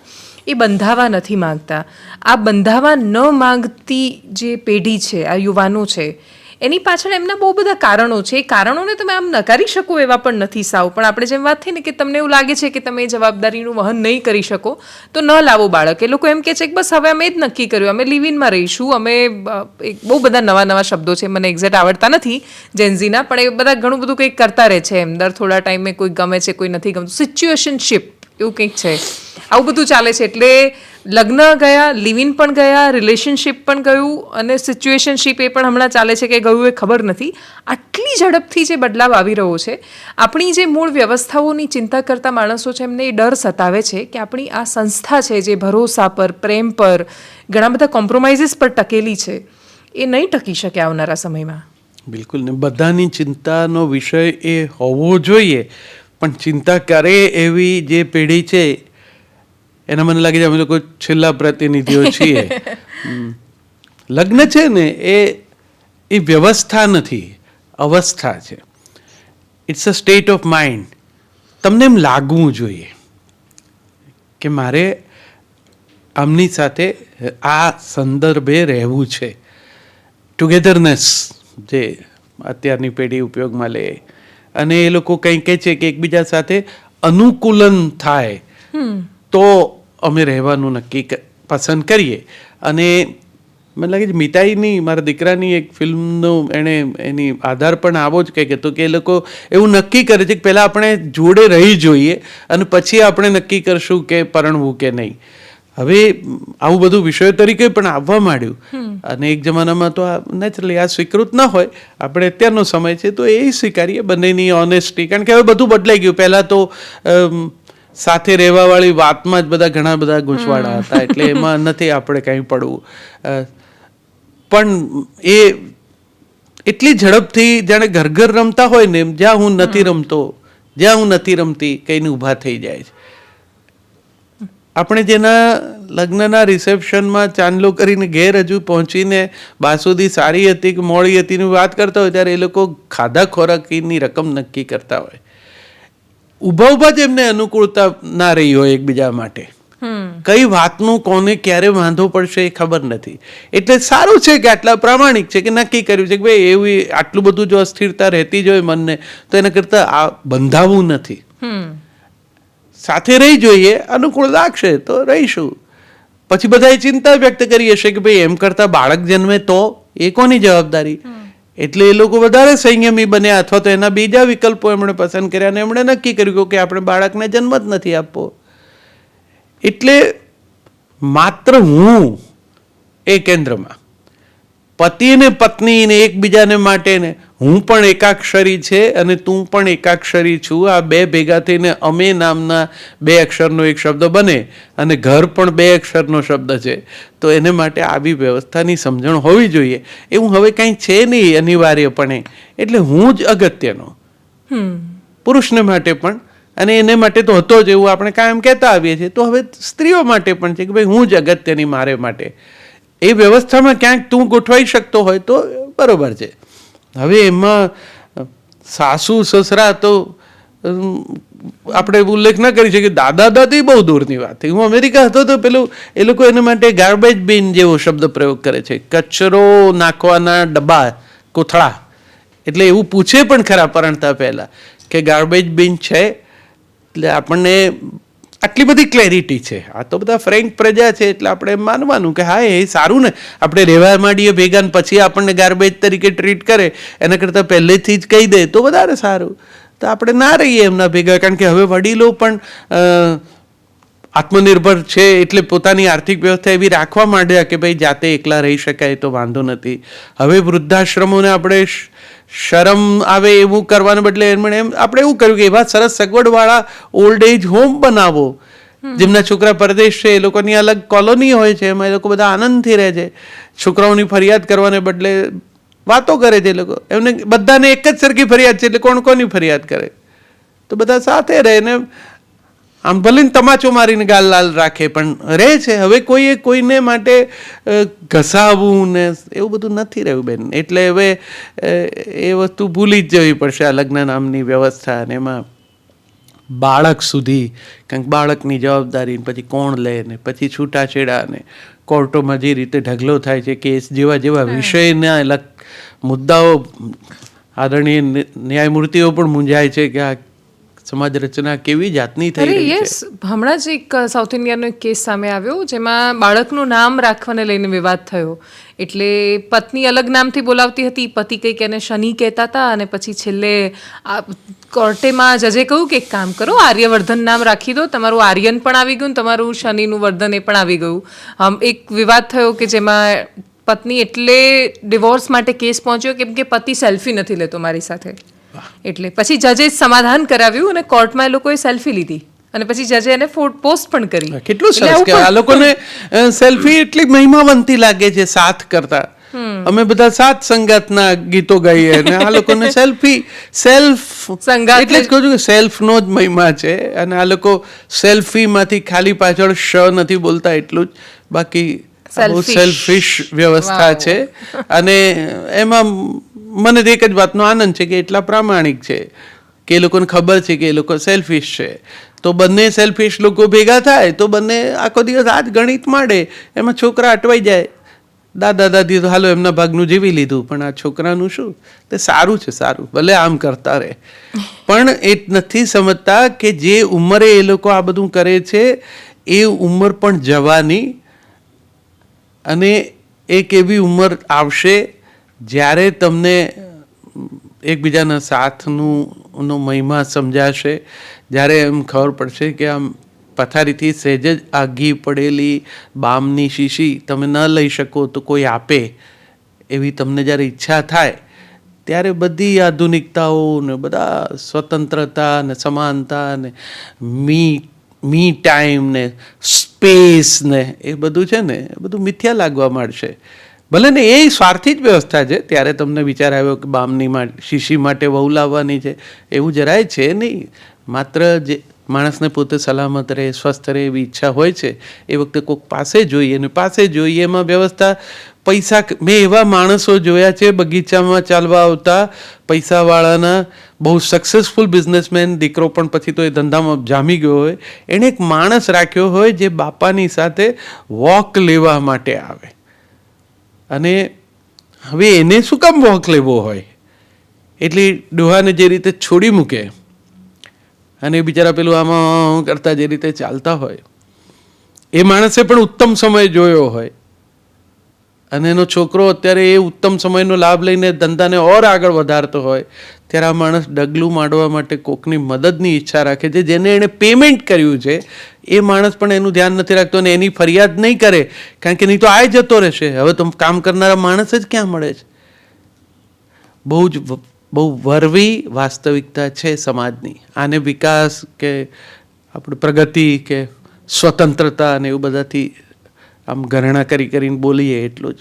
એ બંધાવા નથી માંગતા. આ બંધાવા ન માંગતી જે પેઢી છે, આ યુવાનો છે, એની પાછળ એમના બહુ બધા કારણો છે. એ કારણોને તમે આમ નકારી શકો એવા પણ નથી સાવ. પણ આપણે જેમ વાત થઈ ને કે તમને એવું લાગે છે કે તમે એ જવાબદારીનું વહન નહીં કરી શકો તો ન લાવો બાળક. એ લોકો એમ કહે છે કે બસ હવે અમે જ નક્કી કર્યું, અમે લિવ ઇનમાં રહીશું. અમે બહુ બધા નવા નવા શબ્દો છે, મને એક્ઝેક્ટ આવડતા નથી જેન્ઝીના, પણ એ બધા ઘણું બધું કંઈક કરતા રહે છે એમ. દર થોડા ટાઈમે કોઈ ગમે છે, કોઈ નથી ગમતું, સિચ્યુએશનશિપ એવું કંઈક છે. આવું બધું ચાલે છે. એટલે લગ્ન ગયા, લિવ ઇન પણ ગયા, રિલેશનશિપ પણ ગયું, અને સિચ્યુએશનશિપ એ પણ હમણાં ચાલે છે કે ગયું એ ખબર નથી. આટલી ઝડપથી જે બદલાવ આવી રહ્યો છે, આપણી જે મૂળ વ્યવસ્થાઓની ચિંતા કરતા માણસો છે એમને એ ડર સતાવે છે કે આપણી આ સંસ્થા છે જે ભરોસા પર, પ્રેમ પર, ઘણા બધા કોમ્પ્રોમાઇઝીસ પર ટકેલી છે, એ નહીં ટકી શકે આવનારા સમયમાં. બિલકુલ ને. બધાની ચિંતાનો વિષય એ હોવો જોઈએ. પણ ચિંતા કરે એવી જે પેઢી છે એના મને લાગે છે અમે લોકો છેલ્લા પ્રતિનિધિઓ છીએ. લગ્ન છે ને એ વ્યવસ્થા નથી, અવસ્થા છે. It's a state of mind. તમને એમ લાગવું જોઈએ કે મારે આમની સાથે આ સંદર્ભે રહેવું છે. ટુગેધરનેસ જે અત્યારની પેઢી ઉપયોગમાં લે, અને એ લોકો કંઈ કહે છે કે એકબીજા સાથે અનુકૂલન થાય તો અમે રહેવાનું નક્કી પસંદ કરીએ. અને મને લાગે છે મિતાઈની, મારા દીકરાની એક ફિલ્મનો એની આધાર પણ આવો જ કંઈક હતો કે એ લોકો એવું નક્કી કરે છે કે પહેલાં આપણે જોડે રહી જોઈએ અને પછી આપણે નક્કી કરશું કે પરણવું કે નહીં. હવે આવું બધું વિષયો તરીકે પણ આવવા માંડ્યું, અને એક જમાનામાં તો આ નેચરલી આ સ્વીકૃત ન હોય. આપણે અત્યારનો સમય છે તો એ સ્વીકારીએ બંનેની ઓનેસ્ટી, કારણ કે હવે બધું બદલાઈ ગયું. પહેલાં તો સાથે રહેવાવાળી વાતમાં જ બધા ઘણા બધા ગૂંચવાડા હતા, એટલે એમાં નથી આપણે કંઈ પડવું. પણ એ એટલી ઝડપથી જાણે ઘર ઘર રમતા હોય ને, જ્યાં હું નથી રમતો, જ્યાં હું નથી રમતી, કઈને ઊભા થઈ જાય છે. આપણે જેના લગ્નના રિસેપ્શનમાં ચાંદલો કરીને ઘેર હજુ પહોંચીને બાસુદી સારી હતી કે મોડી હતીની વાત કરતા હોય, ત્યારે એ લોકો ખાધા ખોરાકીની રકમ નક્કી કરતા હોય. ઊભા ઊભા જ એમને અનુકૂળતા ના રહી હોય એકબીજા માટે. કઈ વાતનું કોને ક્યારે વાંધો પડશે એ ખબર નથી. એટલે સારું છે કે આટલા પ્રામાણિક છે કે નક્કી કર્યું છે કે ભાઈ એવી આટલું બધું જો અસ્થિરતા રહેતી જ હોય મનને, તો એના કરતાં આ બંધાવવું નથી. સાથે રહી જોઈએ, અનુકૂળ લાગશે તો રહીશું. પછી બધાએ ચિંતા વ્યક્ત કરી હશે કે ભાઈ એમ કરતાં બાળક જન્મે તો એ કોની જવાબદારી. એટલે એ લોકો વધારે સંયમી બન્યા, અથવા તો એના બીજા વિકલ્પો એમણે પસંદ કર્યા અને એમણે નક્કી કર્યું કે આપણે બાળકને જન્મ જ નથી આપવો. એટલે માત્ર હું એ કેન્દ્રમાં, પતિ ને પત્ની ને એકબીજાને માટે ને હું પણ એકાક્ષરી છે અને તું પણ એકાક્ષરી છું, આ બે ભેગા થઈને અમે નામના બે અક્ષરનો એક શબ્દ બને, અને ઘર પણ બે અક્ષરનો શબ્દ છે. તો એને માટે આવી વ્યવસ્થાની સમજણ હોવી જોઈએ. એવું હવે કંઈ છે નહીં અનિવાર્યપણે. એટલે હું જ અગત્યનો, પુરુષને માટે પણ, અને એને માટે તો હતો જ, એવું આપણે કાયમ કહેતા આવીએ છીએ. તો હવે સ્ત્રીઓ માટે પણ છે કે ભાઈ હું જ અગત્યની મારે માટે. એ વ્યવસ્થામાં ક્યાંક તું ગોઠવાઈ શકતો હોય તો બરોબર છે. હવે એમાં સાસુ સસરા તો આપણે ઉલ્લેખ ન કરી શકીએ. દાદા દાદી બહુ દૂરની વાત થઈ. હું અમેરિકા હતો તો પેલું એ લોકો એને માટે ગાર્બેજ બિન જેવો શબ્દ પ્રયોગ કરે છે, કચરો નાખવાના ડબ્બા, કોથળા. એટલે એવું પૂછે પણ ખરા પરણતા પહેલા કે ગાર્બેજ બિન છે. એટલે આપણને આટલી બધી ક્લેરિટી છે. આ તો બધા ફ્રેન્ક પ્રજા છે, એટલે આપણે માનવાનું કે હા એ સારું ને, આપણે રહેવા માંડીએ ભેગા ને પછી આપણને ગાર્બેજ તરીકે ટ્રીટ કરે, એના કરતાં પહેલેથી જ કહી દે તો વધારે સારું. તો આપણે ના રહીએ એમના ભેગા, કારણ કે હવે વડીલો પણ આત્મનિર્ભર છે, એટલે પોતાની આર્થિક વ્યવસ્થા એવી રાખવા માંડ્યા કે ભાઈ જાતે એકલા રહી શકાય તો વાંધો નથી. હવે વૃદ્ધાશ્રમોને આપણે શરમ આવે એવું કરવાને બદલે એમણે આપણે એવું કર્યું કે એવા સરસ સગવડવાળા ઓલ્ડ એજ હોમ બનાવો. જેમના છોકરા પરદેશ છે એ લોકોની અલગ કોલોની હોય છે, એમાં એ લોકો બધા આનંદથી રહે છે. છોકરાઓની ફરિયાદ કરવાને બદલે વાતો કરે છે એ લોકો. એમને બધાને એક જ સરખી ફરિયાદ છે, એટલે કોણ કોની ફરિયાદ કરે. તો બધા સાથે રહે ને આમ ભલે તમાચો મારીને ગાલ લાલ રાખે પણ રહે છે. હવે કોઈને માટે ઘસાવવું ને એવું બધું નથી રહ્યું બેન. એટલે હવે એ વસ્તુ ભૂલી જ જવી પડશે, આ લગ્ન નામની વ્યવસ્થા. અને એમાં બાળક સુધી, કારણ કે બાળકની જવાબદારી, પછી કોણ લે ને પછી છૂટાછેડા ને કોર્ટોમાં જે રીતે ઢગલો થાય છે કેસ, જેવા વિષયના મુદ્દાઓ આદરણીય ન્યાયમૂર્તિઓ પણ મૂંઝાય છે કે આ સમાજ રચના કેવી જાતની થઈ રહી છે. યસ, હમણાં જ એક સાઉથ ઇન્ડિયાનો એક કેસ સામે આવ્યો જેમાં બાળકનું નામ રાખવાને લઈને વિવાદ થયો. એટલે પત્ની અલગ નામથી બોલાવતી હતી, પતિ કંઈક એને શનિ કહેતા હતા, અને પછી છેલ્લે કોર્ટેમાં જજે કહ્યું કે એક કામ કરો, આર્યવર્ધન નામ રાખી દો, તમારું આર્યન પણ આવી ગયું, તમારું શનિનું વર્ધન એ પણ આવી ગયું. એક વિવાદ થયો કે જેમાં પત્ની એટલે ડિવોર્સ માટે કેસ પહોંચ્યો કેમ કે પતિ સેલ્ફી નથી લેતો મારી સાથે. એટલે પછી જજે સમાધાન કરાવ્યું અને કોર્ટમાં એ લોકોએ સેલ્ફી લીધી અને પછી જજે એને પોસ્ટ પણ કરી. કેટલું સરસ કે આ લોકોને સેલ્ફી એટલી મહિમાવંતી લાગે છે સાથ કરતા. અમે બધા સાત સંગાતના ગીતો ગાઈએ અને આ લોકોને સેલ્ફ સંગાત એટલે જ કહું છું કે સેલ્ફનો જ મહિમા છે. અને આ લોકો સેલ્ફીમાંથી ખાલી પાછળ નથી બોલતા એટલું જ, બાકી બહુ સેલ્ફિશ વ્યવસ્થા છે. અને એમાં મને એક જ વાતનો આનંદ છે કે એટલા પ્રામાણિક છે કે એ લોકોને ખબર છે કે એ લોકો સેલ્ફિશ છે. તો બંને સેલ્ફિશ લોકો ભેગા થાય તો બંને આખો દિવસ આ જ ગણિત માંડે, એમાં છોકરા અટવાઈ જાય. દાદા દાદી તો હાલો એમના ભાગનું જીવી લીધું, પણ આ છોકરાનું શું? તે સારું છે, સારું, ભલે આમ કરતા રહે. પણ એ નથી સમજતા કે જે ઉંમરે એ લોકો આ બધું કરે છે એ ઉંમર પણ જવાની, અને એક એવી ઉંમર આવશે જ્યારે તમને એકબીજાના સાથનો મહિમા સમજાશે, જ્યારે એમ ખબર પડશે કે આમ પથારીથી સહેજ જ આઘી પડેલી બામની શીશી તમે ન લઈ શકો તો કોઈ આપે, એવી તમને જ્યારે ઈચ્છા થાય ત્યારે બધી આધુનિકતાઓ ને બધા સ્વતંત્રતા ને સમાનતા ને મી ટાઈમ ને સ્પેસ ને એ બધું છે ને એ બધું મિથ્યા લાગવા માંડશે. ભલે ને એ સ્વાર્થી જ વ્યવસ્થા છે. ત્યારે તમને વિચાર આવ્યો કે બામની શીશી માટે વહુ લાવવાની છે, એવું જરાય છે નહીં. માત્ર જે માણસને પોતે સલામત રહે, સ્વસ્થ રહે એવી ઈચ્છા હોય છે એ વખતે કોઈક પાસે જોઈએ ને પાસે જોઈએ એમાં વ્યવસ્થા પૈસા. મેં એવા માણસો જોયા છે બગીચામાં ચાલવા આવતા પૈસાવાળાના, બહુ સક્સેસફુલ બિઝનેસમેન, દીકરો પણ પછી તો એ ધંધામાં જામી ગયો હોય, એણે એક માણસ રાખ્યો હોય જે બાપાની સાથે વોક લેવા માટે આવે. અને હવે એને શું કામ વોક લેવો હોય? એટલે ડોહાને જે રીતે છોડી મૂકે અને બિચારા પેલું આમાં કરતા જે રીતે ચાલતા હોય, એ માણસે પણ ઉત્તમ સમય જોયો હોય અને એનો છોકરો અત્યારે એ ઉત્તમ સમયનો લાભ લઈને ધંધાને ઓર આગળ વધારતો હોય, ત્યારે આ માણસ ડગલું માંડવા માટે કોકની મદદની ઈચ્છા રાખે છે. જેને એણે પેમેન્ટ કર્યું છે એ માણસ પણ એનું ધ્યાન નથી રાખતો અને એની ફરિયાદ નહીં કરે, કારણ કે નહીં તો આ જતો રહેશે. હવે તો કામ કરનારા માણસ જ ક્યાં મળે છે? બહુ વરવી વાસ્તવિકતા છે સમાજની. આને વિકાસ કે આપણે પ્રગતિ કે સ્વતંત્રતા અને એવું બધાથી આમ ઘરણા કરીને બોલીએ એટલું જ.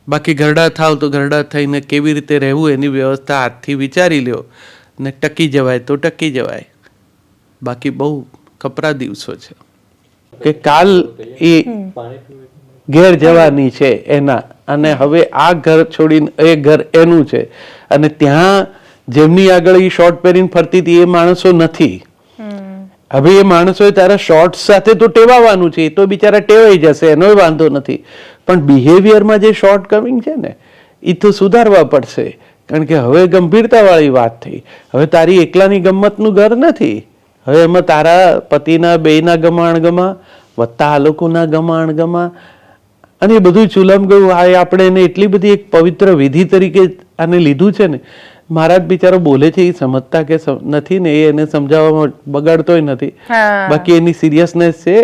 બાકી ઘરડા થાવ તો ઘરડા થઈને કેવી રીતે રહેવું એની વ્યવસ્થા હાથથી વિચારી લ્યો ને ટકી જવાય તો ટકી જવાય. બાકી બહુ કપરા દિવસો છે કે કાલ એ ઘેર જવાની છે એના, અને હવે આ ઘર છોડીને એ ઘર એનું છે, અને ત્યાં જેમની આગળ એ શોર્ટ પહેરીને ફરતી હતી એ માણસો નથી. હવે એ માણસોએ તારા શોર્ટ સાથે તો ટેવાવાનું છે, એ તો બિચારા ટેવાઈ જશે, એનો વાંધો નથી. પણ બિહેવિયરમાં જે શોર્ટ કમિંગ છે ને એ તો સુધારવા પડશે, કારણ કે હવે ગંભીરતાવાળી વાત થઈ. હવે તારી એકલાની ગમતનું ઘર નથી, હવે એમાં તારા પતિના બેયના ગમાણ વત્તા આ લોકોના ગમાણ, અને એ બધું ચૂલમ ગયું. આ આપણે એને એટલી બધી એક પવિત્ર વિધિ તરીકે આને લીધું છે ને. મહારાજ બિચારો બોલે છે એ સમજતા કે નથી ને, એ એને સમજાવવામાં બગાડતોય નથી, બાકી એની સિરિયસનેસ છે.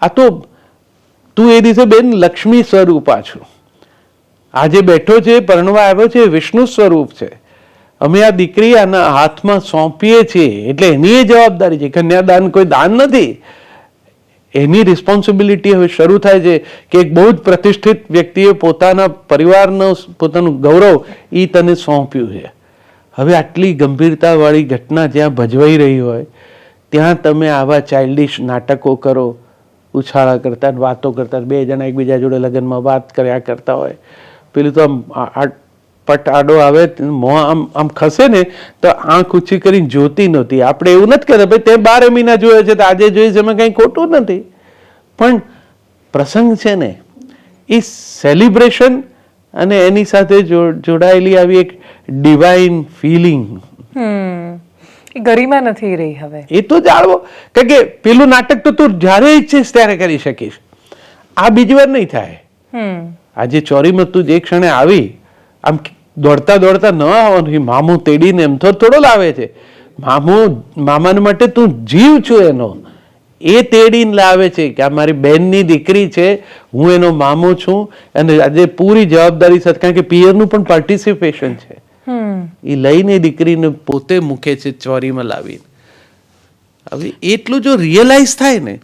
આ તો તું એ દિવસે બેન લક્ષ્મી સ્વરૂપા છું. આજે બેઠો છે, પરણવા આવ્યો છે, વિષ્ણુ સ્વરૂપ છે. અમે આ દીકરી આના હાથમાં સોંપીએ છીએ એટલે એની એ જવાબદારી છે. કન્યાદાન કોઈ દાન નથી, એની રિસ્પોન્સિબિલિટી હવે શરૂ થાય છે કે એક બહુ જ પ્રતિષ્ઠિત વ્યક્તિએ પોતાના પરિવારનો પોતાનું ગૌરવ એ તને સોંપ્યું છે. હવે આટલી ગંભીરતાવાળી ઘટના જ્યાં ભજવાઈ રહી હોય ત્યાં તમે આવા ચાઇલ્ડિશ નાટકો કરો, ઉછાળા કરતા વાતો કરતા, બે જણા એકબીજા જોડે લગ્નમાં વાત કર્યા કરતા હોય, પેલું તો આમ પટ આડો આવે, મોં આમ ખસે ને તો આંખ ઊંચી કરીને જોતી નહોતી. આપણે એવું નથી કહેતા ભાઈ તે 12 મહિના જોયો છે તો આજે જોઈશ, એમાં કંઈ ખોટું નથી. પણ પ્રસંગ છે ને એ સેલિબ્રેશન અને એની સાથે જોડાયેલી આવી એક ડિવાઇન ફિલિંગ ગરિમા નથી રહી હવે. એ તો જાણવો, કારણ કે પેલું નાટક તો તું જ્યારે ઈચ્છીશ ત્યારે કરી શકીશ, આ બીજી વાર નહીં થાય. આજે ચોરીમાં તું જે ક્ષણે આવી, આમ દોડતા દોડતા ન આવવાનું, મામું તેડીને એમ થોડો લાવે છે. મામાને માટે તું જીવ છું એનો, એ તેડીને લાવે છે કે આ મારી બહેનની દીકરી છે, હું એનો મામો છું, અને આજે પૂરી જવાબદારી સાથે, કારણ કે પિયરનું પણ પાર્ટિસિપેશન છે, એ લઈને દીકરીને પોતે મૂકે છે ચોરીમાં લાવીને. હવે એટલું જો રિયલાઇઝ થાય ને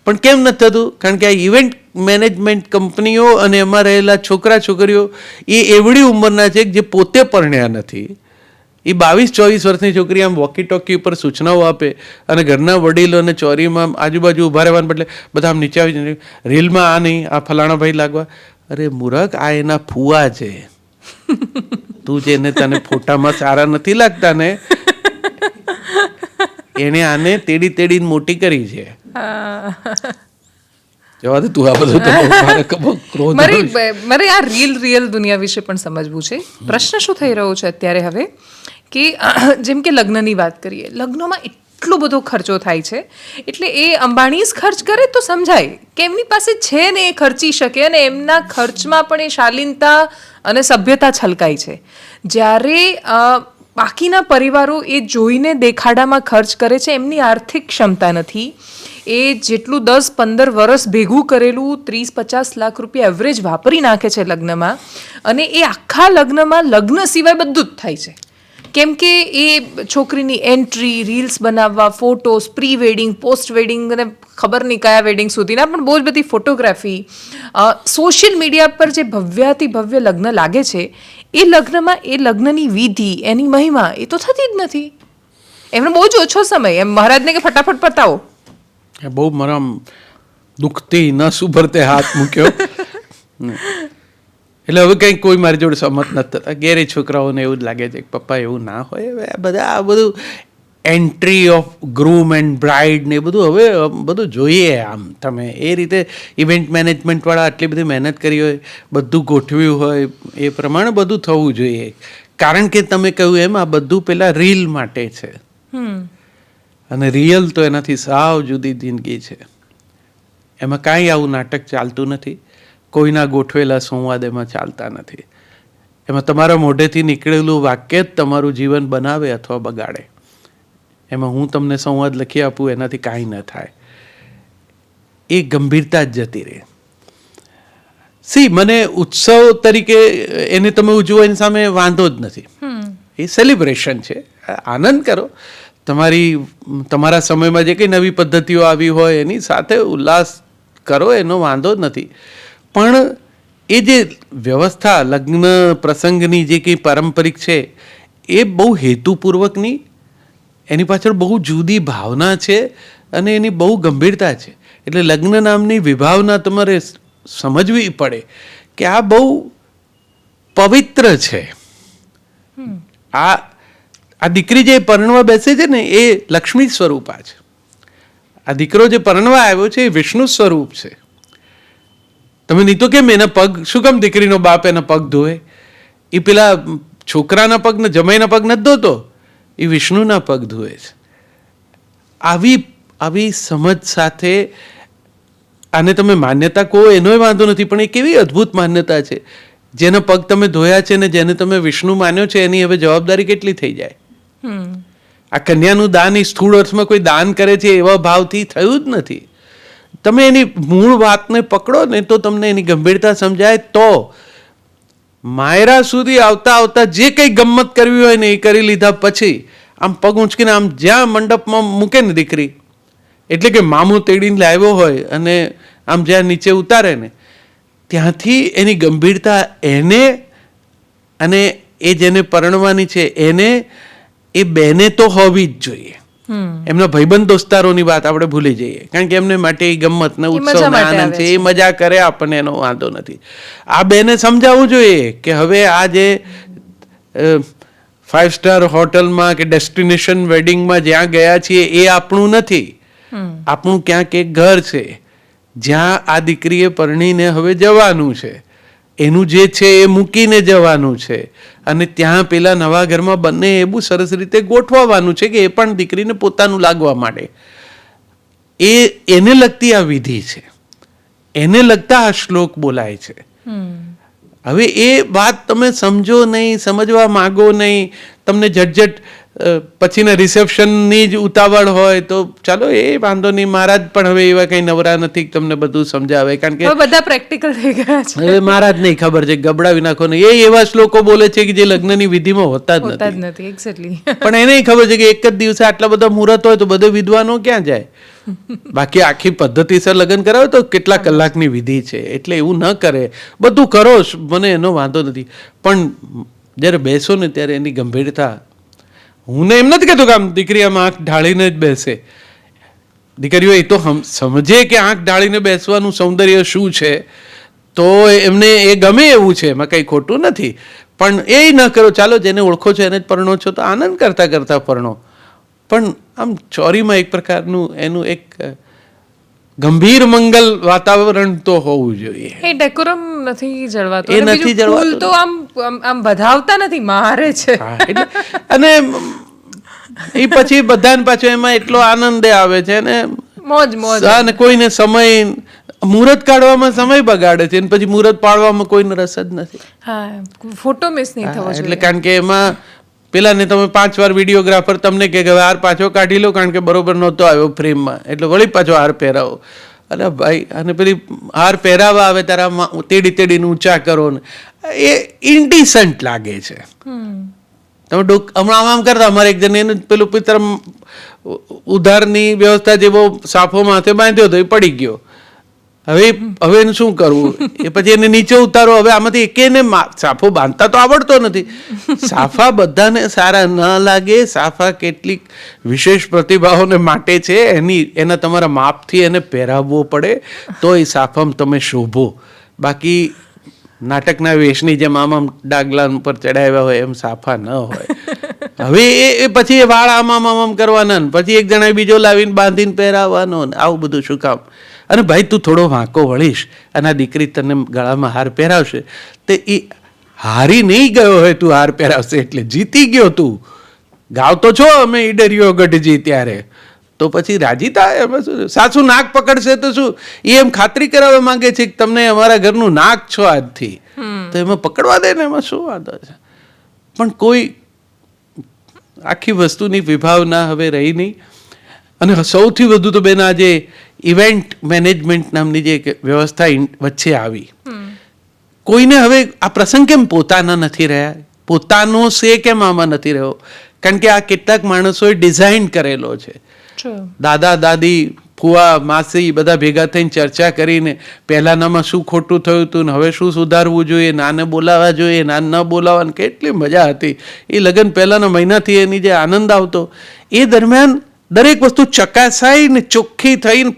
પણ કેમ નથી થતું? કારણ કે આ ઇવેન્ટ મેનેજમેન્ટ કંપનીઓ અને એમાં રહેલા છોકરા છોકરીઓ એ એવડી ઉંમરના છે કે જે પોતે પરણ્યા નથી. એ 22-24 વર્ષની છોકરી આમ વોકી ટોકી ઉપર સૂચનાઓ આપે અને ઘરના વડીલોને ચોરીમાં આજુબાજુ ઊભા રહેવાને બદલે બધા આમ નીચે આવી જાય, રીલમાં આ નહીં, આ ફલાણા ભાઈ લાગવા. અરે મૂરખ, આ એના ફુવા છે. તું જેને તને ફોટામાં સારા નથી લાગતા ને, એને આને તેડી તેડીને મોટી કરી છે. જવા દે તું, આ બધું મારે આ રિયલ દુનિયા વિશે પણ સમજવું છે. પ્રશ્ન શું થઈ રહ્યો છે અત્યારે હવે કે જેમ કે લગ્નની વાત કરીએ, લગ્નમાં એટલો બધો ખર્ચો થાય છે, એટલે એ અંબાણી જ ખર્ચ કરે તો સમજાય કે એમની પાસે છે ને એ ખર્ચી શકે, અને એમના ખર્ચમાં પણ એ શાલીનતા અને સભ્યતા છલકાય છે. જ્યારે બાકીના પરિવારો એ જોઈને દેખાડામાં ખર્ચ કરે છે, એમની આર્થિક ક્ષમતા નથી. એ જેટલું 10-15 વર્ષ ભેગું કરેલું 30-50 લાખ રૂપિયા એવરેજ વાપરી નાખે છે લગ્નમાં, અને એ આખા લગ્નમાં લગ્ન સિવાય બધું જ થાય છે. કેમ કે એ છોકરીની એન્ટ્રી, રીલ્સ બનાવવા, photos, pre wedding, post wedding અને ખબર નહીં કયા વેડિંગ સુધીના પણ બહુ જ બધી ફોટોગ્રાફી, સોશિયલ મીડિયા પર જે ભવ્યાતિ ભવ્ય લગ્ન લાગે છે, એ લગ્નમાં એ લગ્નની વિધિ, એની મહિમા એ તો થતી જ નથી. એમનો બહુ જ ઓછો સમય, એમ મહારાજને કે ફટાફટ પતાવો. બહુ મારા દુખતી ન સુભરતે હાથ મૂક્યો. એટલે હવે કંઈક કોઈ મારી જોડે સહમત નથી થતા. ઘેરે છોકરાઓને એવું જ લાગે છે કે પપ્પા એવું ના હોય. હવે આ બધું entry of groom and bride ને એ બધું હવે બધું જોઈએ. આમ તમે એ રીતે ઇવેન્ટ મેનેજમેન્ટવાળા આટલી બધી મહેનત કરી હોય, બધું ગોઠવ્યું હોય, એ પ્રમાણે બધું થવું જોઈએ. કારણ કે તમે કહ્યું એમ આ બધું પેલા રીલ માટે છે, અને રિયલ તો એનાથી સાવ જુદી જિંદગી છે. એમાં કાંઈ આવું નાટક ચાલતું નથી. કોઈના ગોઠવેલા સંવાદ એમાં ચાલતા નથી. એમાં તમારા મોઢેથી નીકળેલું વાક્ય જ તમારું જીવન બનાવે અથવા બગાડે. એમાં હું તમને સંવાદ લખી આપું એનાથી કાંઈ ન થાય. એ ગંભીરતા જ જતી રહે. મને ઉત્સવ તરીકે એને તમે ઉજવો એની સામે વાંધો જ નથી. એ સેલિબ્રેશન છે, આનંદ કરો. તમારા સમયમાં જે કંઈ નવી પદ્ધતિઓ આવી હોય એની સાથે ઉલ્લાસ કરો, એનો વાંધો જ નથી. પણ એ જે વ્યવસ્થા લગ્ન પ્રસંગની જે કંઈ પારંપરિક છે એ બહુ હેતુપૂર્વકની, એની પાછળ બહુ જુદી ભાવના છે અને એની બહુ ગંભીરતા છે. એટલે લગ્ન નામની વિભાવના તમારે સમજવી પડે કે આ બહુ પવિત્ર છે. આ દીકરી જે પરણવા બેસે છે ને એ લક્ષ્મી સ્વરૂપા છે. આ દીકરો જે પરણવા આવ્યો છે એ વિષ્ણુ સ્વરૂપ છે. તમે નહીં તો કેમ એના પગ, શું કામ દીકરીનો બાપ એના પગ ધોવે? એ પેલા છોકરાના પગ ને જમાઈના પગ નથી ધોતો, એ વિષ્ણુના પગ ધોવે છે. આવી સમજ સાથે આને તમે માન્યતા કહો એનોય વાંધો નથી, પણ એ કેવી અદ્ભુત માન્યતા છે. જેના પગ તમે ધોયા છે ને જેને તમે વિષ્ણુ માન્યો છે એની હવે જવાબદારી કેટલી થઈ જાય. આ કન્યાનું દાન એ સ્થૂળ અર્થમાં કોઈ દાન કરે છે એવા ભાવથી થયું જ નથી. તમે એની મૂળ વાતને પકડો ને તો તમને એની ગંભીરતા સમજાય. તો માયરા સુધી આવતા આવતા જે કંઈ ગમ્મત કરવી હોય ને એ કરી લીધા પછી આમ પગ ઊંચકીને આમ જ્યાં મંડપમાં મૂકે ને દીકરી, એટલે કે મામો તેડીને લાવ્યો હોય અને આમ જ્યાં નીચે ઉતારે ને ત્યાંથી એની ગંભીરતા એને અને એ જેને પરણવાની છે એને, એ બેને તો હોવી જ જોઈએ. એમના ભાઈબંધ દોસ્તારોની વાત આપણે ભૂલી જઈએ, કારણ કે એમને માટે એ ગમત ને ઉત્સવ ને આનંદ છે, એ મજા કરે, આપણને એનો વાંધો નથી. આ બેને સમજાવવું જોઈએ કે હવે આ જે 5 સ્ટાર હોટલમાં કે ડેસ્ટિનેશન વેડિંગમાં જ્યાં ગયા છીએ એ આપણું નથી. આપણું ક્યાંક એક ઘર છે જ્યાં આ દીકરીએ પરણીને હવે જવાનું છે. એનું જે છે એ મૂકીને જવાનું છે, અને ત્યાં પેલા નવા ઘરમાં બંને એ બહુ સરસ રીતે ગોઠવવાનું છે કે એ પણ દીકરીને પોતાનું લાગવા માંડે. એને લગતી આ વિધિ છે, એને લગતા આ શ્લોક બોલાય છે. હવે એ વાત તમે સમજો નહીં, સમજવા માંગો નહીં, તમને ઝટઝટ પછીના રિસેપ્શનની જ ઉતાવળ હોય તો ચાલો એ વાંધો નહીં. મહારાજ પણ હવે એવા કંઈ નવરા નથી તમને બધું સમજાવે, કારણ કે બધા પ્રેક્ટિકલ થઈ ગયા છે. હવે મહારાજ નહીં ખબર છે, ગબડાવી નાખો ને. એ એવા શ્લોકો બોલે છે કે જે લગ્નની વિધિમાં હોતા જ નથી. એક્ઝેક્ટલી. પણ એને ખબર છે કે એક જ દિવસે આટલા બધા મુહૂર્ત હોય તો બધે વિદ્વાનો ક્યાં જાય. બાકી આખી પદ્ધતિસર લગ્ન કરાવે તો કેટલા કલાકની વિધિ છે, એટલે એવું ન કરે. બધું કરો, મને એનો વાંધો નથી, પણ જ્યારે બેસો ને ત્યારે એની ગંભીરતા, હું ને એમ નથી કહેતો કે આમ દીકરી આમ આંખ ઢાળીને જ બેસે. દીકરીઓ એ તો સમજે કે આંખ ઢાળીને બેસવાનું સૌંદર્ય શું છે, તો એમને એ ગમે એવું છે, એમાં કંઈ ખોટું નથી. પણ એ ન કરો, ચાલો જેને ઓળખો છો એને જ પરણો છો તો આનંદ કરતા કરતા પરણો. પણ આમ ચોરીમાં એક પ્રકારનું એનું એક ગંભીર મંગલ વાતાવરણ તો હોવું જોઈએ. એ ડેકોરમ નથી જળવાતો, એ અને નથી બીજું જળવાતું. ફૂલ તો આમ વધાવતા નથી, મારે છે. હા, એટલે અને એ પછી બધાને પાછો એમાં એટલો આનંદ આવે છે ને, મોજ મોજ. અને કોઈને સમય મુહૂર્ત કાઢવામાં સમય બગાડે છે, અને પછી મુહૂર્ત પાડવામાં કોઈને રસ જ નથી. હા, ફોટો મિસ નહીં થવો એટલે જોઈએ. કારણ કે એમાં પેલાને તમે 5 વાર વિડીયોગ્રાફર તમને કે હવે હાર પાછો કાઢી લો કારણ કે બરોબર નહોતો આવ્યો ફ્રેમમાં, એટલે વળી પાછો હાર પહેરાવો. અરે ભાઈ, અને પેલી હાર પહેરાવા આવે તારા તેડી તેડીને ઊંચા કરો ને, એ ઇન્ડિસન્ટ લાગે છે. તમે હમણાં આમ કરતા, અમારે એક જણ એનું પેલું પિત્તર ઉધારની વ્યવસ્થા જેવો સાફો માથે બાંધ્યો હતો, એ પડી ગયો. હવે એનું શું કરવું? એ પછી એને નીચે ઉતારો. હવે આમાંથી એકેને સાફો બાંધતા તો આવડતો નથી. સાફા બધાને સારા ન લાગે. સાફા કેટલીક વિશેષ પ્રતિભાઓને માટે છે, એના તમારા માપથી એને પહેરાવવો પડે તો એ સાફામાં તમે શોભો. બાકી નાટકના વેશની જેમ આમ ડાગલા ઉપર ચડાવ્યા હોય એમ સાફા ન હોય. હવે એ પછી એ વાળ આમ કરવાના, પછી એક જણા બીજો લાવીને બાંધીને પહેરાવવાનો, આવું બધું શું કામ? અને ભાઈ તું થોડો વાંકો વળીશ અને આ દીકરી તને ગળામાં હાર પહેરાવશે, તે એ હારી નહીં ગયો હોય તું હાર પહેરાવશે એટલે જીતી ગયો તું. ગાવ તો છો અમે ઈડરિયો ગઢજી ત્યારે, તો પછી રાજી થાય. એમાં શું? સાસુ નાક પકડશે તો શું? એ એમ ખાતરી કરાવવા માંગે છે કે તમને અમારા ઘરનું નાક છો આજથી, તો એમાં પકડવા દે ને, એમાં શું વાંધો છે? પણ કોઈ આખી વસ્તુની વિભાવના હવે રહી નહીં. અને સૌથી વધુ તો બેન આજે ઇવેન્ટ મેનેજમેન્ટ નામની જે વ્યવસ્થા વચ્ચે આવી, કોઈને હવે આ પ્રસંગ કેમ પોતાના નથી રહ્યા, પોતાનો સે કેમ આમાં નથી રહ્યો? કારણ કે આ કેટલાક માણસોએ ડિઝાઇન કરેલો છે. દાદા દાદી ફુવા માસી બધા ભેગા થઈને ચર્ચા કરીને પહેલાનામાં શું ખોટું થયું હતું ને હવે શું સુધારવું જોઈએ, નાને બોલાવવા જોઈએ, નાને ન બોલાવવાની કેટલી મજા હતી. એ લગ્ન પહેલાના મહિનાથી એની જે આનંદ આવતો, એ દરમિયાન દરેક વસ્તુ ચકાસાઈ ને ચોખ્ખી થઈને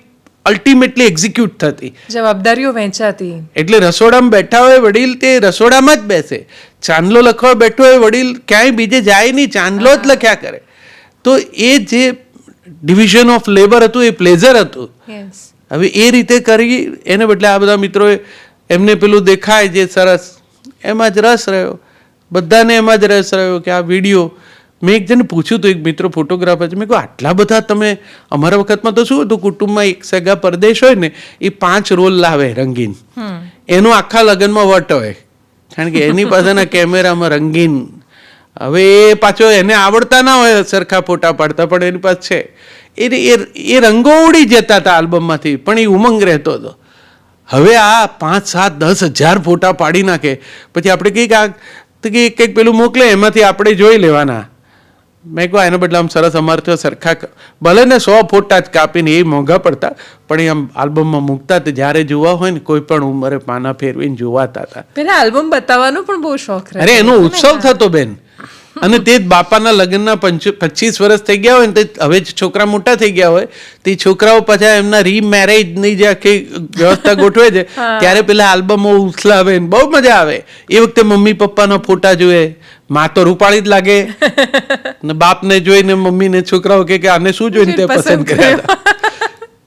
અલ્ટિમેટલી એક્ઝિક્યુટ થતી, જવાબદારીઓ વહેંચાતી. એટલે રસોડામાં બેઠા હોય વડીલ, તે રસોડામાં જ બેસે. ચાંદલો લખવા બેઠો હોય વડીલ, ક્યાંય બીજે જાય નહીં, ચાંદલો જ લખ્યા કરે. તો એ જે ડિવિઝન ઓફ લેબર હતું એ પ્લેઝર હતું. હવે એ રીતે કરી એને બદલે આ બધા મિત્રોએ એમને પેલું દેખાય જે સરસ, એમાં જ રસ રહ્યો. બધાને એમાં જ રસ રહ્યો કે આ વિડીયો. મેં એક જણને પૂછ્યું હતું, એક મિત્રો ફોટોગ્રાફર છે, મેં કહ્યું આટલા બધા તમે, અમારા વખતમાં તો શું હતું, કુટુંબમાં એક સગા પરદેશ હોય ને એ 5 રોલ લાવે રંગીન, એનો આખા લગ્નમાં વટ હોય, કારણ કે એની પાસેના કેમેરામાં રંગીન. હવે એ પાછો એને આવડતા ના હોય સરખા ફોટા પાડતા, પણ એની પાસે છે. એ રંગો ઉડી જતા હતા આલ્બમમાંથી, પણ એ ઉમંગ રહેતો હતો. હવે આ 5, 7, 10 હજાર ફોટા પાડી નાખે, પછી આપણે કંઈક પેલું મોકલે, એમાંથી આપણે જોઈ લેવાના. મેં કહું એના બદલે આમ સરસ અમારે તો સરખા, ભલે ને 100 ફોટા જ કાપીને એ મોંઘા પડતા, પણ એ આમ આલ્બમમાં મૂકતા હતા. જ્યારે જોવા હોય ને કોઈ પણ ઉંમરે પાના ફેરવીને જોવાતા હતા. પેલા આલ્બમ બતાવવાનો પણ બહુ શોખ રહે. અરે એનો ઉત્સવ થતો બેન. અને તે જ બાપાના લગ્નના 25 વર્ષ થઈ ગયા હોય ને, હવે છોકરા મોટા થઈ ગયા હોય, તે છોકરાઓ પાછા એમના રીમેરેજની જે આખી વ્યવસ્થા ગોઠવે છે, ત્યારે પેલા આલ્બમો ઉછલાવે ને બહુ મજા આવે. એ વખતે મમ્મી પપ્પાના ફોટા જોઈએ, માં તો રૂપાળી જ લાગે, ને બાપને જોઈને મમ્મીને છોકરાઓ કે આને શું જોઈને તે પસંદ કર્યા હતા.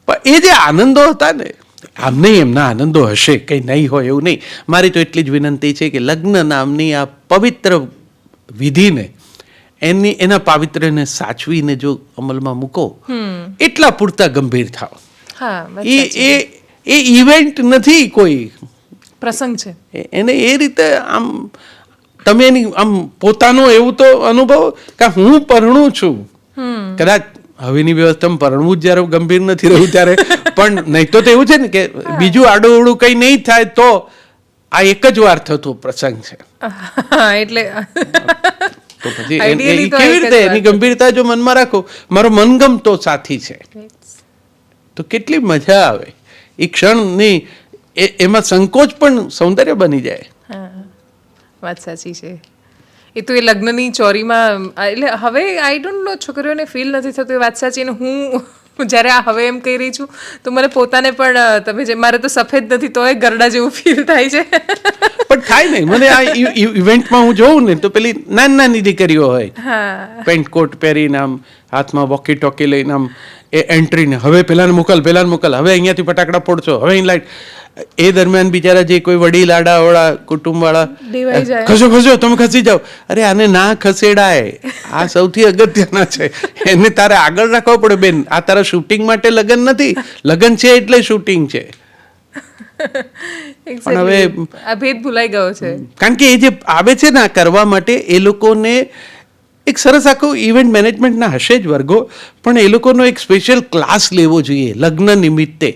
પણ એ જે આનંદો હતા ને, આમ નહીં એમના આનંદો હશે, કંઈ નહીં હોય એવું નહીં. મારી તો એટલી જ વિનંતી છે કે લગ્ન નામની આ પવિત્ર વિધિને, એના પાવિત્ર્યને સાચવીને જો અમલમાં મૂકો, એટલા પૂરતા ગંભીર થાવ. એ ઇવેન્ટ નથી, કોઈ પ્રસંગ છે. એને એ રીતે આમ તમે એની આમ પોતાનો એવું તો અનુભવ કે હું પરણું છું. કદાચ હવેની વ્યવસ્થામાં પરણવું જ જ્યારે ગંભીર નથી રહ્યું ત્યારે, પણ નહીં તો એવું છે ને કે બીજું આડું અવડું કંઈ નહીં થાય તો આ એક જ વાર થતો પ્રસંગ છે. એટલે તો પછી કેવી રીતે એની ગંભીરતા જો મનમાં રાખો, મારો મનગમતો સાથી છે, તો કેટલી મજા આવે એ ક્ષણની. એમાં સંકોચ પણ સૌંદર્ય બની જાય. હા, વાત સાચી છે. એ તો એ લગ્નની ચોરીમાં એટલે હવે આઈ ડોન્ટ નો છોકરીઓને ફીલ નથી થતું એ વાત સાચી. અને હું જ્યારે આ હવે એમ કહી રહી છું તો મને પોતાને પણ તમે જે મારે તો સફેદ નથી તોય ગરડા જેવું ફીલ થાય છે. પણ થાય નહીં. મને આ ઇવેન્ટમાં હું જોઉં ને તો પેલી નાની નાની દીકરીઓ હોય પેન્ટ કોટ પહેરીને આમ હાથમાં વોકી ટોકી લઈને આમ એ એન્ટ્રીને હવે પેલાને મોકલ હવે અહીંયાથી ફટાકડા ફોડશો હવે અહીં લાઈટ. એ દરમિયાન બિચારા જે કોઈ વડીલાડાવાળા કુટુંબવાળા ખસો તમે ખસી જાઓ. અરે આને ના ખસેડાય. આ સૌથી અગત્યના છે. એને તારે આગળ રાખવો પડે બેન. આ તારા શૂટિંગ માટે લગન નથી. લગન છે એટલે શૂટિંગ છે. પણ હવે આ ભેદ ભૂલાઈ ગયો છે. કારણ કે એ જે આવે છે ને આ કરવા માટે એ લોકોને એક સરસ આખું ઇવેન્ટ મેનેજમેન્ટના હશે જ વર્ગો, પણ એ લોકોનો એક સ્પેશિયલ ક્લાસ લેવો જોઈએ લગ્ન નિમિત્તે.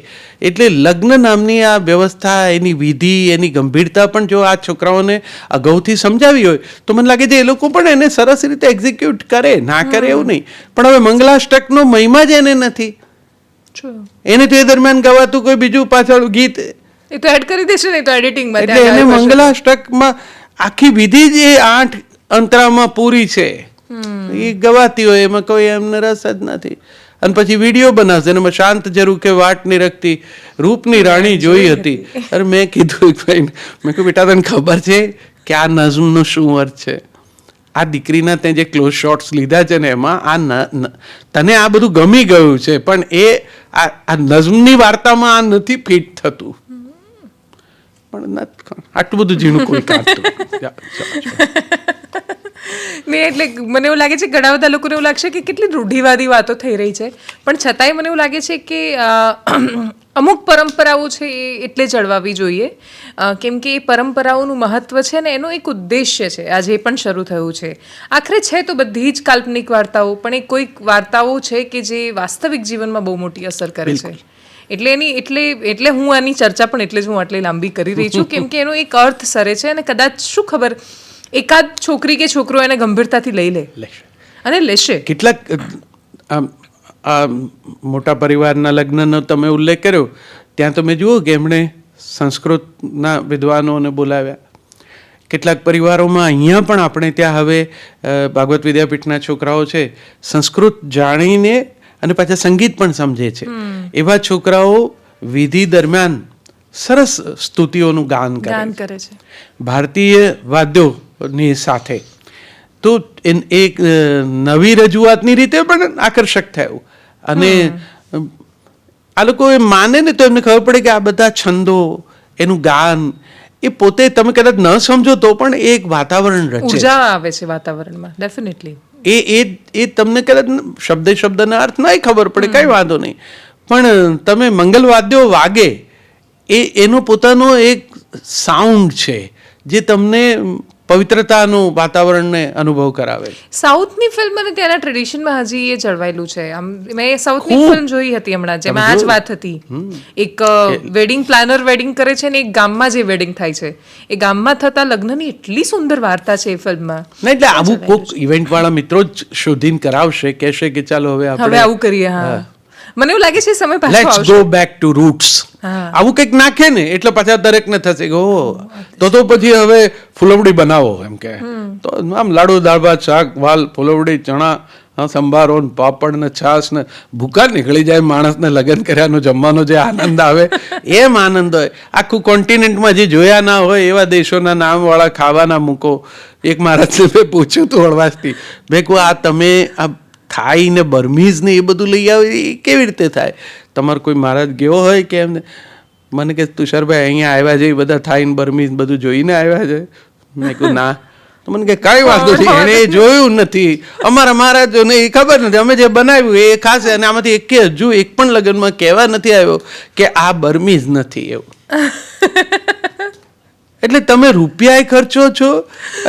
એટલે લગ્ન નામની આ વ્યવસ્થા, એની વિધિ, એની ગંભીરતા પણ જો આ છોકરાઓને અગાઉથી સમજાવી હોય તો મને લાગે છે એ લોકો પણ એને સરસ રીતે એક્ઝિક્યુટ કરે. ના કરે એવું નહીં, પણ હવે મંગલાષ્ટકનો મહિમા જ એને નથી. એને તો એ દરમિયાન ગવાતું કોઈ બીજું પાછળ ગીત એ તો એડ કરી દેશે ને તો એડિટિંગમાં. એટલે એને મંગલાષ્ટકમાં આખી વિધિ જ એ 8 અંતરામાં પૂરી છે. એ ગવાતી હોય એમાં કોઈ એમને રસ જ નથી. અને પછી વિડીયો બનાવશે એમાં શાંત જરૂર કે વાટ ની રખતી રૂપની રાણી જોઈ હતી. અરે મેં કીધું મેં કહ્યું બેટા તને ખબર છે કે આ નઝમનો શું અર્થ છે? આ દીકરીના તે જે ક્લોઝ શોટ્સ લીધા છે ને એમાં આ તને આ બધું ગમી ગયું છે, પણ એ આ નઝમની વાર્તામાં આ નથી ફિટ થતું. પણ આટલું બધું ઝીણું કોઈ કાઢતું ને. એટલે મને એવું લાગે છે ઘણા બધા લોકોને એવું લાગશે કે કેટલી રૂઢિવાદી વાતો થઈ રહી છે, પણ છતાંય મને એવું લાગે છે કે અમુક પરંપરાઓ છે એ એટલે જળવાવી જોઈએ, કેમ કે એ પરંપરાઓનું મહત્વ છે ને એનો એક ઉદ્દેશ્ય છે. આજે એ પણ શરૂ થયું છે. આખરે છે તો બધી જ કાલ્પનિક વાર્તાઓ, પણ એ કોઈક વાર્તાઓ છે કે જે વાસ્તવિક જીવનમાં બહુ મોટી અસર કરે છે. એટલે હું આની ચર્ચા પણ એટલે જ હું આટલી લાંબી કરી રહી છું, કેમ કે એનો એક અર્થ સરે છે. અને કદાચ શું ખબર એકાદ છોકરી કે છોકરો એને ગંભીરતાથી લઈ લે અને લેશે. કેટલાક મોટા પરિવારના લગ્નનો તમે ઉલ્લેખ કર્યો, ત્યાં તમે જુઓ કે એમણે સંસ્કૃતના વિદ્વાનોને બોલાવ્યા. કેટલાક પરિવારોમાં અહીંયા પણ આપણે ત્યાં હવે ભાગવત વિદ્યાપીઠના છોકરાઓ છે, સંસ્કૃત જાણીને અને પાછા સંગીત પણ સમજે છે એવા છોકરાઓ વિધિ દરમિયાન સરસ સ્તુતિઓનું ગાન કરે છે ભારતીય વાદ્યોની સાથે. તો એક નવી રજૂઆતની રીતે પણ આકર્ષક થયું. અને આ લોકો એ માને ને તો એમને ખબર પડે કે આ બધા છંદો, એનું ગાન, એ પોતે તમે કદાચ ન સમજો તો પણ એક વાતાવરણ રચે, ઉર્જા આવે છે વાતાવરણમાં. ડેફિનેટલી એ તમને કદાચ શબ્દના અર્થ નહીં ખબર પડે, કઈ વાંધો નહીં, પણ તમે મંગલવાદ્યો વાગે એનો પોતાનો એક સાઉન્ડ છે જે તમને પવિત્રતાનું વાતાવરણને અનુભવ કરાવે. સાઉથની ફિલ્મ અને ત્યાંના ટ્રેડિશનમાં હજી એ જળવાયેલું છે. આમ મેં સાઉથની ફિલ્મ જોઈ હતી હમણાં, જેમાં આ જ વાત હતી. એક વેડિંગ પ્લાનર વેડિંગ કરે છે ને એક ગામમાં જે વેડિંગ થાય છે એ ગામમાં થતા લગ્નની એટલી સુંદર વાર્તા છે એ ફિલ્મમાં. એટલે આવું કોઈક ઇવેન્ટ વાળા મિત્રો જ શોધીને કરાવશે, કહેશે કે ચાલો હવે આવું કરીએ. હા, મને એવું લાગે છે સમય પાછો આવશે. Let's go back to roots. આવું કંઈક નાખે ને એટલે પાછા દરેકને થશે કે ઓહો તો પછી હવે ફૂલવડી બનાવો એમ કે. તો આમ લાડુ, દાળ ભાત, શાક, વાલ, ફૂલવડી, ચણા, સંભારો, પાપડ ને છાશ ને ભૂકા નીકળી જાય માણસને. લગ્ન કર્યાનો જમવાનો જે આનંદ આવે એમ આનંદ હોય. આખું કોન્ટિનેન્ટમાં જે જોયા ના હોય એવા દેશોના નામવાળા ખાવાના મૂકો. એક મહારાજને મેં પૂછ્યું હતું હળવાશથી, મેં કહું આ તમે આ થાઈ ને બર્મીઝ ને એ બધું લઈ આવે એ કેવી રીતે થાય? તમારે કોઈ મહારાજ ગયો હોય કે એમને? મને કે તુષારભાઈ અહીંયા આવ્યા છે બધા થાઈ ને બર્મીઝ બધું જોઈને આવ્યા છે. મેં કહ્યું ના. તો મને કે કઈ વાંધો નહીં, એને એ જોયું નથી. અમારા મહારાજોને એ ખબર નથી, અમે જે બનાવ્યું એ ખાશે. અને આમાંથી હજુ એક પણ લગ્નમાં કહેવા નથી આવ્યો કે આ બર્મીઝ નથી એવું. એટલે તમે રૂપિયા ખર્ચો છો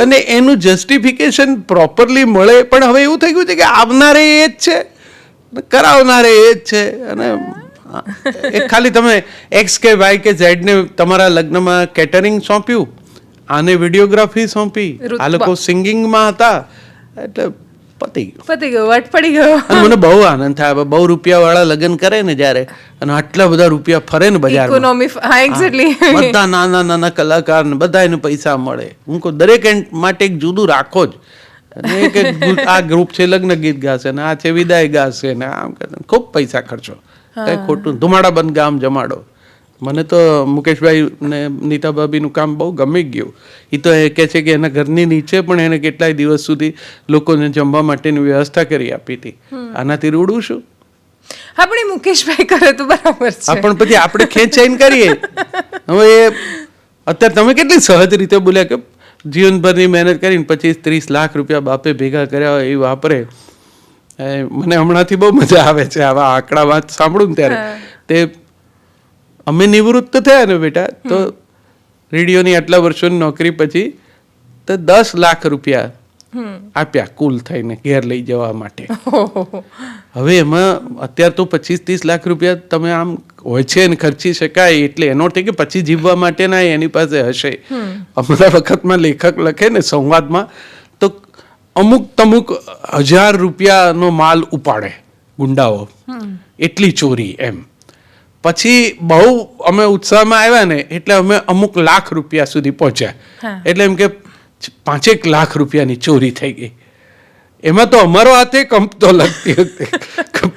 અને એનું જસ્ટિફિકેશન પ્રોપરલી મળે. પણ હવે એવું થઈ ગયું છે કે આવનારે એ જ છે, કરાવનારે એ જ છે. અને એક ખાલી તમે એક્સ કે વાય કે ઝેડ ને તમારા લગ્નમાં કેટરિંગ સોંપ્યું, આને વિડીયોગ્રાફી સોંપી, આ લોકો સિંગિંગમાં હતા, એટલે પતી ગયું. વટ પડી ગયો. અને મને બહુ આનંદ થાય બહુ રૂપિયાવાળા લગ્ન કરે ને જ્યારે અને આટલા બધા રૂપિયા ફરે ને બજારમાં ઇકોનોમી, હા એક્ઝેક્ટલી. બધા નાના નાના કલાકાર ને બધાને પૈસા મળે. હું કહું દરેક માટે એક જુદું રાખો જ. અને એક આ ગ્રુપ છે લગ્ન ગીત ગાશે ને આ છે વિદાય ગાશે ને આમ કરશે ખૂબ પૈસા ખર્ચો. કઈ ખોટું ધુમાડા બંધ ગામ જમાડો. મને તો મુકેશભાઈ ને નીતા ભાભીનું કામ બહુ ગમી ગયું. એ તો એ કહે છે કે એના ઘરની નીચે પણ એને કેટલાય દિવસ સુધી લોકોને જમવા માટેની વ્યવસ્થા કરી આપી હતી. આનાથી રૂડું શું? હા પણ એ મુકેશભાઈ કરે તો બરાબર છે. પણ પછી આપણે ખેંચાઈને કરીએ. હવે અત્યારે તમે કેટલી સહજ રીતે બોલ્યા કે જીવનભરની મહેનત કરીને 25-30 લાખ રૂપિયા બાપે ભેગા કર્યા હોય એ વાપરે. મને હમણાંથી બહુ મજા આવે છે આવા આંકડા વાત સાંભળું ને ત્યારે. તે અમે નિવૃત્ત થયા ને બેટા તો રેડિયોની આટલા વર્ષોની નોકરી પછી તો 10 લાખ રૂપિયા આપ્યા કુલ થઈને ઘેર લઈ જવા માટે. હવે એમાં અત્યારે તો 25-30 લાખ રૂપિયા તમે આમ હોય છે ને ખર્ચી શકાય એટલે એનો અર્થ કે પછી જીવવા માટેના એની પાસે હશે. હમણાં વખતમાં લેખક લખે ને સંવાદમાં તો અમુક 1000 રૂપિયાનો માલ ઉપાડે ગુંડાઓ, એટલી ચોરી એમ. પછી બહુ અમે ઉત્સાહમાં આવ્યા ને એટલે અમે અમુક લાખ રૂપિયા સુધી પહોંચ્યા. એટલે એમ કે 5 લાખ રૂપિયાની ચોરી થઈ ગઈ. એમાં તો અમારો હાથે કંપતો લગતી વખતે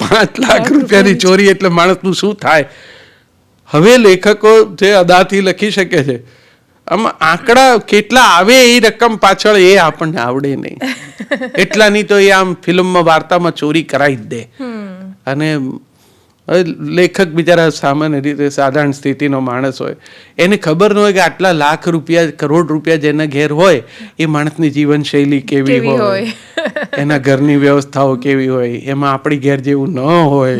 5 લાખ રૂપિયાની ચોરી એટલે માણસનું શું થાય. હવે લેખકો જે અદાથી લખી શકે છે આમાં આંકડા કેટલા આવે એ રકમ પાછળ એ આપણને આવડે નહીં. એટલાની તો એ આમ ફિલ્મમાં વાર્તામાં ચોરી કરાવી જ દે. અને લેખક બિચારા સામાન્ય રીતે સાધારણ સ્થિતિનો માણસ હોય એને ખબર ન હોય કે આટલા લાખ રૂપિયા કરોડ રૂપિયા જેના ઘેર હોય એ માણસની જીવનશૈલી કેવી હોય, એના ઘરની વ્યવસ્થાઓ કેવી હોય. એમાં આપણી ઘેર જેવું ન હોય.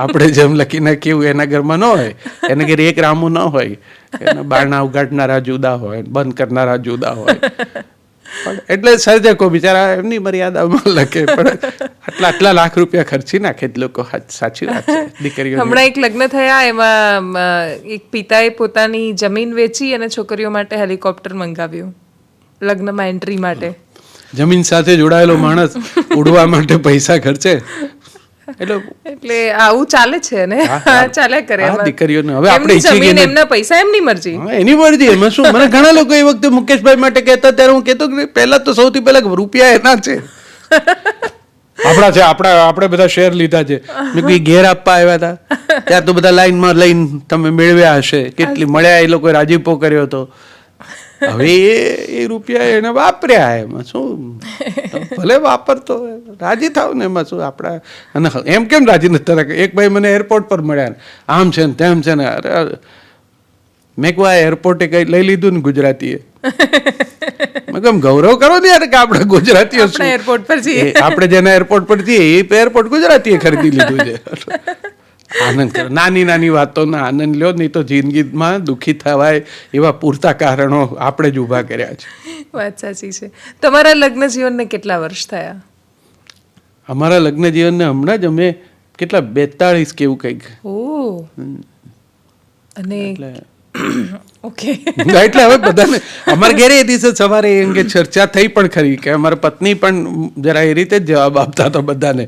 આપણે જેમ લખી નાખ્યું એના ઘરમાં ન હોય. એના ઘેર એક રામું ન હોય. એના બારણા ઉગાડનારા જુદા હોય, બંધ કરનારા જુદા હોય. એટલે સર્જકો બિચારા એમની મર્યાદામાં લખે પણ આટલા લાખ રૂપિયા ખર્ચી નાખે જ લોકો. સાચી વાત છે. દીકરીઓ હમણાં એક લગ્ન થયા એમાં એક પિતાએ પોતાની જમીન વેચી અને છોકરીઓ માટે હેલિકોપ્ટર મંગાવ્યું લગ્નમાં એન્ટ્રી માટે. જમીન સાથે જોડાયેલો માણસ ઉડવા માટે પૈસા ખર્ચે એટલે આવું ચાલે છે ને ચાલ્યા કરે. દીકરીઓને હવે આપણે જમીન એમના પૈસા એમની મરજી. એની મરજી. એમાં શું? મને ઘણા લોકો એ વખતે મુકેશભાઈ માટે કહેતા ત્યારે હું કહેતો કે પહેલા તો સૌથી પહેલા રૂપિયા એના છે, આપણા છે. આપણે બધા શેર લીધા છે. મેં કોઈ ઘેર આપવા આવ્યા હતા ત્યાં તો બધા લાઈનમાં લઈને તમે મેળવ્યા હશે. કેટલી મળ્યા એ લોકો રાજીપો કર્યો હતો. હવે એ રૂપિયા એને વાપર્યા. એમાં શું? ભલે વાપરતો રાજી થાવ ને એમાં શું? આપણા અને એમ કેમ રાજી નથી થતા? એક ભાઈ મને એરપોર્ટ પર મળ્યા આમ છે ને તેમ છે ને. અરે મેં કહું આ એરપોર્ટે કઈ લઈ લીધું ને ગુજરાતીએ. મેં કેમ ગૌરવ કરો ને યાર કે આપણે ગુજરાતીઓ એરપોર્ટ પર છીએ. આપણે જેના એરપોર્ટ પર છીએ એ એરપોર્ટ ગુજરાતીએ ખરીદી લીધું છે. આનંદ કરો. નાની નાની વાતોના આનંદ લ્યો. નહીં તો જિંદગીમાં દુઃખી થવાય એવા પૂરતા કારણો આપણે જ ઊભા કર્યા છે. વાત સાચી છે. તમારા લગ્ન જીવનને કેટલા વર્ષ થયા? અમારા લગ્ન જીવનને હમણાં જ અમે કેટલા 42 કેવું કંઈક. ઓ અને ઓકે. એટલે હવે બધાને અમારા ઘેરે એ દિવસે સવારે એ અંગે ચર્ચા થઈ પણ ખરી કે અમારા પત્ની પણ જરા એ રીતે જ જવાબ આપતા હતા બધાને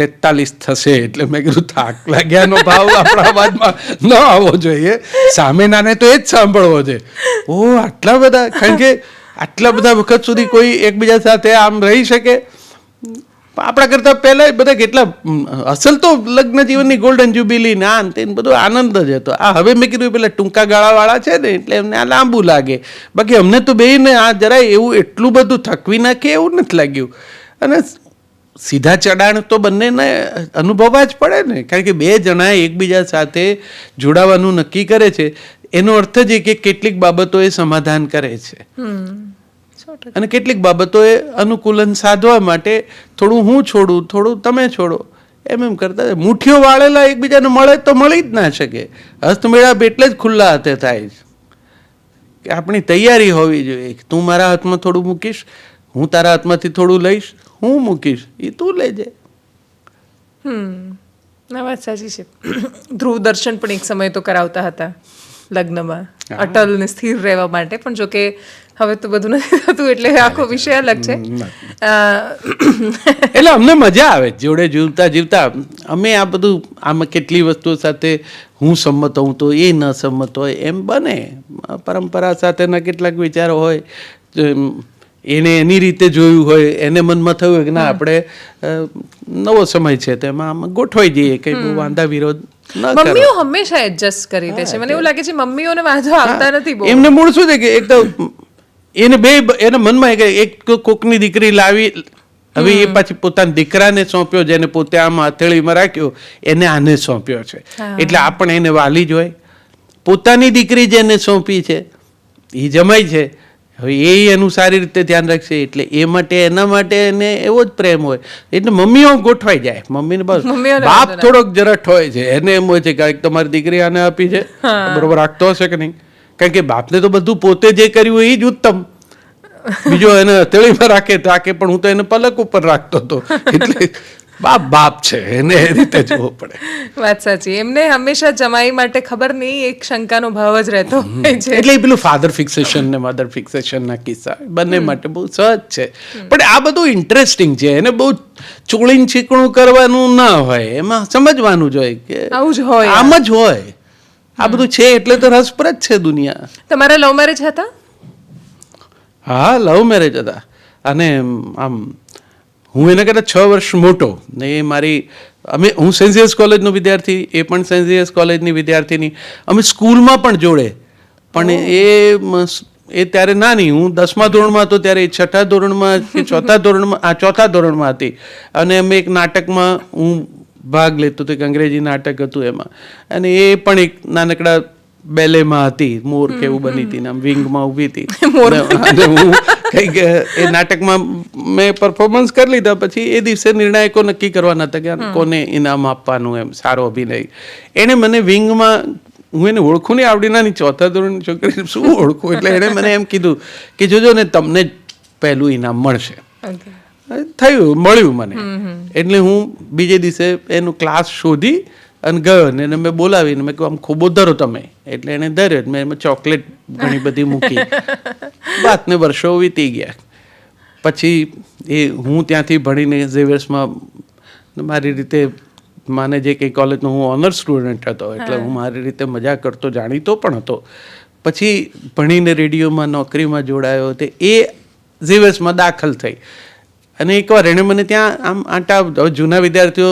43 થશે. એટલે મેં કીધું થાક લાગ્યાનો ભાવ આપણા અવાજમાં ન આવવો જોઈએ. સામેનાને તો એ જ સાંભળવો છે. ઓ આટલા બધા, કારણ કે આટલા બધા વખત સુધી કોઈ એકબીજા સાથે આમ રહી શકે. આપણા કરતા પહેલા બધા કેટલા અસલ તો લગ્ન જીવનની ગોલ્ડન જ્યુબિલી ના અંતે બધો આનંદ જ હતો. આ હવે મેં કીધું પેલા ટૂંકા ગાળાવાળા છે ને એટલે એમને આ લાંબુ લાગે. બાકી અમને તો બેયને આ જરાય એવું એટલું બધું થકવી નાખે એવું નથી લાગ્યું. અને સીધા ચડાણ તો બંનેને અનુભવવા જ પડે ને, કારણ કે બે જણા એકબીજા સાથે જોડાવાનું નક્કી કરે છે. એનો અર્થ જ એ કે કેટલીક બાબતો એ સમાધાન કરે છે અને કેટલીક બાબતોએ અનુકૂલન સાધવા માટે થોડું હું છોડું, થોડું તમે છોડો, એમ કરતા મુઠ્ઠીઓ વાળેલા એકબીજાને મળે તો મળી જ ના શકે. હસ્તમેળાપ એટલે જ ખુલ્લા હાથે થાય કે આપણી તૈયારી હોવી જોઈએ. તું મારા હાથમાં થોડું મૂકીશ, હું તારા હાથમાંથી થોડું લઈશ, હું મૂકીશ એ તું લેજે. ના વાત સાચી છે. ધ્રુવ દર્શન પણ એક સમય તો કરાવતા હતા લગ્નમાં અટલ ને સ્થિર રહેવા માટે, પણ જો કે હવે તો બધું નથી થતું એટલે આખો વિષય અલગ છે. એટલે અમને મજા આવે જોડે જીવતા જીવતા. અમે આ બધું આમાં કેટલી વસ્તુઓ સાથે હું સંમત હોઉં તો એ ન સંમત હોય એમ બને. પરંપરા સાથેના કેટલાક વિચારો હોય, એને એની રીતે જોયું હોય, એને મનમાં થયું હોય કે ના આપણે નવો સમય છે તેમાં આમ ગોઠવાઈ જઈએ, કંઈ બહુ વાંધા વિરોધ ન કરો. મમ્મીઓ હંમેશા એડજસ્ટ કરી દે છે. મને એવું લાગે છે મમ્મીઓને વાંધો આવતા નથી બહુ. એમને મૂળ શું છે કે એક તો એને એના મનમાં કે એક કોકની દીકરી લાવી, હવે એ પાછી પોતાના દીકરાને સોંપ્યો, જેને પોતે આમ હથેળીમાં રાખ્યો એને આને સોંપ્યો છે, એટલે આપણે એને વાલી જ હોય. પોતાની દીકરી જેને સોંપી છે એ જમાઈ છે, હવે એ એનું સારી રીતે ધ્યાન રાખશે, એટલે એ માટે એના માટે એને એવો જ પ્રેમ હોય, એટલે મમ્મીઓ ગોઠવાઈ જાય. મમ્મીને બસ બાપ થોડોક જરઠ હોય છે, એને એમ હોય છે કે તમારી દીકરી આને આપી છે, બરોબર રાખતો હશે કે નહીં, કારણ કે બાપને તો બધું પોતે જે કર્યું હોય એ જ ઉત્તમ. બીજો એને હથેળીમાં રાખે પણ હું તો એને પલક ઉપર રાખતો હતો, એટલે બાપ છે, એને એ રીતે જોવું પડે. વાત સાચી. એમને હંમેશા જમાઈ માટે ખબર નહીં એક શંકાનો ભાવ જ રહેતો હોય છે. એટલે પેલું ફાધર ફિક્સેશન ને મધર ફિક્સેશન ના કિસ્સા બંને માટે બહુ સહજ છે, પણ આ બધું ઇન્ટરેસ્ટિંગ છે. એને બહુ ચોળીને ચીકણું કરવાનું ના હોય, એમાં સમજવાનું જ હોય કે આવું જ હોય, આમ જ હોય. આ બધું છે એટલે તો રસપ્રદ છે દુનિયા. તમારા લવ મેરેજ હતા? હા, લવ મેરેજ હતા. અને આમ હું એના કરતાં 6 વર્ષ મોટો ને એ મારી હું સેન્ટ ઝેવિયર્સ કોલેજનો વિદ્યાર્થી, એ પણ સેન્ટ ઝેવિયર્સ કોલેજની વિદ્યાર્થીની. અમે સ્કૂલમાં પણ જોડે, પણ એ ત્યારે નાની, હું 10મા ધોરણમાં હતો ત્યારે એ 6થા ધોરણમાં કે 4થા ધોરણમાં હતી. અને અમે એક નાટકમાં હું ભાગ લેતો હતો, એક અંગ્રેજી નાટક હતું એમાં, અને એ પણ એક નાનકડા બેલેમાં હતી, મોર કેવું બની હતી, આમ વિંગમાં ઊભી હતી. અને હું કંઈક એ નાટકમાં મેં પરફોર્મન્સ કરી લીધા. પછી એ દિવસે નિર્ણાયકો નક્કી કરવાના હતા કે કોને ઇનામ આપવાનું, એમ સારો અભિનય. એણે મને વિંગમાં, હું એને ઓળખું નહીં, આવડી નાની 4થા ધોરણની છોકરી શું ઓળખું, એટલે એણે મને એમ કીધું કે જોજો ને તમને જ પહેલું ઇનામ મળશે. થયું, મળ્યું મને. એટલે હું બીજે દિવસે એનું ક્લાસ શોધી અને ગયો, ને એને મેં બોલાવીને મેં કહ્યું આમ ખોબો ધરો તમે, એટલે એને ધર્યો. મેં એમાં ચોકલેટ ઘણી બધી મૂકી. વાતને વર્ષો વીતી ગયા. પછી હું ત્યાંથી ભણીને ઝેવિયર્સમાં મારી રીતે, માને જે કંઈ કોલેજનો હું ઓનર સ્ટુડન્ટ હતો, એટલે હું મારી રીતે મજા કરતો, જાણીતો પણ હતો. પછી ભણીને રેડિયોમાં નોકરીમાં જોડાયો, તે એ ઝેવિયર્સમાં દાખલ થઈ. અને એકવાર એણે મને ત્યાં આમ આંટા, જૂના વિદ્યાર્થીઓ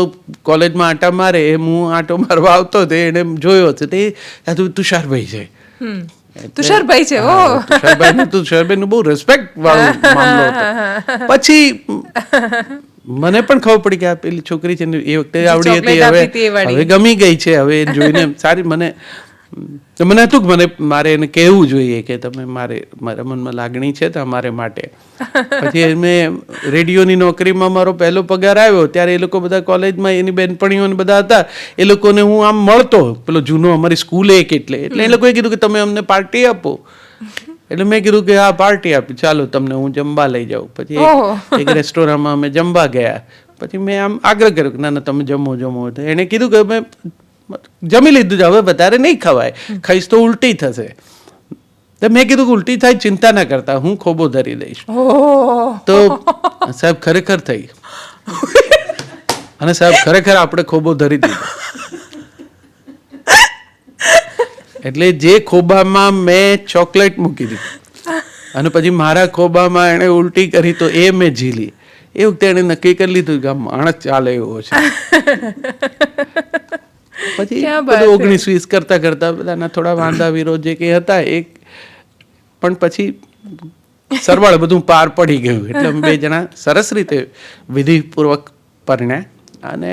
કોલેજમાં આંટા મારે એમ હું આંટો મારવા આવતો હતો, એણે જોયો હતો. તે તુષારભાઈ છે. તુષારભાઈ છે, તુષારભાઈ બહુ રિસ્પેક્ટ વાળો મામલો હતો. પછી મને પણ ખબર પડી કે આ પેલી છોકરી છે ને, એ વખતે આવડી હતી, હવે ગમી ગઈ છે. હવે જોઈને સારી મને હતું કે મારે એને કહેવું જોઈએ કે તમે મારા મનમાં લાગણી છે તમારે માટે. પછી મેં રેડિયોની નોકરીમાં મારો પહેલો પગાર આવ્યો ત્યારે એ લોકો બધા કોલેજમાં એની બેનપણીઓ બધા હતા, એ લોકોને હું આમ મળતો, પેલો જૂનો અમારી સ્કૂલે એક, એટલે એ લોકોએ કીધું કે તમે અમને પાર્ટી આપો. એટલે મેં કીધું કે હા પાર્ટી આપી, ચાલો તમને હું જમવા લઈ જાઉં. પછી એક રેસ્ટોરન્ટમાં અમે જમવા ગયા. પછી મેં આમ આગ્રહ કર્યો કે ના તમે જમો. એણે કીધું કે મેં જમી લીધું છે, હવે વધારે નહીં ખવાય, ખાઈશ તો ઉલટી થશે. તો મેં કીધું કે ઉલટી થાય ચિંતા ના કરતા, હું ખોબો ધરી દઈશ. તો સાહેબ ખરેખર થઈ, અને સાહેબ ખરેખર આપણે ખોબો ધરી દીધો. એટલે જે ખોબામાં મેં ચોકલેટ મૂકી દીધી અને પછી મારા ખોબામાં એણે ઉલટી કરી, તો એ મેં ઝીલી. એ વખતે એણે નક્કી કરી લીધું કે આ માણસ ચાલે એવો છે. પછી 19-20 કરતા બધાના થોડા વાંધા વિરોધ જે કંઈ હતા એ, પણ પછી સરવાળે બધું પાર પડી ગયું. એટલે અમે 2 જણા સરસ રીતે વિધિપૂર્વક પરણ્યા. અને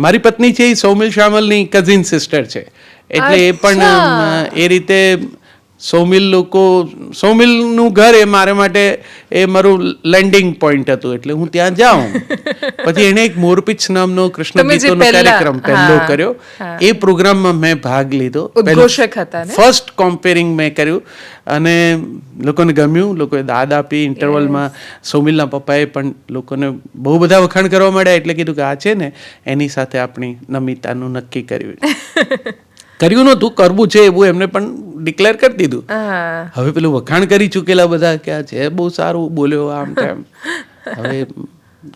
મારી પત્ની છે એ સૌમિલ શામલની કઝિન સિસ્ટર છે, એટલે એ પણ એ રીતે સૌમિલનું ઘર એ મારા માટે એ મારું લેન્ડિંગ પોઈન્ટ હતું, એટલે હું ત્યાં જાઉં. પછી એણે એક મોરપીંછ નામનો કૃષ્ણ ગીતોનો કાર્યક્રમ પહેલો કર્યો. એ પ્રોગ્રામમાં મેં ભાગ લીધો, ફર્સ્ટ કોમ્પેરિંગ મેં કર્યું અને લોકોને ગમ્યું. લોકોએ દાદ આપી. ઇન્ટરવલમાં સૌમિલના પપ્પાએ પણ લોકોને બહુ બધા વખાણ કરવા માંડ્યા, એટલે કીધું કે આ છે ને એની સાથે આપણી નમિતાનું નક્કી કર્યું. કર્યું નહોતું, કરવું છે એવું એમને પણ ડિક્લેર કરી દીધું. હા હવે પેલું વખાણ કરી ચૂકેલા બધા કે આ છે બહુ સારું બોલ્યો આમ તેમ, હવે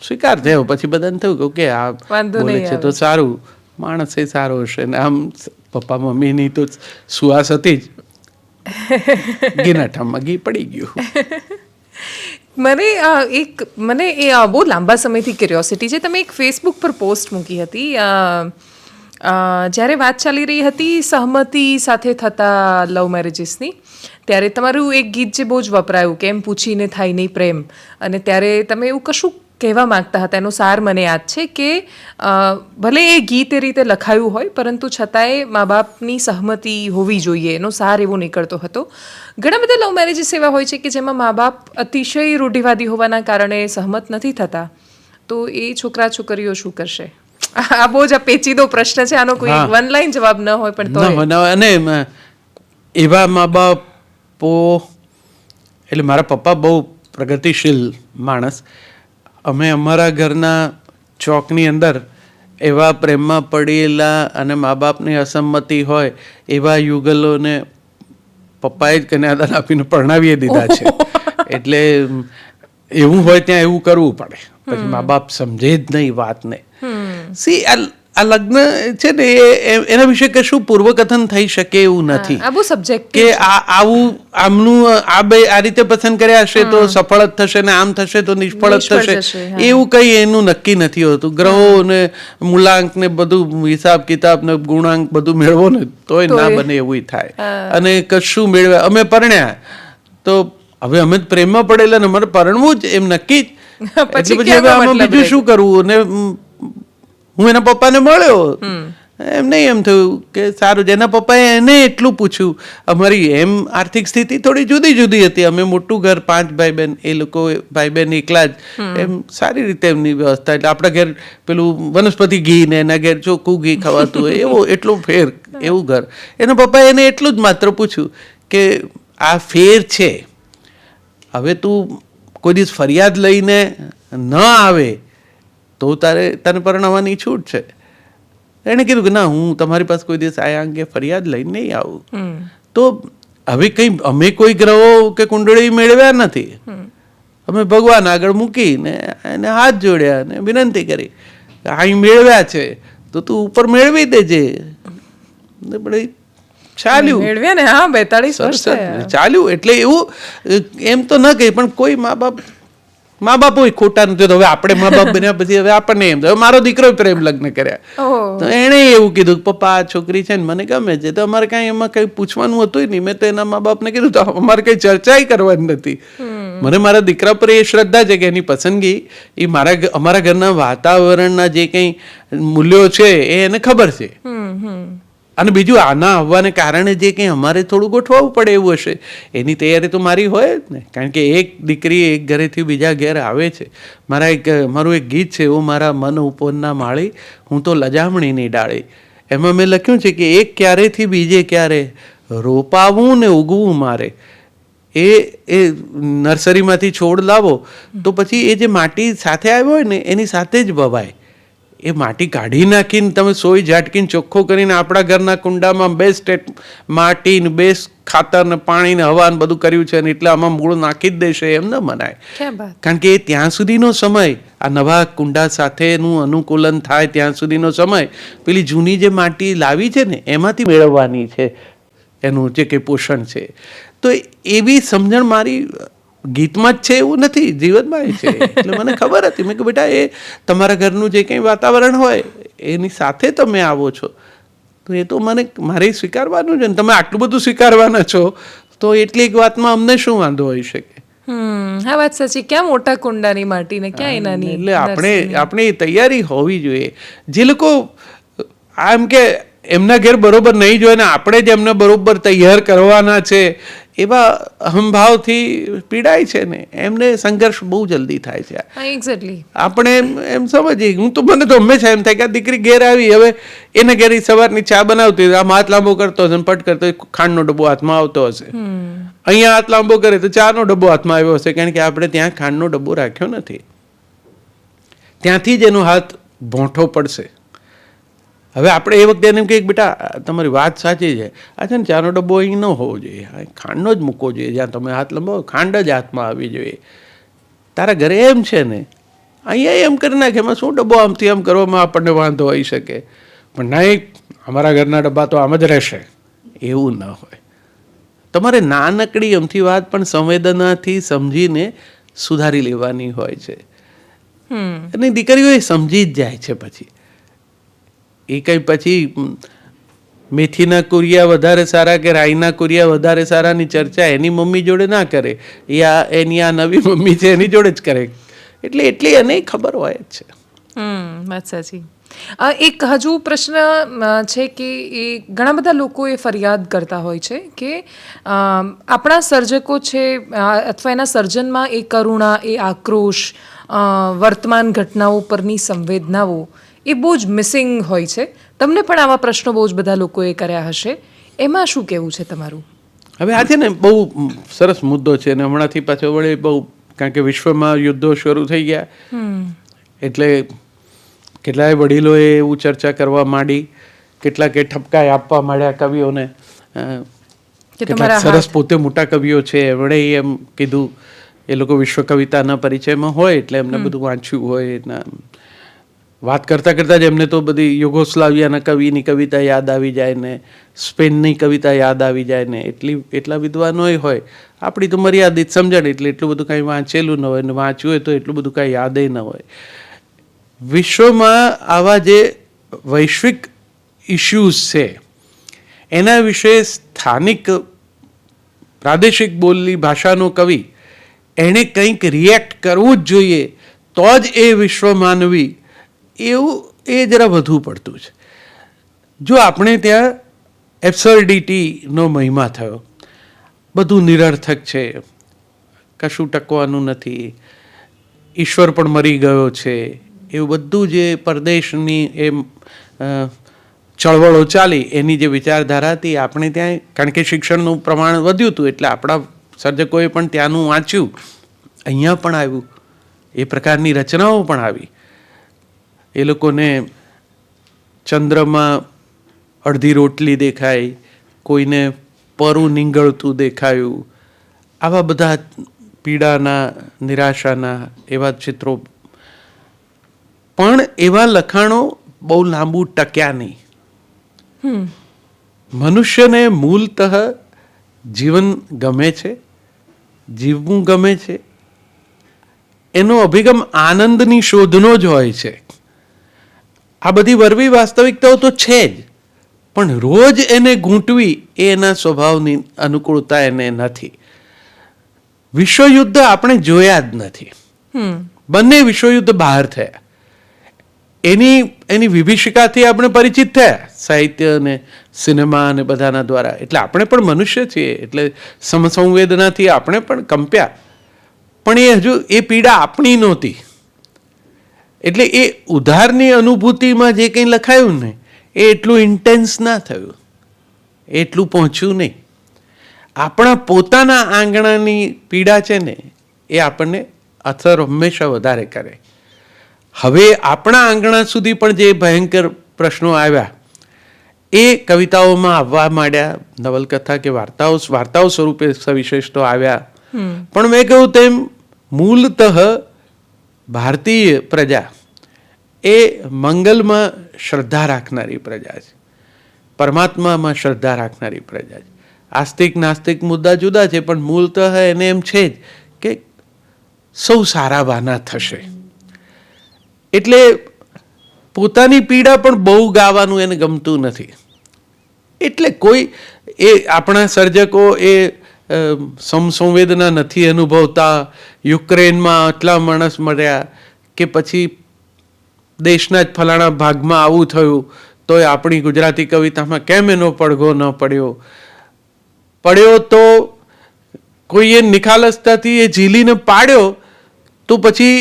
સ્વીકાર થયો. પછી બધાને થયું કે ઓકે આ વાંધો બોલે નહીં છે તો સારું, માણસ એ સારો હશે. ને આમ પપ્પા મમ્મીની તો સુવાસ હતી જ, ઘીના ઠામમાં ઘી પડી ગયું. મને એ બહુ લાંબા સમયથી ક્યુરિયોસિટી છે. તમે એક ફેસબુક પર પોસ્ટ મૂકી હતી જ્યારે વાત ચાલી રહી હતી સહમતી સાથે થતા લવ મેરેજીસની, ત્યારે તમારું એક ગીત જે બહુ જ વપરાયું કે એમ પૂછીને થાય નહીં પ્રેમ, અને ત્યારે તમે એવું કશું કહેવા માંગતા હતા. એનો સાર મને યાદ છે કે ભલે એ ગીત એ રીતે લખાયું હોય પરંતુ છતાંય મા બાપની સહમતિ હોવી જોઈએ, એનો સાર એવો નીકળતો હતો. ઘણા બધા લવ મેરેજીસ એવા હોય છે કે જેમાં મા બાપ અતિશય રૂઢિવાદી હોવાના કારણે સહમત નથી થતા, તો એ છોકરા છોકરીઓ શું કરશે? આ બહુ જ પેચીદો પ્રશ્ન છે, આનો કોઈ વન લાઈન જવાબ ન હોય પણ તો. અને એવા મા બાપો એટલે મારા પપ્પા બહુ પ્રગતિશીલ માણસ. અમે અમારા ઘરના ચોકની અંદર એવા પ્રેમમાં પડેલા અને મા બાપની અસંમતિ હોય એવા યુગલોને પપ્પાએ જ કન્યાદાન આપીને પરણાવી દીધા છે. એટલે એવું હોય ત્યાં એવું કરવું પડે, પછી મા બાપ સમજે જ નહીં વાતને. સી આ લગ્ન છે ને એના વિશે કશું પૂર્વકથન થઈ શકે એવું નથી આ બહુ સબ્જેક્ટ કે આવું આમનું આ રીતે પસંદ કર્યા હશે તો સફળ જ થશે ને આમ થશે તો નિષ્ફળ જ થશે, એવું કઈ એનું નક્કી નથી હોતું. ગ્રહો ને મૂલાંક ને બધું હિસાબ કિતાબ ને ગુણાંક બધું મેળવો ને તોય ના બને એવું થાય. અને કશું મેળવ્યા અમે પરણ્યા તો હવે અમે પ્રેમમાં પડેલા ને અમારે પરણવું જ એમ નક્કી જ. એટલે પછી હવે આમાં બીજું શું કરવું? ને હું એના પપ્પાને મળ્યો, એમ નહીં એમ થયું કે સારું. જેના પપ્પાએ એને એટલું પૂછ્યું, અમારી એમ આર્થિક સ્થિતિ થોડી જુદી જુદી હતી. અમે મોટું ઘર, 5 ભાઈ બહેન, એ લોકો ભાઈ બહેન એકલા જ, એમ સારી રીતે એમની વ્યવસ્થા. એટલે આપણા ઘેર પેલું વનસ્પતિ ઘી ને એના ઘેર ચોખ્ખું ઘી ખવાતું હોય એવો એટલું ફેર, એવું ઘર. એના પપ્પાએ એને એટલું જ માત્ર પૂછ્યું કે આ ફેર છે, હવે તું કોઈ દિવસ ફરિયાદ લઈને ન આવે તો તને પરણાવવાની છૂટ છે. એણે કીધું કે ના, હું તમારી પાસે કોઈ દિવસ આ અંગે ફરિયાદ લઈને નહીં આવું. તો હવે કંઈ અમે કોઈ ગ્રહો કે કુંડળી મેળવ્યા નથી. અમે ભગવાન આગળ મૂકીને એને હાથ જોડ્યા અને વિનંતી કરી અહીં મેળવ્યા છે તો તું ઉપર મેળવી દેજે. ચાલ્યું, મેળવ્યા ને. હા, 42 વર્ષ ચાલ્યું. એટલે એવું એમ તો ન કહી, પણ કોઈ મા બાપ હોય ખોટા નથી. હવે આપણે મા બાપ બન્યા પછી હવે આપણને એમ હવે મારો દીકરો પ્રેમ લગ્ન કર્યા તો એણે એવું કીધું પપ્પા આ છોકરી છે ને મને ગમે છે. તો અમારે કાંઈ એમાં કંઈ પૂછવાનું હતું નહીં. મેં તો એના મા બાપને કીધું તો અમારે કંઈ ચર્ચા કરવાની નથી. મને મારા દીકરા પર એ શ્રદ્ધા છે કે એની પસંદગી એ અમારા ઘરના વાતાવરણના જે કંઈ મૂલ્યો છે એ એને ખબર છે. અને બીજું આના આવવાને કારણે જે કંઈ અમારે થોડું ગોઠવાવું પડે એવું હશે એની તૈયારી તો મારી હોય જ ને. કારણ કે એક દીકરી એક ઘરેથી બીજા ઘેર આવે છે. મારું એક ગીત છે, એવું મારા મન ઉપરના માળી હું તો લજામણીની ડાળી. એમાં મેં લખ્યું છે કે એક ક્યારેથી બીજે ક્યારે રોપાવું ને ઉગવું મારે. એ નર્સરીમાંથી છોડ લાવો તો પછી એ જે માટી સાથે આવ્યો હોય ને એની સાથે જ વવાય. એ માટી કાઢી નાખીને તમે સોય ઝાટકીને ચોખ્ખો કરીને આપણા ઘરના કુંડામાં બેસ્ટ માટી ને બેસ્ટ ખાતર ને પાણી ને હવા ને બધું કર્યું છે ને એટલે આમાં મૂળ નાખી જ દેશે એમ ન મનાય. કારણ કે ત્યાં સુધીનો સમય, આ નવા કુંડા સાથેનું અનુકૂલન થાય ત્યાં સુધીનો સમય પેલી જૂની જે માટી લાવી છે ને એમાંથી મેળવવાની છે એનું જે કંઈ પોષણ છે. તો એવી સમજણ મારી ગીતમાં જ છે એવું નથી, જીવનમાં છે. એટલે મને ખબર હતી. મેં કહ્યું બેટા એ તમારા ઘરનું જે કંઈ વાતાવરણ હોય એની સાથે તમે આવો છો તો એ તો મારે સ્વીકારવાનું છે ને. તમે આટલું બધું સ્વીકારવાના છો તો એટલી એક વાતમાં અમને શું વાંધો હોઈ શકે? હા, વાત સાચી. ક્યાં મોટા કુંડાની માટી ને ક્યાં એનાની. એટલે આપણે તૈયારી હોવી જોઈએ. જે લોકો આમ કે એમના ઘેર બરોબર નહીં જોઈએ ને આપણે જ એમને બરોબર તૈયાર કરવાના છે એવા અહંભાવથી પીડાય છે ને એમને સંઘર્ષ બહુ જલ્દી થાય છે. એક્ઝેક્ટલી. આપણે એમ સમજીએ, મને તો હંમેશા એમ થાય કે આ દીકરી ઘેર આવી, હવે એને ઘેર સવારની ચા બનાવતી આમ હાથ લાંબો કરતો હશે, પટ કરતો ખાંડનો ડબ્બો હાથમાં આવતો હશે. અહીંયા હાથ લાંબો કરે તો ચાનો ડબ્બો હાથમાં આવ્યો હશે, કારણ કે આપણે ત્યાં ખાંડનો ડબ્બો રાખ્યો નથી. ત્યાંથી જ એનો હાથ ભોંઠો પડશે. હવે આપણે એ વખતે એને એમ કહીએ કે બેટા તમારી વાત સાચી છે, આ છે ને ચાનો ડબ્બો અહીં ન હોવો જોઈએ, ખાંડનો જ મૂકવો જોઈએ, જ્યાં તમે હાથ લંબાવો ખાંડ જ હાથમાં આવવી જોઈએ. તારા ઘરે એમ છે ને, અહીંયા એમ કરી નાખે, એમાં શું ડબ્બો આમથી આમ કરવામાં આપણને વાંધો હોઈ શકે, પણ નહીં અમારા ઘરના ડબ્બા તો આમ જ રહેશે, એવું ન હોય. તમારે નાનકડી અમથી વાત પણ સંવેદનાથી સમજીને સુધારી લેવાની હોય છે. અને દીકરીઓ એ સમજી જ જાય છે. પછી એ કંઈ પછી મેથીના કુરિયા વધારે સારા કે રાઈના કુરિયા વધારે સારાની ચર્ચા એની મમ્મી જોડે ના કરે, એની આ નવી મમ્મી છે એની જોડે જ કરે. એટલે એટલી એને ખબર હોય જ છે. વાત સાચી. એક હજુ પ્રશ્ન છે કે એ ઘણા બધા લોકો એ ફરિયાદ કરતા હોય છે કે આપણા સર્જકો છે અથવા એના સર્જનમાં એ કરુણા, એ આક્રોશ, વર્તમાન ઘટનાઓ પરની સંવેદનાઓ એ બહુ જ મિસિંગ હોય છે. તમને પણ આવા પ્રશ્નો બહુ જ બધા લોકોએ કર્યા હશે, એમાં શું કહેવું છે તમારું? હવે આ છે ને બહુ સરસ મુદ્દો છે, અને હમણાંથી પાછો વળે બહુ, કારણ કે વિશ્વમાં યુદ્ધો શરૂ થઈ ગયા, એટલે કેટલાય વડીલોએ એવું ચર્ચા કરવા માંડી, કેટલાકે ઠપકાય આપવા માંડ્યા કવિઓને. કેટલાક સરસ પોતે મોટા કવિઓ છે એમણે એમ કીધું, એ લોકો વિશ્વ કવિતાના પરિચયમાં હોય એટલે એમને બધું વાંચ્યું હોય. એના વાત કરતાં કરતાં જ એમને તો બધી યુગોસ્લાવિયાના કવિની કવિતા યાદ આવી જાય ને, સ્પેનની કવિતા યાદ આવી જાય ને, એટલા વિદ્વાનોય હોય. આપણી તો મર્યાદિત સમજણ, એટલે એટલું બધું કાંઈ વાંચેલું ન હોય, ને વાંચ્યું હોય તો એટલું બધું કાંઈ યાદય ન હોય. વિશ્વમાં આવા જે વૈશ્વિક ઇશ્યુઝ છે એના વિશે સ્થાનિક પ્રાદેશિક બોલી ભાષાનો કવિ એણે કંઈક રિએક્ટ કરવું જ જોઈએ, તો જ એ વિશ્વ માનવી, એવું એ જરા વધુ પડતું છે. જો આપણે ત્યાં એબ્સર્ડિટીનો મહિમા થયો, બધું નિરર્થક છે, કશું ટકવાનું નથી, ઈશ્વર પણ મરી ગયો છે, એવું બધું જે પરદેશની એ ચળવળો ચાલી એની જે વિચારધારા હતી આપણે ત્યાં, કારણ કે શિક્ષણનું પ્રમાણ વધ્યું હતું એટલે આપણા સર્જકોએ પણ ત્યાંનું વાંચ્યું, અહીંયા પણ આવ્યું, એ પ્રકારની રચનાઓ પણ આવી. એ લોકોને ચંદ્રમાં અડધી રોટલી દેખાય, કોઈને પરું નીંગળતું દેખાયું, આવા બધા પીડાના, નિરાશાના એવા ચિત્રો. પણ એવા લખાણો બહુ લાંબુ ટક્યા નહીં. મનુષ્યને મૂળતઃ જીવન ગમે છે, જીવવું ગમે છે, એનો અભિગમ આનંદની શોધનો જ હોય છે. આ બધી વરવી વાસ્તવિકતાઓ તો છે જ, પણ રોજ એને ગૂંટવી એ એના સ્વભાવની અનુકૂળતા એને નથી. વિશ્વયુદ્ધ આપણે જોયા જ નથી, બંને વિશ્વયુદ્ધ બહાર થયા, એની વિભીષિકાથી આપણે પરિચિત થયા સાહિત્ય અને સિનેમા અને બધાના દ્વારા. એટલે આપણે પણ મનુષ્ય છીએ, એટલે સમસંવેદનાથી આપણે પણ કંપ્યા, પણ એ હજુ એ પીડા આપણી નહોતી. એટલે એ ઉધારની અનુભૂતિમાં જે કંઈ લખાયું ને એ એટલું ઇન્ટેન્સ ના થયું, એટલું પહોંચ્યું નહીં. આપણા પોતાના આંગણાની પીડા છે ને એ આપણને અસર હંમેશા વધારે કરે. હવે આપણા આંગણા સુધી પણ જે ભયંકર પ્રશ્નો આવ્યા એ કવિતાઓમાં આવવા માંડ્યા, નવલકથા કે વાર્તાઓ સ્વરૂપે સવિશેષ તો આવ્યા. પણ મેં કહ્યું તેમ મૂળતઃ ભારતીય પ્રજા એ મંગલમાં શ્રદ્ધા રાખનારી પ્રજા છે, પરમાત્મામાં શ્રદ્ધા રાખનારી પ્રજા છે. આસ્તિક નાસ્તિક મુદ્દા જુદા છે, પણ મૂળતઃ એને એમ છે જ કે સૌ સારા વાના થશે. એટલે પોતાની પીડા પણ બહુ ગાવાનું એને ગમતું નથી. એટલે કોઈ એ આપણા સર્જકો એ સમસંવેદના નથી અનુભવતા. યુક્રેનમાં આટલા માણસ મર્યા, કે પછી દેશના જ ફલાણા ભાગમાં આવું થયું, તો આપણી ગુજરાતી કવિતામાં કેમ એનો પડઘો ન પડ્યો? તો કોઈએ નિખાલસતાથી એ ઝીલીને પાડ્યો, તો પછી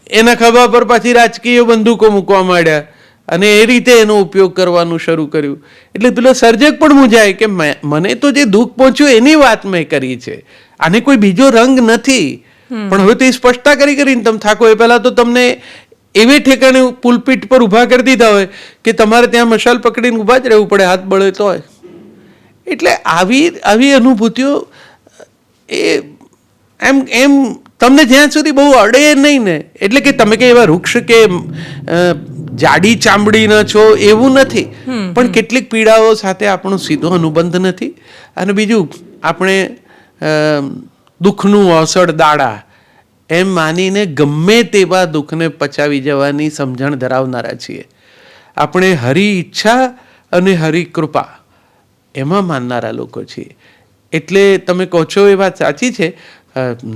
એના ખભા પર પાછી રાજકીય બંદૂકો મૂકવા માંડ્યા અને એ રીતે એનો ઉપયોગ કરવાનું શરૂ કર્યું. એટલે પેલો સર્જક પણ મૂંઝાય કે મને તો જે દુઃખ પહોંચ્યું એની વાત મેં કરી છે, આને કોઈ બીજો રંગ નથી. પણ હવે તો એ સ્પષ્ટતા કરીને તમે થાકો એ પહેલા તો તમને એવી ઠેકાણે પુલપીટ પર ઊભા કરી દીધા હોય કે તમારે ત્યાં મશાલ પકડીને ઊભા જ રહેવું પડે, હાથ બળે તો હોય. એટલે આવી અનુભૂતિઓ એ એમ તમને જ્યાં સુધી બહુ અડે નહીં ને, એટલે કે તમે કે એવા વૃક્ષ કે જાડી ચામડીના છો એવું નથી, પણ કેટલીક પીડાઓ સાથે આપણો સીધો અનુબંધ નથી. અને બીજું, આપણે દુઃખનું અવસર દાડા એમ માનીને ગમે તેવા દુઃખને પચાવી જવાની સમજણ ધરાવનારા છીએ. આપણે હરી ઈચ્છા અને હરી કૃપા એમાં માનનારા લોકો છીએ. એટલે તમે કહો છો એ વાત સાચી છે,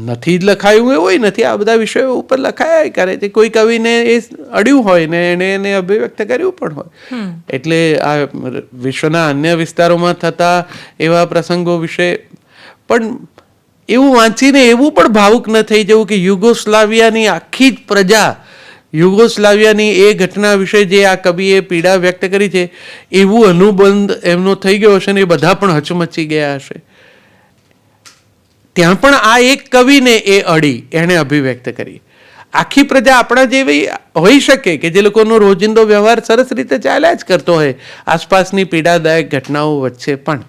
નથી જ લખાયું એવું નથી, આ બધા વિષયો ઉપર લખાયા કરે છે. કોઈ કવિને એ અડ્યું હોય ને એને અભિવ્યક્ત કર્યું પણ હોય. એટલે આ વિશ્વના અન્ય વિસ્તારોમાં થતા એવા પ્રસંગો વિશે પણ એવું વાંચીને એવું પણ ભાવુક ન થઈ જવું કે યુગોસ્લાવિયાની આખી જ પ્રજા, યુગોસ્લાવિયાની એ ઘટના વિશે જે આ કવિએ પીડા વ્યક્ત કરી છે એવું અનુબંધ એમનો થઈ ગયો હશે ને એ બધા પણ હચમચી ગયા હશે. ત્યાં પણ આ એક કવિને એ અડી, એણે અભિવ્યક્ત કરી. આખી પ્રજા આપણા જેવી હોઈ શકે કે જે લોકોનો રોજિંદો વ્યવહાર સરસ રીતે ચાલ્યા જ કરતો હોય આસપાસની પીડાદાયક ઘટનાઓ વચ્ચે પણ.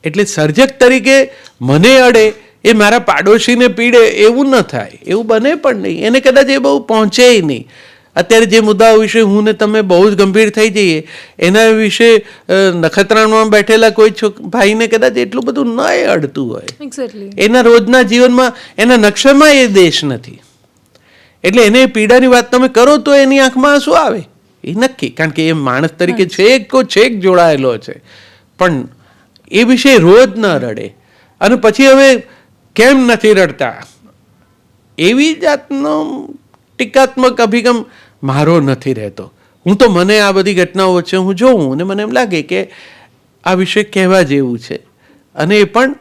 એટલે સર્જક તરીકે મને અડે એ મારા પાડોશીને પીડે એવું ન થાય, એવું બને પણ નહીં. એને કદાચ એ બહુ પહોંચે નહીં. અત્યારે જે મુદ્દાઓ વિશે હું ને તમે બહુ જ ગંભીર થઈ જઈએ એના વિશે નખત્રાણામાં બેઠેલા કોઈ ભાઈને કદાચ એટલું બધું ન અડતું હોય. એના રોજના જીવનમાં એના નકશામાં એ દેશ નથી. એટલે એને પીડાની વાત તમે કરો તો એની આંખમાં શું આવે એ નક્કી, કારણ કે એ માણસ તરીકે છેક જોડાયેલો છે. પણ એ વિશે રોજ ન રડે. અને પછી હવે કેમ નથી રડતા એવી જાતનો ટીકાત્મક અભિગમ મારો નથી રહેતો. હું તો મને આ બધી ઘટનાઓ વચ્ચે હું જોઉં અને મને એમ લાગે કે આ વિષય કહેવા જેવું છે. અને એ પણ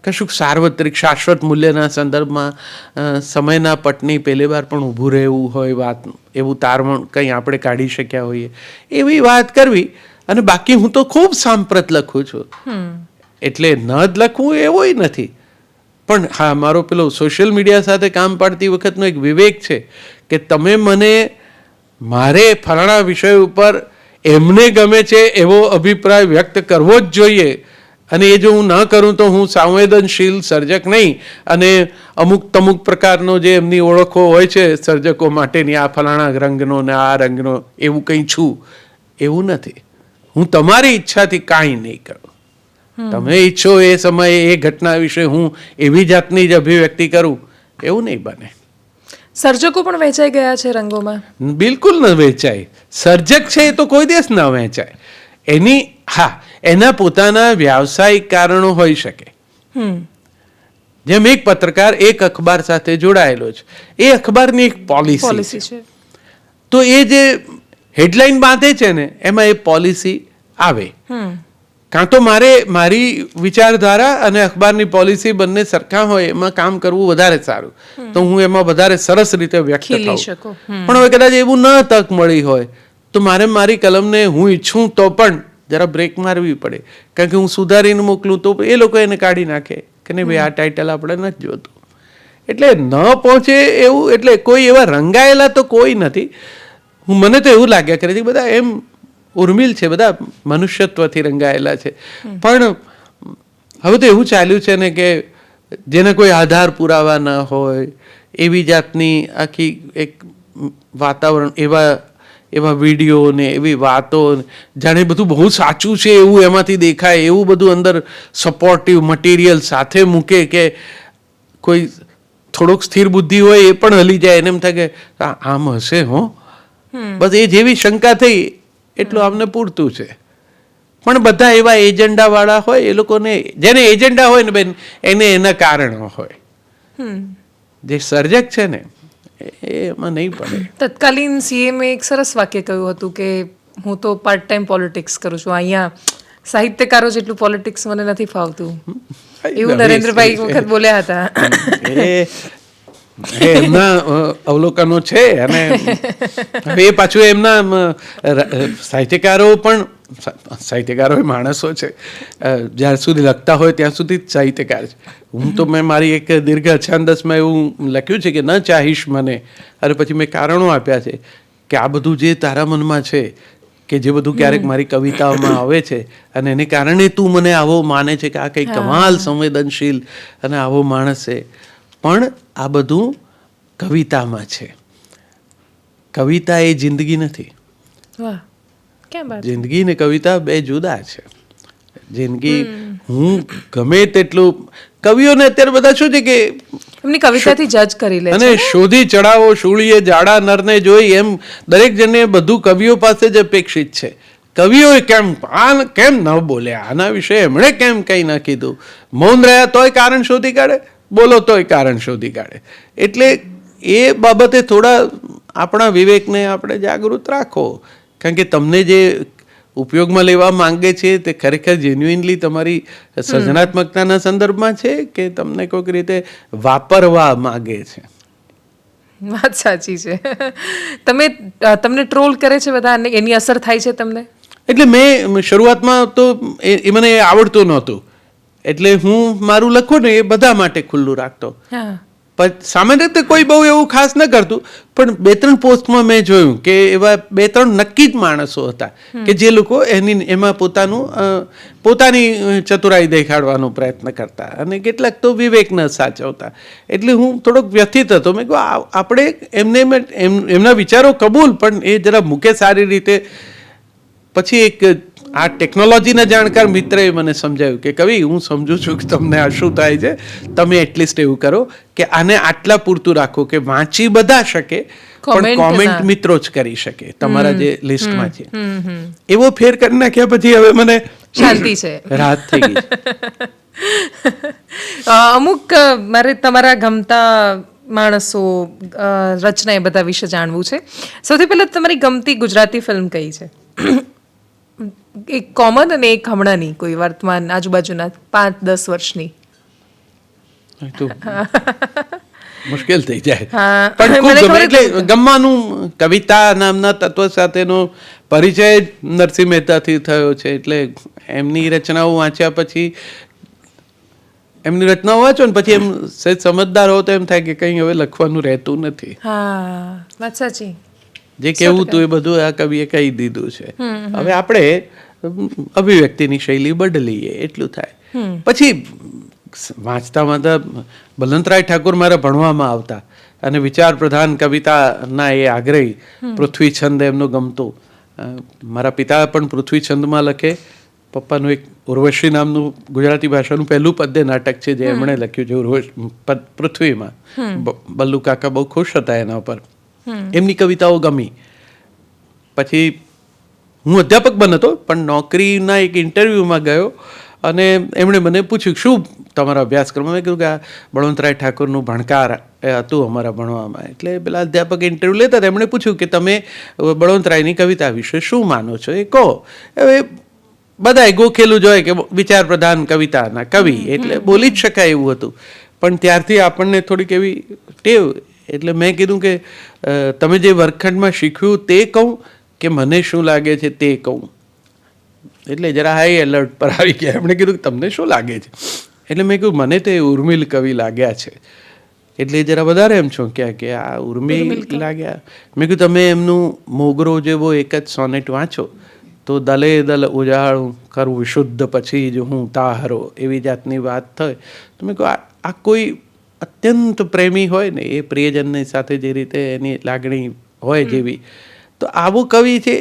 કશુંક સાર્વત્રિક શાશ્વત મૂલ્યના સંદર્ભમાં સમયના પટની પહેલી વાર પણ ઊભું રહેવું હોય વાત, એવું તારવણ કંઈ આપણે કાઢી શક્યા હોઈએ એવી વાત કરવી. અને બાકી હું તો ખૂબ સાંપ્રત લખું છું, એટલે ન જ લખવું એવું નથી. પણ હા, મારો પેલો સોશિયલ મીડિયા સાથે કામ પાડતી વખતનો એક વિવેક છે કે તમે મને મારે ફલાણા વિષય ઉપર એમને ગમે છે એવો અભિપ્રાય વ્યક્ત કરવો જ જોઈએ. અને એ જો હું ન કરું તો હું સંવેદનશીલ સર્જક નહીં. અને અમુક પ્રકારનો જે એમની ઓળખો હોય છે સર્જકો માટેની, આ ફલાણા રંગનો ને આ રંગનો, એવું કંઈ છું એવું નથી. હું તમારી ઈચ્છાથી કાંઈ નહીં કરું. તમે ઈચ્છો એ સમયે એ ઘટના વિશે હું એવી જાતની જ અભિવ્યક્તિ કરું એવું નહીં બને. સર્જકો પણ વહેંચાઈ ગયા છે રંગોમાં? બિલકુલ ન વહેંચાય. સર્જક છે એ તો કોઈ દિવસ ન વહેંચાય. એના પોતાના વ્યાવસાયિક કારણો હોઈ શકે. જેમ એક પત્રકાર એક અખબાર સાથે જોડાયેલો છે, એ અખબારની એક પોલિસી છે, તો એ જે હેડલાઇન બાંધે છે ને એમાં એ પોલિસી આવે. કાં તો મારી વિચારધારા અને અખબારની પોલિસી બંને સરખા હોય એમાં કામ કરવું વધારે સારું, તો હું એમાં વધારે સરસ રીતે વ્યક્ત થઉં. પણ હવે કદાચ એવું ન તક મળી હોય તો મારી કલમને હું ઈચ્છું તો પણ જરા બ્રેક મારવી પડે. કારણ કે હું સુધારીને મોકલું તો એ લોકો એને કાઢી નાખે કે નહીં ભાઈ આ ટાઇટલ આપણે નથી જોતું. એટલે ન પહોંચે એવું. એટલે કોઈ એવા રંગાયેલા તો કોઈ નથી. મને તો એવું લાગ્યા કરે છે બધા એમ ઉર્મિલ છે, બધા મનુષ્યત્વથી રંગાયેલા છે. પણ હવે તો એવું ચાલ્યું છે ને કે જેને કોઈ આધાર પુરાવા ન હોય એવી જાતની આખી એક વાતાવરણ, એવા વિડીયો ને એવી વાતો, જાણે બધું બહુ સાચું છે એવું એમાંથી દેખાય, એવું બધું અંદર સપોર્ટિવ મટીરિયલ સાથે મૂકે કે કોઈ થોડોક સ્થિર બુદ્ધિ હોય એ પણ હલી જાય. એને એમ થાય કે આમ હશે હો, બસ એ જેવી શંકા થઈ એટલું આમને પૂરતું છે. પણ બધા એવા એજન્ડા વાળા હોય, એ લોકોને જેને એજન્ડા હોય ને બેન એને એના કારણો હોય. જે સર્જક છે ને એમાં નહીં પડે. તત્કાલીન સીએમએ એક સરસ વાક્ય કહ્યું હતું કે હું તો પાર્ટ ટાઈમ પોલિટિક્સ કરું છું, અહીંયા સાહિત્યકારો જેટલું પોલિટિક્સ મને નથી ફાવતું, એવું નરેન્દ્રભાઈ વખત બોલ્યા હતા. એમના અવલોકનો છે. અને એ પાછું એમના સાહિત્યકારો પણ સાહિત્યકારો માણસો છે, જ્યાં સુધી લખતા હોય ત્યાં સુધી જ સાહિત્યકાર છે. હું તો મેં મારી એક દીર્ઘ છંદસમાં એવું લખ્યું છે કે ન ચાહીશ મને, અને પછી મેં કારણો આપ્યા છે કે આ બધું જે તારા મનમાં છે, કે જે બધું ક્યારેક મારી કવિતાઓમાં આવે છે, અને એને કારણે તું મને આવો માને છે કે આ કંઈ કમાલ સંવેદનશીલ અને આવો માણસ છે, પણ આ બધું કવિતામાં છે. કવિતા એ જિંદગી નથી. વાહ, ક્યાં વાત. જિંદગી ને કવિતા બે જુદા છે. જિંદગી હું ગમે તેટલું, કવિઓને અત્યારે બધા શું છે કે એમની કવિતાથી જજ કરી લે છે. અને શોધી ચડાવો શૂળીએ જાડા નરને જોઈ, એમ દરેક જણને બધું કવિઓ પાસે જ અપેક્ષિત છે. કવિઓએ કેમ ન બોલ્યા આના વિશે, એમણે કેમ કંઈ ન કીધું, મૌન રહ્યા તોય કારણ શોધી કાઢે, બોલો તોય કારણ શોધી કાઢે. એટલે એ બાબતે થોડા આપણા વિવેકને આપણે જાગૃત રાખો, કારણ કે તમને જે ઉપયોગમાં લેવા માંગે છે તે ખરેખર જેન્યુઇનલી તમારી સર્જનાત્મકતાના સંદર્ભમાં છે કે તમને કોઈક રીતે વાપરવા માંગે છે. વાત સાચી છે. તમને ટ્રોલ કરે છે બધા, એની અસર થાય છે તમને? એટલે મેં શરૂઆતમાં તો એ મને આવડતું નહોતું, એટલે હું મારું લખું ને એ બધા માટે ખુલ્લું રાખતો. પણ સામાન્ય રીતે કોઈ બહુ એવું ખાસ ન કરતું, પણ 2-3 પોસ્ટમાં મેં જોયું કે એવા 2-3 નક્કી જ માણસો હતા કે જે લોકો એમાં પોતાની ચતુરાઈ દેખાડવાનો પ્રયત્ન કરતા, અને કેટલાક તો વિવેક ન સાચવતા. એટલે હું થોડોક વ્યથિત હતો. મેં કહ્યું આપણે એમના વિચારો કબૂલ, પણ એ જરા મૂકે સારી રીતે. પછી એક આ ટેકનોલોજીના જાણકાર મિત્રએ મને સમજાવ્યું કે કવિ, હું સમજુ છું કે તમને આ શું થાય છે, તમે એટલીસ્ટ એવું કરો કે આને આટલા પૂરતું રાખો કે વાંચી બધા શકે, પણ કોમેન્ટ મિત્રો જ કરી શકે તમારા જે લિસ્ટમાં છે. એવો ફેર કરી નાખ્યા પછી હવે મને શાંતિ છે, રાહત થઈ ગઈ. અમુક મારે તમારા ગમતા માણસો, રચના, એ બધા વિશે જાણવું છે. સૌથી પહેલા તમારી ગમતી ગુજરાતી ફિલ્મ કઈ છે? એક કોમન અને એક હમણાંની, કોઈ વર્તમાન આજુબાજુના 5-10 વર્ષની. મુશ્કેલ થઈ જાય, પણ ખૂબ ગમે. એટલે ગમવાનું કવિતા નામના તત્વ સાથેનો પરિચય નરસિંહ મહેતાથી થયો છે. એટલે એમની રચનાઓ વાંચ્યા પછી, એમની રચનાઓ વાંચો ને પછી એમ સહેજ સમજદાર હો તો એમ થાય કે કંઈ હવે લખવાનું રહેતું નથી. હા, વાત સાચી. જે કહેવું હતું એ બધું આ કવિએ કહી દીધું છે. હવે આપણે અભિવ્યક્તિની શૈલી બદલીએ એટલું થાય. પછી વાંચતા વાંચતા બલવંતરાય ઠાકુર મારા ભણવામાં આવતા, અને વિચાર પ્રધાન કવિતાના એ આગ્રહી. પૃથ્વી છંદ એમનું ગમતું. મારા પિતા પણ પૃથ્વી છંદમાં લખે. પપ્પાનું એક ઉર્વશી નામનું ગુજરાતી ભાષાનું પહેલું પદ્ય નાટક છે જે એમણે લખ્યું છે પૃથ્વીમાં. બલ્લુ કાકા બહુ ખુશ હતા એના ઉપર. એમની કવિતાઓ ગમી. પછી હું અધ્યાપક બનતો, પણ નોકરીના એક ઇન્ટરવ્યૂમાં ગયો અને એમણે મને પૂછ્યું શું તમારા અભ્યાસક્રમમાં. મેં કીધું કે આ બળવંતરાય ઠાકુરનું ભણકાર એ હતું અમારા ભણવામાં. એટલે પેલા અધ્યાપક ઇન્ટરવ્યૂ લેતા હતા, એમણે પૂછ્યું કે તમે બળવંતરાયની કવિતા વિશે શું માનો છો, એ કહો. હવે બધાએ ગોખેલું જ હોય કે વિચાર પ્રધાન કવિતાના કવિ એટલે બોલી જ શકાય એવું હતું. પણ ત્યારથી આપણને થોડીક એવી ટેવ. એટલે મેં કીધું કે તમે જે વર્ગખંડમાં શીખ્યું તે કહું કે મને શું લાગે છે તે કહું. એટલે જરા હાઈ એલર્ટ પર આવી ગયા. એમણે કીધું કે તમને શું લાગે છે? એટલે મેં કહ્યું મને તે ઉર્મિલ કવિ લાગ્યા છે. એટલે જરા વધારે એમ ચોંક્યા કે આ ઉર્મિલ લાગ્યા. મેં કીધું તમે એમનું મોગરો જેવો એક જ સોનેટ વાંચો તો દલે દલ ઉજાળું કરું વિશુદ્ધ પછી જ હું તાહરો, એવી જાતની વાત થાય. તો મેં કહ્યું આ કોઈ અત્યંત પ્રેમી હોય ને, એ પ્રિયજનની સાથે જે રીતે એની લાગણી હોય જેવી, તો આવું કવિ છે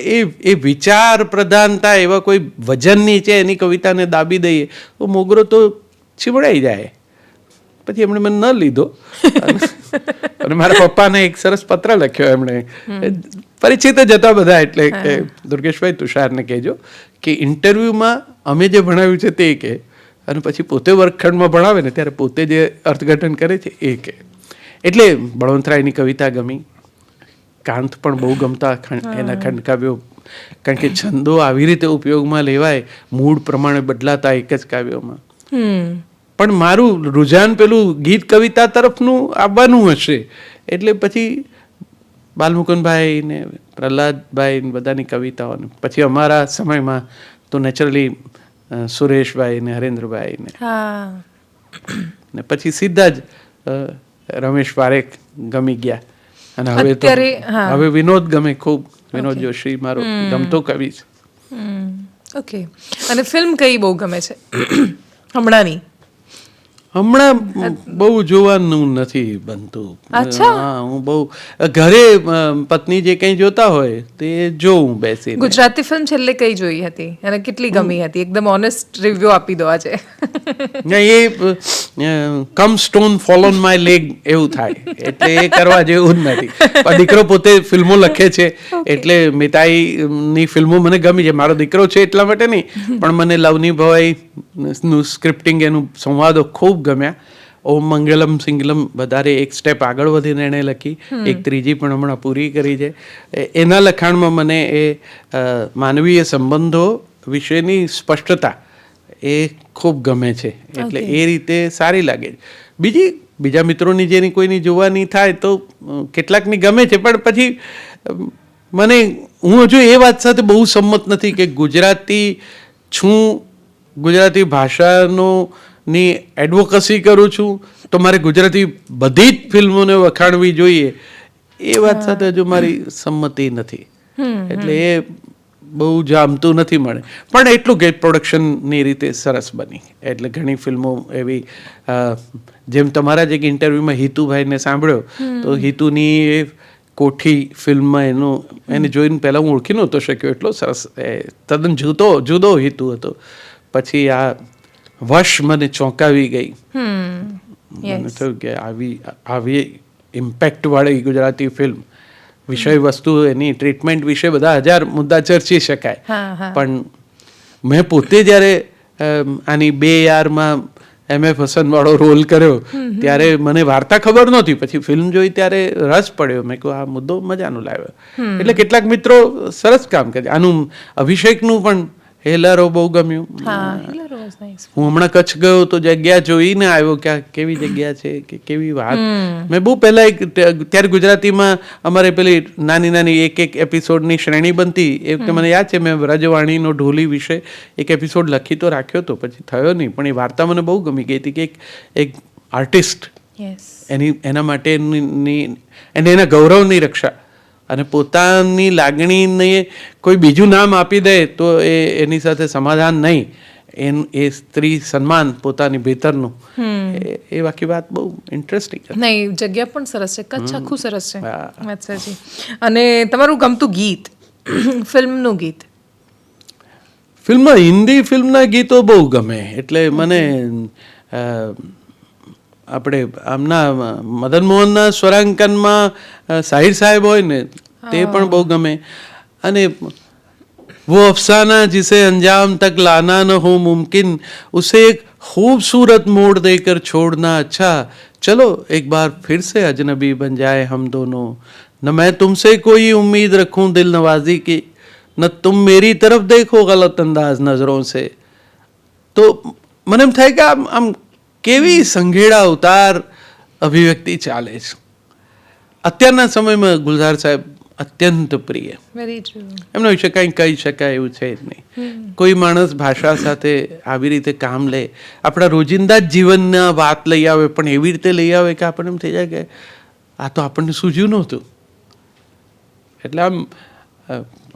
એ વિચાર પ્રધાનતા એવા કોઈ વજનની છે એની કવિતાને દાબી દઈએ તો મોગરો તો છીમડાઈ જાય. પછી એમણે મને ન લીધો અને મારા પપ્પાને એક સરસ પત્ર લખ્યો એમણે. પરિચિત જ હતા બધા, એટલે કે દુર્ગેશભાઈ તુષારને કહેજો કે ઇન્ટરવ્યૂમાં અમે જે ભણાવ્યું છે તે કે, અને પછી પોતે વર્ગખંડમાં ભણાવે ને ત્યારે પોતે જે અર્થઘટન કરે છે એ કે. એટલે બળવંતરાયની કવિતા ગમી. કાંત પણ બહુ ગમતા એના ખંડકાવ્યો, કારણ કે છંદો આવી રીતે ઉપયોગમાં લેવાય, મૂળ પ્રમાણે બદલાતા એક જ કાવ્યોમાં. પણ મારું રુઝાન પેલું ગીત કવિતા તરફનું આવવાનું હશે. એટલે પછી બાલમુકુંદભાઈ ને પ્રહલાદભાઈ ને બધાની કવિતાઓ ને પછી અમારા સમયમાં તો નેચરલી સુરેશભાઈ ને હરેન્દ્રભાઈ ને હા ને પછી સીધા જ રમેશ પારેખ ગમી ગયા અને હવે તો અત્યારે, હા. હવે વિનોદ ગમે ખૂબ. વિનોદ જોશી મારો ગમતો કવિ છે. ઓકે. અને ફિલ્મ કઈ બહુ ગમે છે હમણાંની? હમણાં બહુ જોવાનું નથી બનતું. અચ્છા. હા, હું બહુ ઘરે પત્ની જે કંઈ જોતા હોય તે જોઉં બેસીને. ગુજરાતી ફિલ્મ છેલ્લે કઈ જોઈ હતી અને કેટલી ગમી હતી? એકદમ ઓનેસ્ટ રિવ્યુ આપી દો આજે. ના, એ come stone fall on my leg એવું થાય એટલે એ કરવા જેવું જ નથી. પણ દીકરો પોતે ફિલ્મો લખે છે એટલે મિતાઈની ફિલ્મો મને ગમી છે. મારો દીકરો છે એટલા માટે નહીં, પણ મને લવની ભવાઈ નું સ્ક્રિપ્ટિંગ, એનું સંવાદો ખૂબ ગમ્યા. ઓમ મંગલમ સિંગલમ વધારે એક સ્ટેપ આગળ વધીને એણે લખી. એક ત્રીજી પણ હમણાં પૂરી કરી છે. એના લખાણમાં મને એ માનવીય સંબંધો વિશેની સ્પષ્ટતા એ ખૂબ ગમે છે. એટલે એ રીતે સારી લાગે છે. બીજા મિત્રોની જેની કોઈની જોવાની થાય તો કેટલાકની ગમે છે, પણ પછી મને, હું હજુ એ વાત સાથે બહુ સંમત નથી કે ગુજરાતી છું, ગુજરાતી ભાષાનો ની એડવોકસી કરું છું તો મારે ગુજરાતી બધી જ ફિલ્મોને વખાણવી જોઈએ, એ વાત સાથે હજુ મારી સંમતિ નથી. એટલે એ બહુ જામતું નથી મળે. પણ એટલું કે પ્રોડક્શનની રીતે સરસ બની. એટલે ઘણી ફિલ્મો એવી, જેમ તમારા જ એક ઇન્ટરવ્યુમાં હિતુભાઈને સાંભળ્યો તો હિતુની એ કોઠી ફિલ્મમાં એને જોઈને પહેલાં હું ઓળખી નહોતો શક્યો, એટલો સરસ, તદ્દન જુદો હિતુ હતો. પછી આ વશ મને ચોંકાવી ગઈ. મને થયું કે આવી ઇમ્પેક્ટ વાળી ગુજરાતી ફિલ્મ, વિષય વસ્તુ એની ટ્રીટમેન્ટ વિશે બધા 1000 મુદ્દા ચર્ચી શકાય, પણ મેં પોતે જ્યારે આની 2 યારમાં MF હસન વાળો રોલ કર્યો ત્યારે મને વાર્તા ખબર નહોતી. પછી ફિલ્મ જોઈ ત્યારે રસ પડ્યો. મેં કહ્યું આ મુદ્દો મજાનો લાવ્યો. એટલે કેટલાક મિત્રો સરસ કામ કરે. આનું અભિષેકનું પણ હેલારો બહુ ગમ્યું. હું હમણાં કચ્છ ગયો તો જગ્યા જોઈને આવ્યો કે આ કેવી જગ્યા છે, કે કેવી વાત. મેં બહુ પહેલા ત્યારે ગુજરાતીમાં અમારે પેલી નાની એક એપિસોડની શ્રેણી બનતી. એ વખતે મને યાદ છે મેં રજવાણીનો ઢોલી વિશે એક એપિસોડ લખી તો રાખ્યો હતો, પછી થયો નહીં. પણ એ વાર્તા મને બહુ ગમી ગઈ હતી કે એક આર્ટિસ્ટ એના માટેની અને એના ગૌરવની રક્ષા અને પોતાની લાગણીને કોઈ બીજું નામ આપી દે તો એની સાથે સમાધાન નહીં, એ સ્ત્રી સન્માન પોતાની ભીતરનું, એ બાકી વાત બહુ ઇન્ટરેસ્ટિંગ છે. નહીં, જગ્યા પણ સરસ છે, કચ્છ આખું સરસ છે. અચ્છાજી. અને તમારું ગમતું ગીત, ફિલ્મનું ગીત? ફિલ્મમાં હિન્દી ફિલ્મના ગીતો બહુ ગમે. એટલે મને આપણે આમના મદન મોહનના સ્વરાંકનમાં સાહિર સાહેબ હોય ને તે પણ બહુ ગમે. અને वो अफसाना जिसे अंजाम तक लाना न हो मुमकिन उसे एक खूबसूरत मोड़ देकर छोड़ना अच्छा, चलो एक बार फिर से अजनबी बन जाए हम दोनों, न मैं तुमसे कोई उम्मीद रखूं दिल नवाजी की, न तुम मेरी तरफ देखो गलत अंदाज नजरों से. તો મને એમ થાય કે આમ કેવી સંઘેડા ઉતાર અભિવ્યક્તિ ચાલે છે. અત્યારના સમયમાં ગુલઝાર સાહેબ અત્યંત પ્રિય. એમના વિશે કંઈ કહી શકાય એવું છે જ નહીં. કોઈ માણસ ભાષા સાથે આવી રીતે કામ લે, આપણા રોજિંદા જ જીવનના વાત લઈ આવે, પણ એવી રીતે લઈ આવે કે આપણને એમ થઈ જાય કે આ તો આપણને સૂઝ્યું નહોતું. એટલે આમ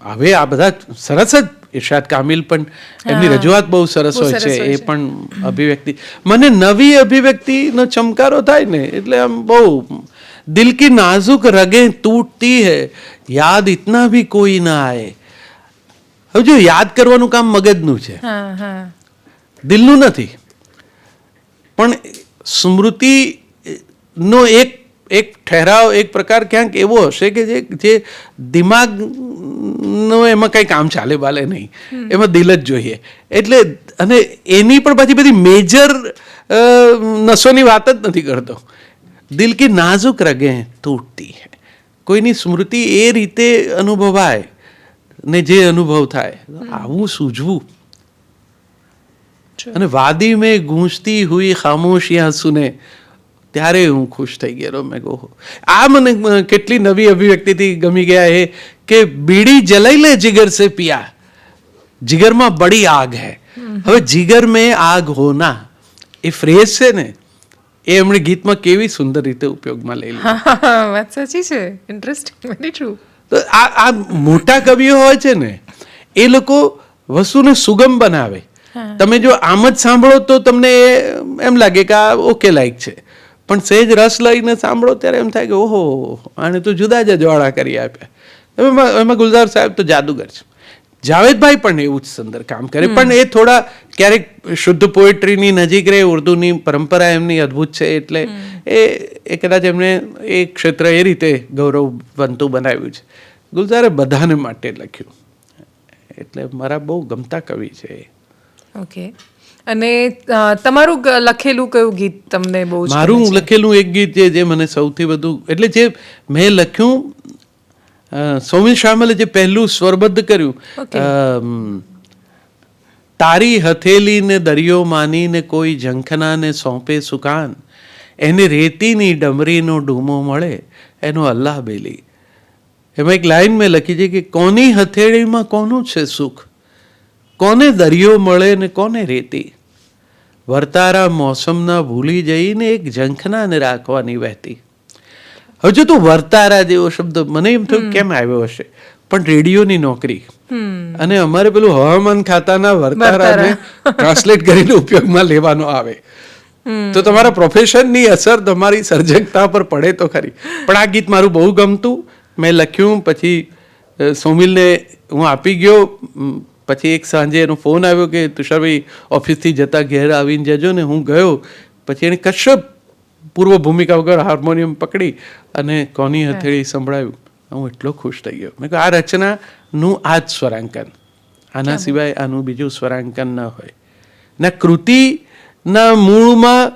હવે આ બધા સરસ જ, ઇરશાદ કામિલ પણ એમની રજૂઆત બહુ સરસ હોય છે, એ પણ અભિવ્યક્તિ. મને નવી અભિવ્યક્તિનો ચમકારો થાય ને એટલે આમ બહુ દિલ કી નાजुक रगें टूटती है याद इतना भी कोई ना आए. હવે જો યાદ કરવાનું કામ મગજનું છે, દિલનું નથી. પણ સ્મૃતિનો એક ઠહેરાવ, એક પ્રકાર ક્યાંક એવો હશે કે જે દિમાગનો એમાં કંઈ કામ ચાલે બાલે નહીં, એમાં દિલ જ જોઈએ. એટલે અને એની પણ પાછી બધી મેજર નસોની વાત જ નથી કરતો. દિલ કી નાजुक રગેं તૂટતી હૈ. કોઈની સ્મૃતિ એ રીતે અનુભવાય ને જે અનુભવ થાય, આવું સૂઝવું. અને વાદી મેં ગૂંજતી હુઈ ખામોશિયાં સુને, ત્યારે હું ખુશ થઈ ગયેલો. મેં કહું આ મને કેટલી નવી અભિવ્યક્તિથી ગમી ગયા એ કે બીડી જલાઈ લે જીગર સે પિયા, જીગરમાં બડી આગ હૈ. હવે જીગર મેં આગ હોના એ ફ્રેઝ છે ને એ એમણે ગીતમાં કેવી સુંદર રીતે ઉપયોગમાં લઈ લીધી. વાત સાચી છે, ઇન્ટરેસ્ટિંગ, વેરી ટ્રુ. તો આ મોટા કવિઓ હોય છે ને એ લોકો વસ્તુને સુગમ બનાવે. તમે જો આમ જ સાંભળો તો તમને એમ લાગે કે આ ઓકે લાઈક છે, પણ સહેજ રસ લઈને સાંભળો ત્યારે એમ થાય કે ઓહો આને તો જુદા જ અજવાળા કરી આપ્યા. એમાં ગુલઝાર સાહેબ તો જાદુગર છે. જાવેદભાઈ પણ એવું જ સુંદર કામ કરે, પણ એ થોડા ક્યારેક શુદ્ધ પોએટ્રીની નજીક રહે. ઉર્દુની પરંપરા એમની અદ્ભુત છે એટલે એ કદાચ એમણે એ ક્ષેત્ર એ રીતે ગૌરવવંતું બનાવ્યું છે. ગુલઝારે બધાને માટે લખ્યું એટલે મારા બહુ ગમતા કવિ છે. ઓકે. અને તમારું લખેલું કયું ગીત તમને બહુ જ મારું લખેલું એક ગીત જે મને સૌથી વધુ એટલે જે મેં લખ્યું, સોમિલ શામલે જે પહેલું સ્વરબદ્ધ કર્યું, તારી હથેલીને દરિયો માનીને કોઈ ઝંખનાને સોંપે સુકાન, એને રેતીની ડમરીનો ડૂમો મળે એનો અલ્લાહ બેલી. એમાં એક લાઈન મેં લખી છે કે કોની હથેળીમાં કોનું છે સુખ, કોને દરિયો મળે ને કોને રેતી, વર્તારા મોસમના ભૂલી જઈને એક ઝંખનાને રાખવાની વહેતી. હવે જો તું વર્તારા જેવો શબ્દ મને એમ થયું કેમ આવ્યો હશે, પણ રેડિયોની નોકરી અને અમારે પેલું હવામાન ખાતાના વર્તારાને ટ્રાન્સલેટ કરીને ઉપયોગમાં લેવાનો આવે તો તમારા પ્રોફેશનની અસર તમારી સર્જકતા પર પડે તો ખરી. પણ આ ગીત મારું બહુ ગમતું, મેં લખ્યું, પછી સોમિલને હું આપી ગયો. પછી એક સાંજે એનો ફોન આવ્યો કે તુષારભાઈ ઓફિસથી જતા ઘેર આવીને જજો ને. હું ગયો, પછી એણે કશ્યપ પૂર્વ ભૂમિકા વગર હાર્મોનિયમ પકડી અને કોની હથેળી સંભળાવ્યું. હું એટલો ખુશ થઈ ગયો. મેં કહ્યું આ રચનાનું આ જ સ્વરાંકન, આના સિવાય આનું બીજું સ્વરાંકન ન હોય. ના કૃતિના મૂળમાં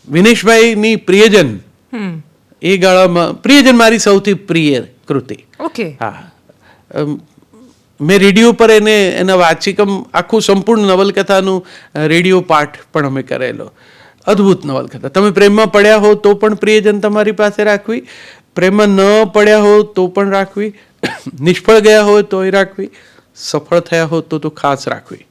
વિનેશભાઈની પ્રિયજન એ ગાળામાં પ્રિયજન મારી સૌથી પ્રિય કૃતિ. ઓકે. હા, મેં રેડિયો પર એના વાચિકમ આખું સંપૂર્ણ નવલકથાનું રેડિયો પાઠ પણ અમે કરેલો. અદ્ભુત નવલકથા. તમે પ્રેમમાં પડ્યા હો તો પણ પ્રિયજન તમારી પાસે રાખવી, પ્રેમમાં ન પડ્યા હો તો પણ રાખવી, નિષ્ફળ ગયા હોય તોય રાખવી, સફળ થયા હો તો ખાસ રાખવી.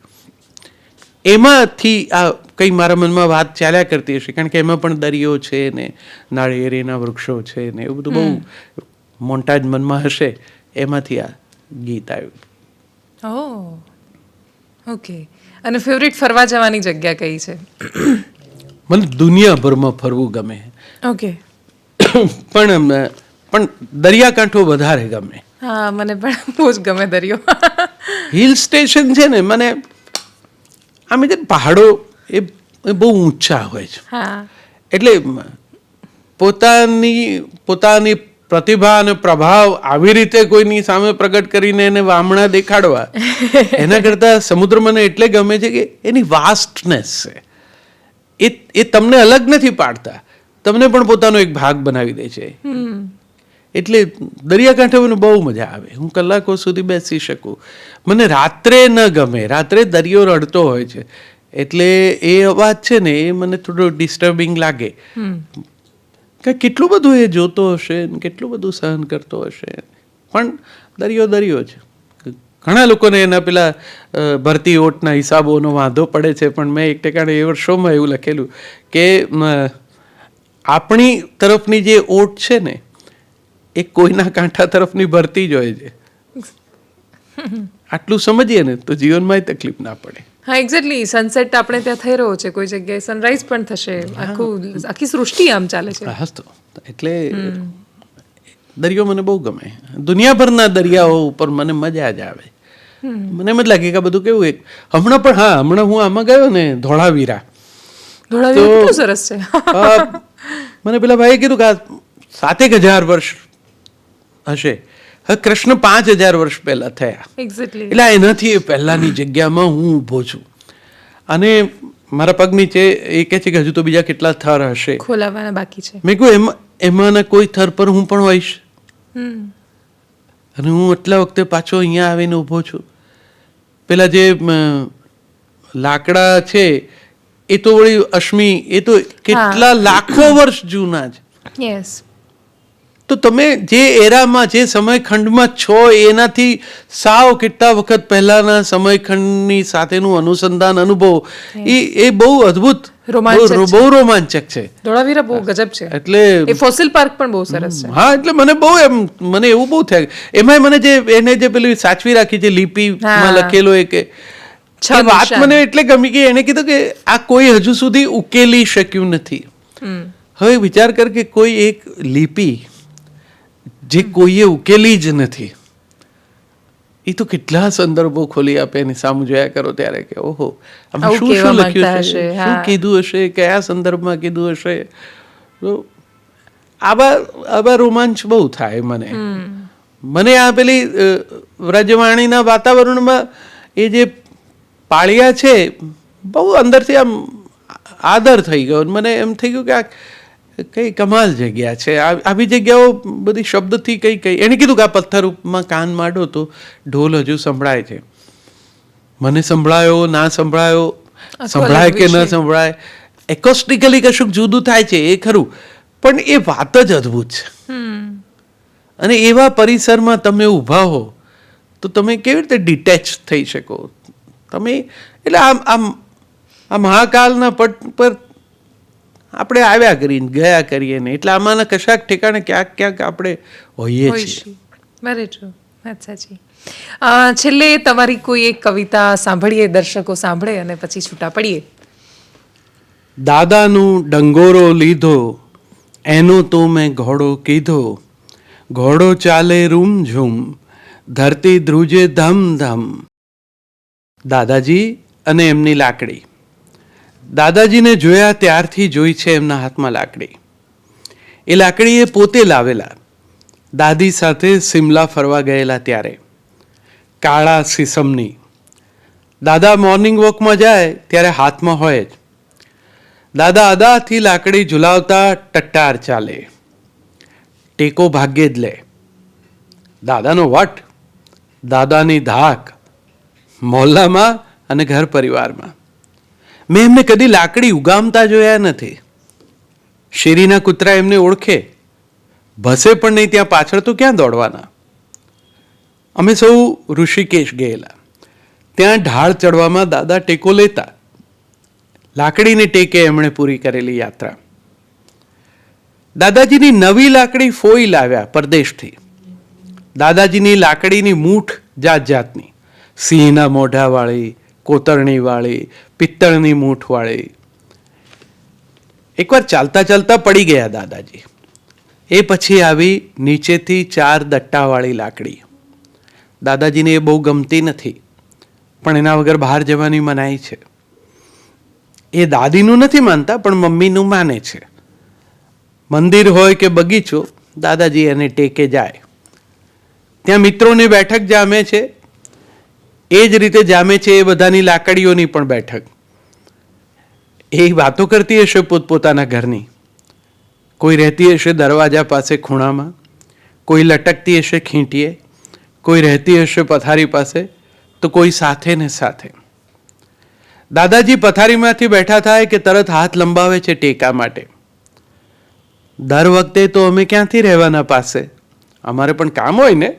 એમાંથી આ કંઈ મારા મનમાં વાત ચાલ્યા કરતી હશે, કારણ કે એમાં પણ દરિયો છે ને નાળિયેરીના વૃક્ષો છે ને એવું બધું બહુ મોન્ટાજ મનમાં હશે. એમાંથી આ ગીત આવ્યું. ઓકે. અને ફેવરિટ ફરવા જવાની જગ્યા કઈ છે? મને દુનિયાભરમાં ફરવું ગમે. ઓકે. પણ દરિયાકાંઠો વધારે ગમે. હા, મને પણ બહુ જ ગમે દરિયો. હિલ સ્ટેશન છે ને, મને આમ જે પહાડો એ બહુ ઊંચા હોય છે. હા. એટલે પોતાની પ્રતિભા અને પ્રભાવ આવી રીતે કોઈની સામે પ્રગટ કરીને એને વામણા દેખાડવા એના કરતાં સમુદ્ર મને એટલે ગમે છે કે એની વાસ્ટનેસ છે. એ તમને અલગ નથી પાડતા, તમને પણ પોતાનો એક ભાગ બનાવી દે છે. એટલે દરિયાકાંઠે મને બહુ મજા આવે. હું કલાકો સુધી બેસી શકું. મને રાત્રે ન ગમે, રાત્રે દરિયો રડતો હોય છે એટલે એ અવાજ છે ને એ મને થોડો ડિસ્ટર્બિંગ લાગે. કે કેટલું બધું એ જોતો હશે ને કેટલું બધું સહન કરતો હશે, પણ દરિયો છે. ઘણા લોકોને એના પેલા ભરતી ઓટના હિસાબોનો વાંધો પડે છે, પણ મેં એક ઠેકાણે એ વર્ષોમાં એવું લખેલું કે આપણી તરફની જે ઓટ છે ને એ કોઈના કાંઠા તરફની ભરતી જ હોય છે. આટલું સમજીએ ને તો જીવનમાં તકલીફ ના પડે. હા, એક્ઝેક્ટલી. સનસેટ આપણે ત્યાં થઈ રહ્યો છે, કોઈ જગ્યાએ સનરાઈઝ પણ થશે. આખી સૃષ્ટિ આમ ચાલે છે. હા તો એટલે દરિયો મને બહુ ગમે. દુનિયાભરના દરિયાઓ ઉપર મને મજા જ આવે. મને એમ જ લાગે કે આ બધું કેવું એક હમણાં હું આમાં ગયો ને ધોળાવીરા. કેટલું સરસ છે. મને પેલા ભાઈએ કીધું કે 7,000 વર્ષ હશે. હવે કૃષ્ણ 5,000 વર્ષ પહેલા થયા. એક્ઝેક્ટલી. એટલે એનાથી એ પહેલાની જગ્યામાં હું ઊભો છું અને મારા પગ નીચે એ કહે છે કે હજુ તો બીજા કેટલા થર હશે, ખોલાવાના બાકી છે. મેં કહ્યું એમાંના કોઈ થર પર હું પણ હોઈશ. અને હું એટલા વખતે પાછો અહીંયા આવીને ઊભો છું. પેલા જે લાકડા છે એ તો વળી અશ્મિ, એ તો કેટલા લાખો વર્ષ જૂના છે. યસ. તો તમે જે એરામાં, જે સમયખંડમાં છો, એનાથી સાવ કેટલા વખત પહેલાના સમયખંડની સાથેનું અનુસંધાન, અનુભવ, એ બહુ અદ્ભુત, બહુ રોમાંચક છે. ધોળાવીરા બહુ ગજબ છે. એટલે એ ફોસિલ પાર્ક પણ બહુ સરસ છે. હા, એટલે મને બહુ મને એવું બહુ થાય. એમાંય મને એને જે પેલી સાચવી રાખી છે, લિપિમાં લખેલો એ વાત મને એટલે ગમી કે એને કીધું કે આ કોઈ હજુ સુધી ઉકેલી શક્યું નથી. હવે વિચાર કર કે કોઈ એક લિપિ જે કોઈએ ઉકેલી જ નથી, એ તો કેટલા સંદર્ભો ખોલી આપે, એની સામે જોયા કરો ત્યારે કે ઓહો, આમાં શું શું લખ્યું છે, શું કીધું હશે, કયા સંદર્ભમાં કીધું હશે. તો આવા રોમાંચ બહુ થાય મને આ પેલી વ્રજવાણીના વાતાવરણમાં એ જે પાળિયા છે, બહુ અંદરથી આમ આદર થઈ ગયો. મને એમ થઈ ગયું કે આ કઈ કમાલ જગ્યા છે. આવી જગ્યાઓ બધી શબ્દથી કઈ એને કીધું કે આ પથ્થર ઉપરમાં કાન માંડો તો ઢોલ હજુ સંભળાય છે. મને સંભળાયો, ના સંભળાયો, સંભળાય કે ન સંભળાય, એકોસ્ટિકલી કશુંક જુદું થાય છે એ ખરું, પણ એ વાત જ અદ્ભુત છે. અને એવા પરિસરમાં તમે ઊભા હો તો તમે કેવી રીતે ડિટેચ થઈ શકો તમે? એટલે આ મહાકાલના પટ પર આપણે આવ્યા કરીને ગયા કરીએ ને, એટલે આમાંના કશાક ઠેકાણે ક્યાંક ક્યાંક આપણે હોઈએ છીએ. બરાબર, વાત સાચી. છેલ્લે તમારી કોઈ એક કવિતા સાંભળીએ, દર્શકો સાંભળે અને પછી છૂટા પડીએ. દાદાનું ડંગોરો લીધો, એનો તો મેં ઘોડો કીધો, ઘોડો ચાલે રૂમઝૂમ, ધરતી ધ્રુજે ધમધમ. દાદાજી અને એમની લાકડી. દાદાજીને જોયા ત્યારથી જોઈ છે એમના હાથમાં લાકડી. એ લાકડી એ પોતે લાવેલા, દાદી સાથે સિમલા ફરવા ગયેલા ત્યારે, કાળા સીસમની. દાદા મોર્નિંગ વોકમાં જાય ત્યારે હાથમાં હોય જ. દાદા અદાથી લાકડી ઝુલાવતા ટટ્ટાર ચાલે, ટેકો ભાગ્યે જ લે. દાદાનો વટ, દાદાની ધાક, મોહલ્લામાં અને ઘર પરિવારમાં. મેં એમને કદી લાકડી ઉગામતા જોયા નથી. શેરીના કૂતરા એમને ઓળખે, ભસે પણ નહીં, ત્યાં પાછળ તો ક્યાં દોડવાના. અમે સૌ ઋષિકેશ ગયેલા, ત્યાં ઢાળ ચડવામાં દાદા ટેકો લેતા. લાકડીને ટેકે એમણે પૂરી કરેલી યાત્રા. દાદાજીની નવી લાકડી ફોઈ લાવ્યા પરદેશથી. દાદાજીની લાકડીની મૂઠ જાત જાતની, સિંહના મોઢાવાળી, કોતરણીવાળી, પિત્તળની મૂઠવાળી. એકવાર ચાલતા ચાલતા પડી ગયા દાદાજી. એ પછી આવી નીચેથી 4 દટ્ટાવાળી લાકડી. દાદાજીને એ બહુ ગમતી નથી, પણ એના વગર બહાર જવાની મનાઈ છે. એ દાદીનું નથી માનતા, પણ મમ્મીનું માને છે. મંદિર હોય કે બગીચો, દાદાજી એને ટેકે જાય. ત્યાં મિત્રોની બેઠક જામે છે, એ જ રીતે જામે છે એ બધાની લાકડીઓની પણ બેઠક. એ વાતો કરતી હશે પોતપોતાના ઘરની. કોઈ રહેતી હશે દરવાજા પાસે ખૂણામાં, કોઈ લટકતી હશે ખીંટીએ, કોઈ રહેતી હશે પથારી પાસે, તો કોઈ સાથે ને સાથે. દાદાજી પથારીમાંથી બેઠા થાય કે તરત હાથ લંબાવે છે ટેકા માટે. દર વખતે તો અમે ક્યાંથી રહેવાના પાસે, અમારે પણ કામ હોય ને.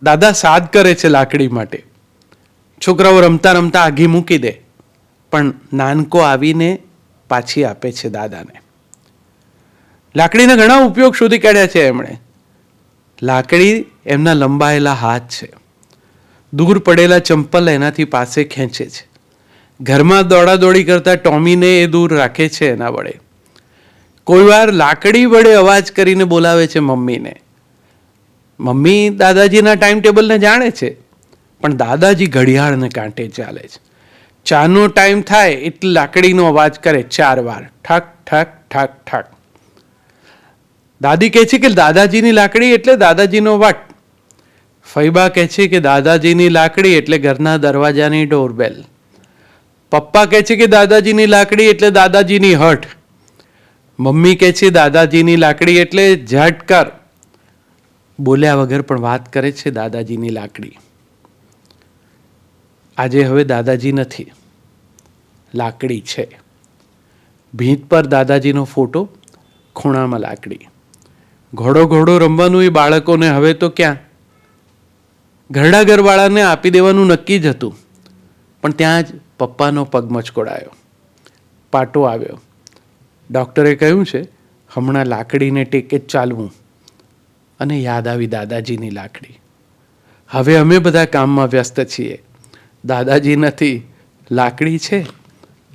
દાદા સાદ કરે છે લાકડી માટે. છોકરાઓ રમતા રમતા આઘી મૂકી દે, પણ નાનકો આવીને પાછી આપે છે દાદાને. લાકડીના ઘણા ઉપયોગ શોધી કાઢ્યા છે એમણે. લાકડી એમના લંબાયેલા હાથ છે. દૂર પડેલા ચંપલ એનાથી પાસે ખેંચે છે. ઘરમાં દોડાદોડી કરતા ટોમીને એ દૂર રાખે છે એના વડે. કોઈ વાર લાકડી વડે અવાજ કરીને બોલાવે છે મમ્મીને. મમ્મી દાદાજીના ટાઈમ ટેબલને જાણે છે, પણ દાદાજી ઘડિયાળને કાંઠે ચાલે છે. ચાનો ટાઈમ થાય એટલે લાકડીનો અવાજ કરે 4 વાર, ઠક ઠક ઠક ઠક. દાદી કહે છે કે દાદાજીની લાકડી એટલે દાદાજીનો વટ. ફૈબા કહે છે કે દાદાજીની લાકડી એટલે ઘરના દરવાજાની ડોરબેલ. પપ્પા કહે છે કે દાદાજીની લાકડી એટલે દાદાજીની હઠ. મમ્મી કહે છે દાદાજીની લાકડી એટલે ઝટકર. બોલ્યા વગર પણ વાત કરે છે દાદાજીની લાકડી. આજે હવે દાદાજી નથી. લાકડી છે. ભીંત પર દાદાજીનો ફોટો, ખૂણામાં લાકડી. ઘોડો ઘોડો રમવાનું એ બાળકોને હવે તો ક્યાં, ઘરડા ઘરવાળાને આપી દેવાનું નક્કી જ હતું, પણ ત્યાં જ પપ્પાનો પગ મચકોડાયો. પાટો આવ્યો. ડૉક્ટરે કહ્યું છે હમણાં લાકડીને ટેકે જ ચાલવું, અને યાદ આવી દાદાજીની લાકડી. હવે અમે બધા કામમાં વ્યસ્ત છીએ. દાદાજી નથી, લાકડી છે.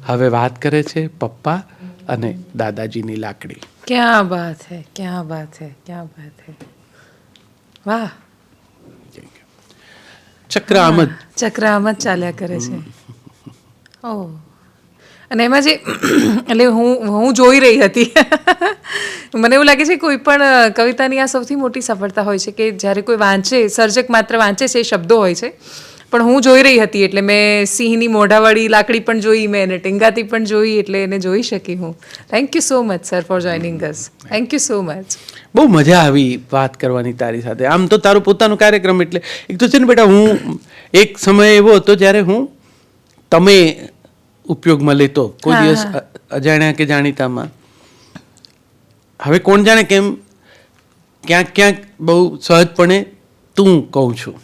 હવે વાત કરે છે પપ્પા અને દાદાજીની લાકડી. ક્યાં બાત હૈ, ક્યાં બાત હૈ, ક્યાં બાત હૈ. વાહ. ચક્ર આમ જ ચક્ર આમ જ ચાલ્યા કરે છે. ઓહ. અને એમાં જે એટલે હું જોઈ રહી હતી, મને એવું લાગે છે કોઈ પણ કવિતાની આ સૌથી મોટી સફળતા હોય છે કે જ્યારે કોઈ વાંચે, સર્જક માત્ર વાંચે છે, એ શબ્દો હોય છે, પણ હું જોઈ રહી હતી એટલે મેં સિંહની મોઢાવાળી લાકડી પણ જોઈ, મેં એને ટીંગાતી પણ જોઈ, એટલે એને જોઈ શકી હું. Thank you so much sir for joining us. Thank you so much. બહુ મજા આવી વાત કરવાની તારી સાથે. આમ તો તારો પોતાનો કાર્યક્રમ એટલે એક તો છે ને બેટા, હું એક સમય એવો હતો જ્યારે હું તમે ઉપયોગમાં લેતો, કોઈ દિવસ અજાણ્યા કે જાણીતામાં. હવે કોણ જાણે કેમ ક્યાંક ક્યાંક બહુ સહજપણે તું કહું છું,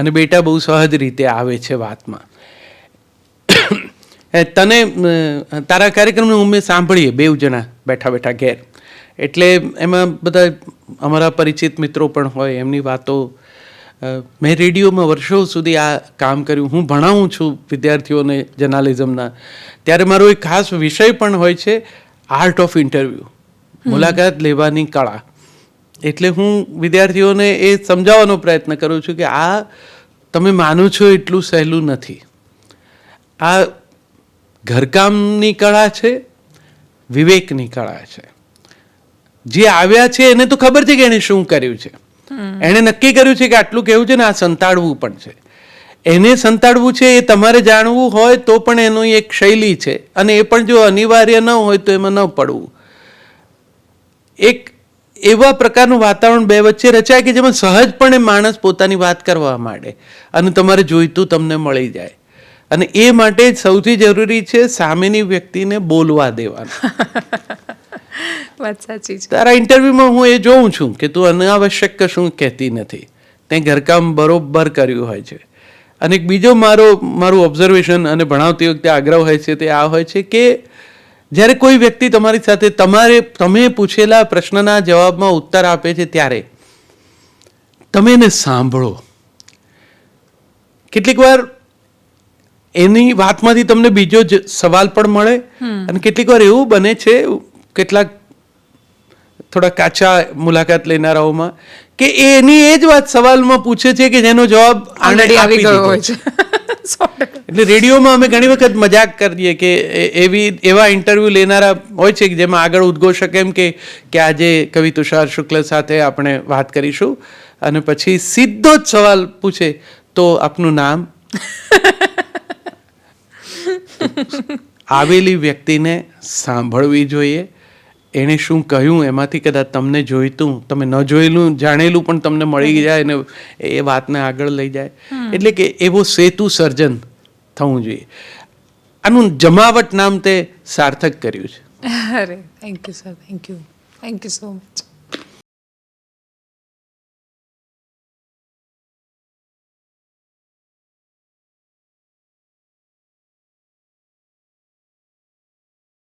અને બેટા બહુ સહજ રીતે આવે છે વાતમાં. તને તારા કાર્યક્રમને મેં સાંભળીએ બેઉ જણા બેઠા બેઠા ઘેર, એટલે એમાં બધા અમારા પરિચિત મિત્રો પણ હોય, એમની વાતો. મેં રેડિયોમાં વર્ષો સુધી આ કામ કર્યું. હું ભણાવું છું વિદ્યાર્થીઓને જર્નાલિઝમના, ત્યારે મારો એક ખાસ વિષય પણ હોય છે આર્ટ ઓફ ઇન્ટરવ્યૂ, મુલાકાત લેવાની કળા. એટલે હું વિદ્યાર્થીઓને એ સમજાવવાનો પ્રયત્ન કરું છું કે આ તમે માનો છો એટલું સહેલું નથી. આ ઘરકામની કળા છે, વિવેકની કળા છે. જે આવ્યા છે એને તો ખબર છે કે એણે શું કર્યું છે, એણે નક્કી કર્યું છે કે આટલું કહેવું છે ને આ સંતાડવું પણ છે. એને સંતાડવું છે એ તમારે જાણવું હોય તો પણ એની એક શૈલી છે, અને એ પણ જો અનિવાર્ય ન હોય તો એમાં ન પડવું. એક એવા પ્રકારનું વાતાવરણ બે વચ્ચે રચાય કે જેમાં સહજપણે માણસ પોતાની વાત કરવા માંડે અને તમારે જોઈતું તમને મળી જાય. અને એ માટે સૌથી જરૂરી છે સામેની વ્યક્તિને બોલવા દેવાનું. વાત સાચી છે. તારા ઇન્ટરવ્યુમાં હું એ જોઉં છું કે તું અનાવશ્યક કશું કહેતી નથી, તે ઘરકામ બરોબર કર્યું હોય છે. અને એક બીજો મારું ઓબ્ઝર્વેશન અને ભણાવતી વખતે આગ્રહ હોય છે તે આ હોય છે કે જ્યારે કોઈ વ્યક્તિ તમારી સાથે તમે પૂછેલા પ્રશ્નના જવાબમાં ઉત્તર આપે છે ત્યારે તમે એને સાંભળો. કેટલીક વાર એની વાતમાંથી તમને બીજો જ સવાલ પણ મળે, અને કેટલીક વાર એવું બને છે કેટલાક થોડા કાચા મુલાકાત લેનારાઓમાં કે એની એ જ વાત સવાલમાં પૂછે છે કે જેનો જવાબ ઓલરેડી આવી ગયો હોય છે. એટલે રેડિયોમાં અમે ઘણી વખત મજાક કરીએ કે એવા ઇન્ટરવ્યૂ લેનારા હોય છે કે જેમાં આગળ ઉદ્ઘોષક એમ કે આજે કવિ તુષાર શુક્લ સાથે આપણે વાત કરીશું, અને પછી સીધો જ સવાલ પૂછે તો આપનું નામ. આવેલી વ્યક્તિને સાંભળવી જોઈએ. એણે શું કહ્યું એમાંથી કદાચ તમને જોઈતું, તમે ન જોયેલું જાણેલું પણ તમને મળી જાય અને એ વાતને આગળ લઈ જાય. એટલે કે એવો સેતુ સર્જન થવું જોઈએ. આનું જમાવટ નામ તે સાર્થક કર્યું છે. અરે thank you sir, thank you so much.